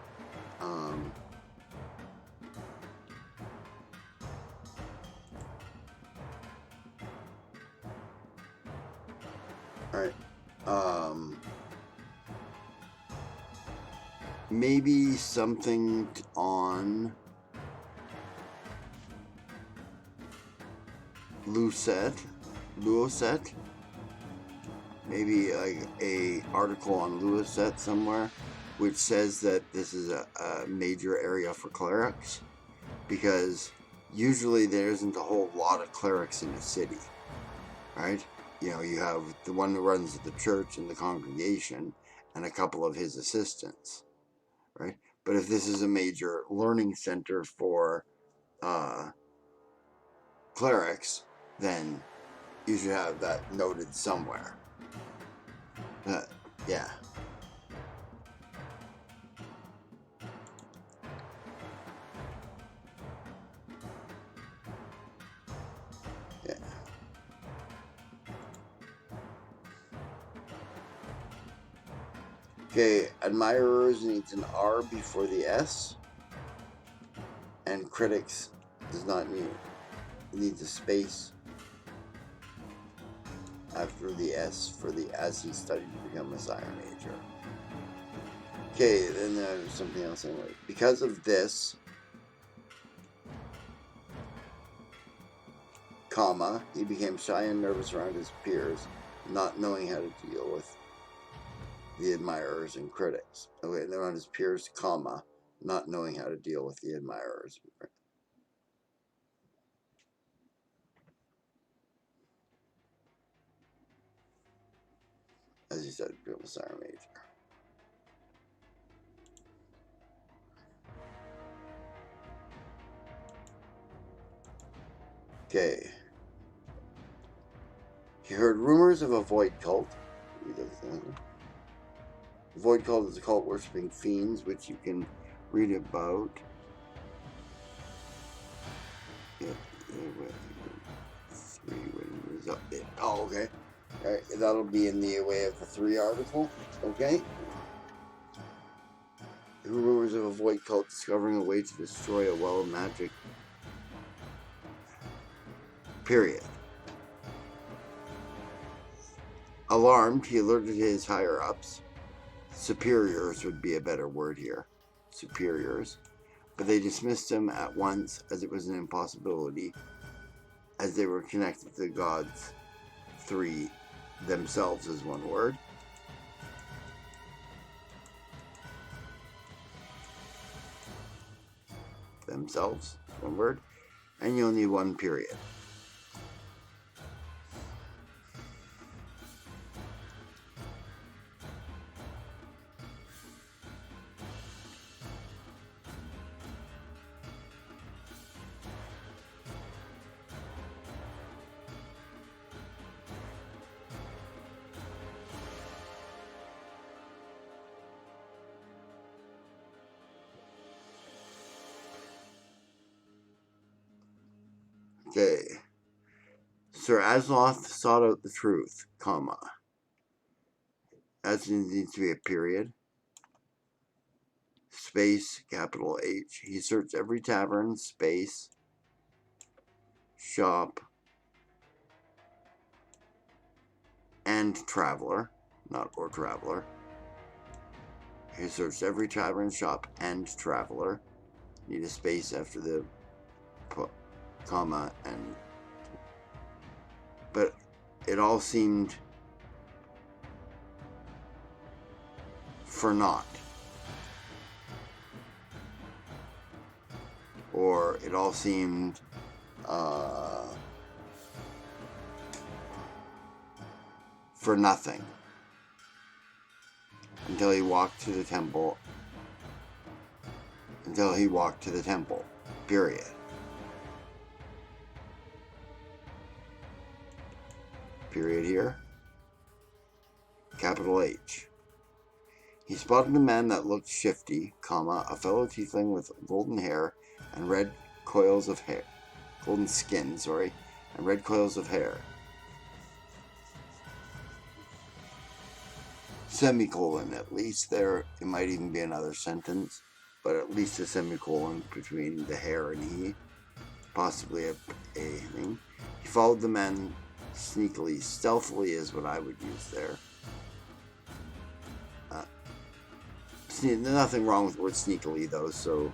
Alright. Maybe something on Lucette. Maybe like a article on Lucette somewhere, which says that this is a major area for clerics, because usually there isn't a whole lot of clerics in a city, right? You know, you have the one who runs the church and the congregation and a couple of his assistants, right? But if this is a major learning center for clerics, then you should have that noted somewhere. Yeah. Yeah. Okay, admirers needs an R before the S, and critics does not need it. It needs a space after the S for the as he studied to become a sire major. Okay, then there's something else anyway. Because of this, comma, he became shy and nervous around his peers, not knowing how to deal with the admirers and critics. Okay, they're around his peers, comma, not knowing how to deal with the admirers. As he said, become a sire major. Okay. He heard rumors of a void cult. The void cult is a cult worshipping fiends, which you can read about. Oh, okay. All right, that'll be in the Way of the Three article. Okay. The rumors of a void cult discovering a way to destroy a well of magic. Period. Alarmed, he alerted his higher-ups. Superiors would be a better word here. Superiors. But they dismissed him at once, as it was an impossibility, as they were connected to the gods three themselves as one word. Themselves, one word. And you'll need one period. Okay. Sir Asloth sought out the truth, comma. That needs to be a period. Space, capital H. He searched every tavern, space, shop, and traveler, not or traveler. He searched every tavern, shop, and traveler. Need a space after the comma, and but it all seemed for naught. Or it all seemed for nothing until he walked to the temple. Period. Period here. Capital H. He spotted a man that looked shifty, comma, a fellow tiefling with golden hair and red coils of hair. Golden skin, and red coils of hair. Semicolon, at least there. It might even be another sentence, but at least a semicolon between the hair and he. Possibly a thing. He followed the man sneakily. Stealthily is what I would use there. There's nothing wrong with the word sneakily, though, so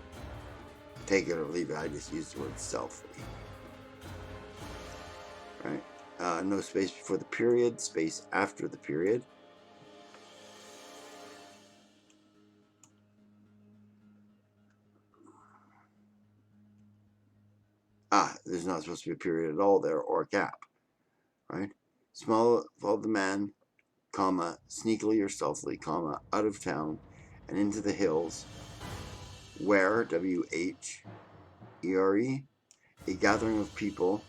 take it or leave it. I just used the word stealthily. Right? No space before the period, space after the period. There's not supposed to be a period at all there, or a gap. Right? Small, followed the man, comma, sneakily or stealthily, comma, out of town and into the hills, where, W-H-E-R-E, a gathering of people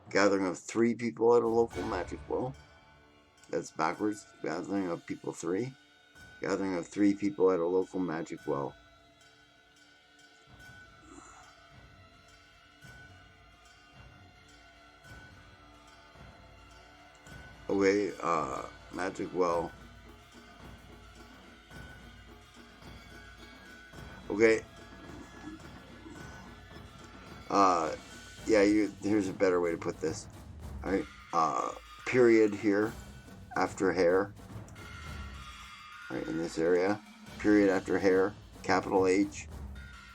gathering of 3 people at a local magic well. That's backwards. Gathering of people 3. Gathering of 3 people at a local magic well. Okay, magic well. Okay. Here's a better way to put this. Alright, period here, after hair. Right, in this area. Period after hair, capital H.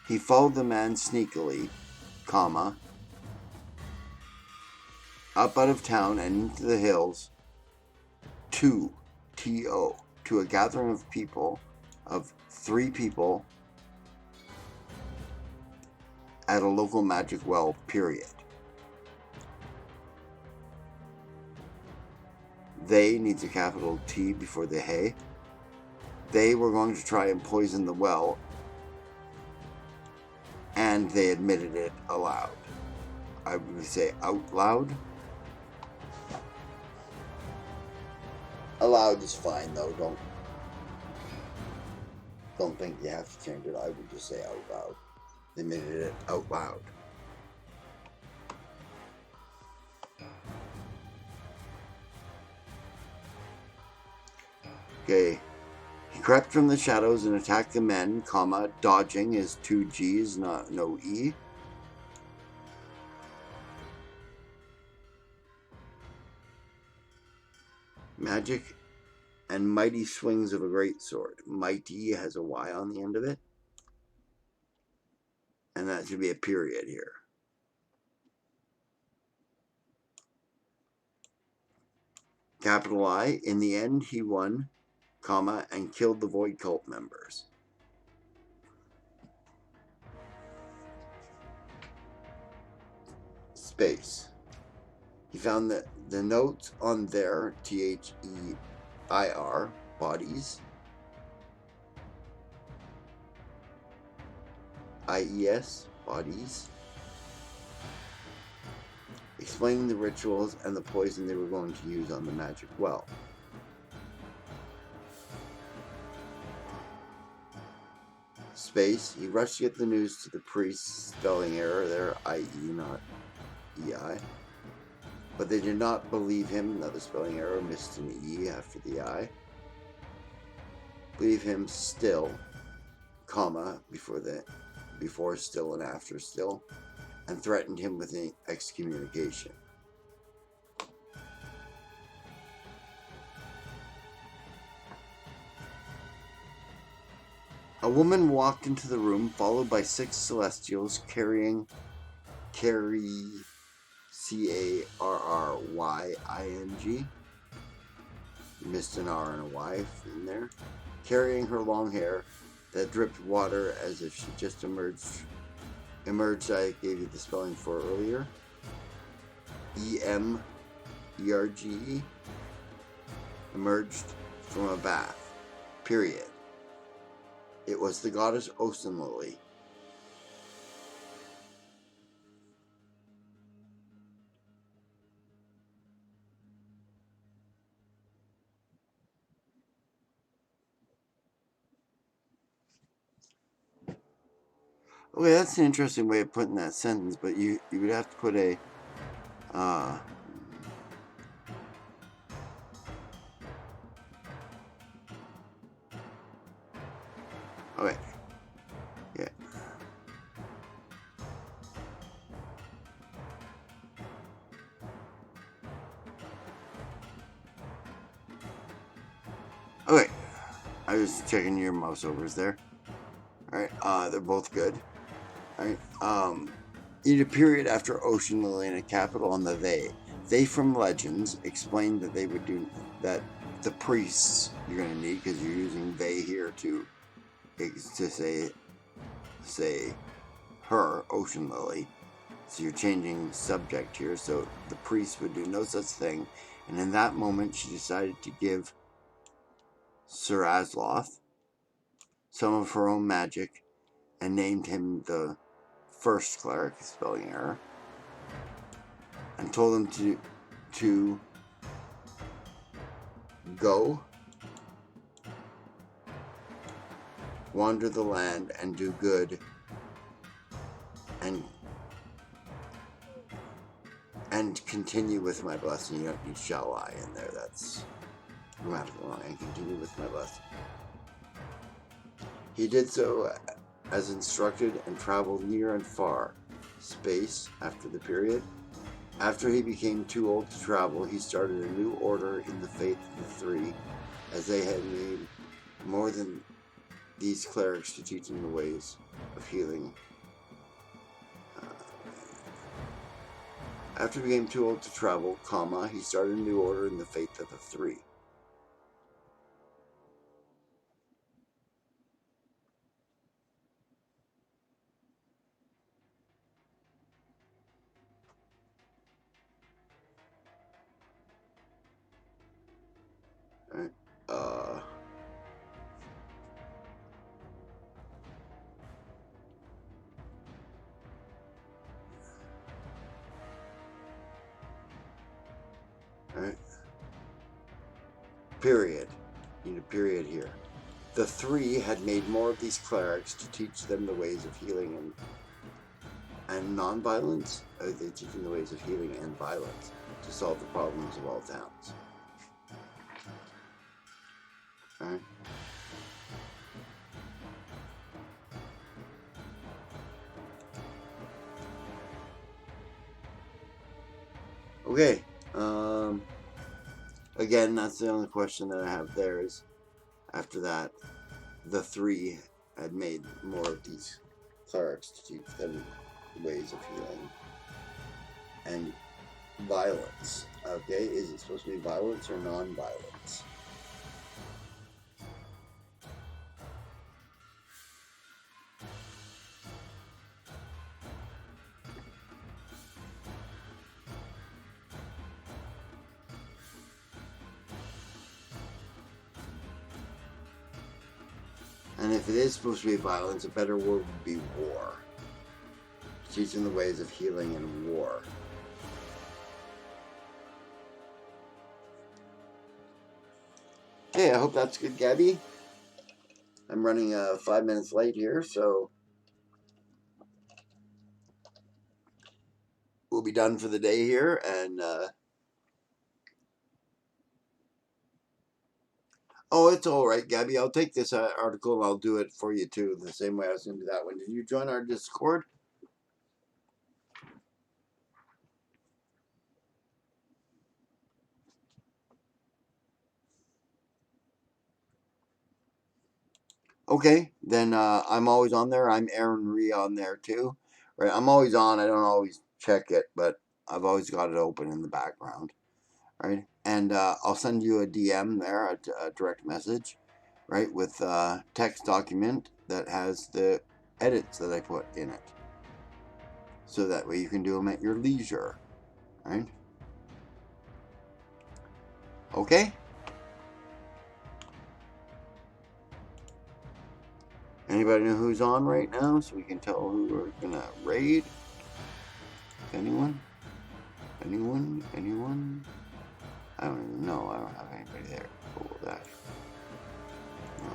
He followed the man sneakily, comma, up out of town and into the hills, to, T-O, to a gathering of people, of 3 people, at a local magic well, period. They needs a capital T before the hey. They were going to try and poison the well, and they admitted it aloud. I would say out loud. Aloud is fine, though. Don't think you have to change it. I would just say out loud. They admitted it out loud. Okay. He crept from the shadows and attacked the men, comma, dodging is 2 G's, no E. Magic and mighty swings of a great sword. Mighty has a Y on the end of it. And that should be a period here. Capital I, in the end he won, comma, and killed the Void Cult members. Space. He found that the notes on their, T-H-E-I-R, bodies, I-E-S, bodies, explaining the rituals and the poison they were going to use on the magic well. Space. He rushed to get the news to the priest's spelling error there, I-E, not E-I. But they did not believe him. Another spelling error, missed an E after the I. Believe him still, comma, before still and after still, and threatened him with an excommunication. A woman walked into the room, followed by 6 celestials carrying C-A-R-R-Y-I-N-G. Missed an R and a Y in there. Carrying her long hair that dripped water as if she just emerged. I gave you the spelling for earlier. E-M-E-R-G-E. Emerged from a bath. Period. It was the goddess Ocean Lily. Okay, that's an interesting way of putting that sentence, but you would have to put a okay. Yeah. Okay. I was checking your mouse overs there. Alright, they're both good. Alright, in a period after Ocean Lily and a capital on the they. They from Legends explained that they would do that. The priests you're going to need, because you're using they here to say her, Ocean Lily. So you're changing subject here. So the priest would do no such thing. And in that moment, she decided to give Sir Asloth some of her own magic and named him the first cleric, spelling error, and told him to go, wander the land, and do good, and continue with my blessing. You don't need shall I in there. That's grammatical wrong. And continue with my blessing. He did so as instructed and traveled near and far. Space after the period. After he became too old to travel, he started a new order in the faith of the three, as they had made more than these clerics to teach him the ways of healing. After he became too old to travel, comma, he started a new order in the faith of the three. Alright, Alright. Period. Need a period here. The three had made more of these clerics to teach them the ways of healing and non-violence. They teach them the ways of healing and violence to solve the problems of all towns. Alright. Okay. Again, that's the only question that I have there is, after that, the three had made more of these clerics to teach them ways of healing and violence. Okay, is it supposed to be violence or non-violence? And if it is supposed to be violence, a better word would be war. Teaching the ways of healing and war. Okay, I hope that's good, Gabby. I'm running 5 minutes late here, so we'll be done for the day here. And oh, it's all right, Gabby. I'll take this article and I'll do it for you too, the same way I was going to do that one. Did you join our Discord? Okay, then I'm always on there. I'm Erin Righ on there too. Right, I'm always on. I don't always check it, but I've always got it open in the background. Right, and I'll send you a DM there, a direct message, right, with a text document that has the edits that I put in it, so that way you can do them at your leisure. Right. Okay. Anybody know who's on right now, so we can tell who we're gonna raid? Anyone? Anyone? Anyone? I don't even know. I don't have anybody there. What was that? No.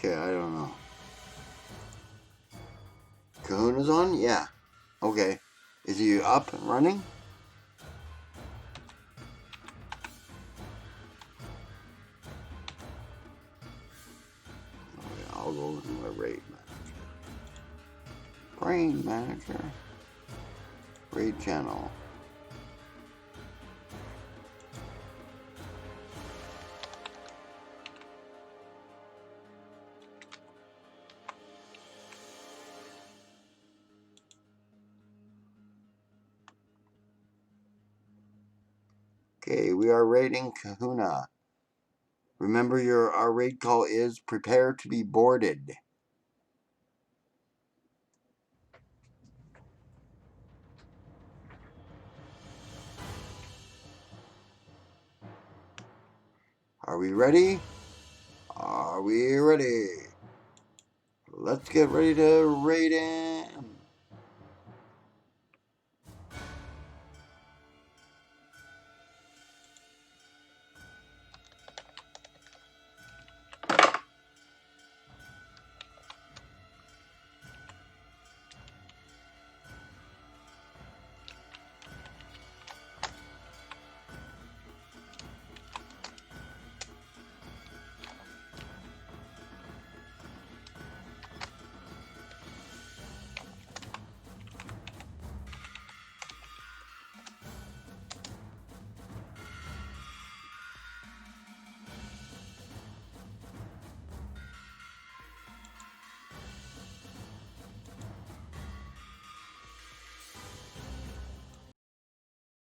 Okay, I don't know. Kahuna's on? Yeah. Okay. Is he up and running? Okay, I'll go with my raid manager. Brain manager. Raid channel. Okay, we are raiding Kahuna. Remember our raid call is prepare to be boarded. Are we ready? Are we ready? Let's get ready to raid him.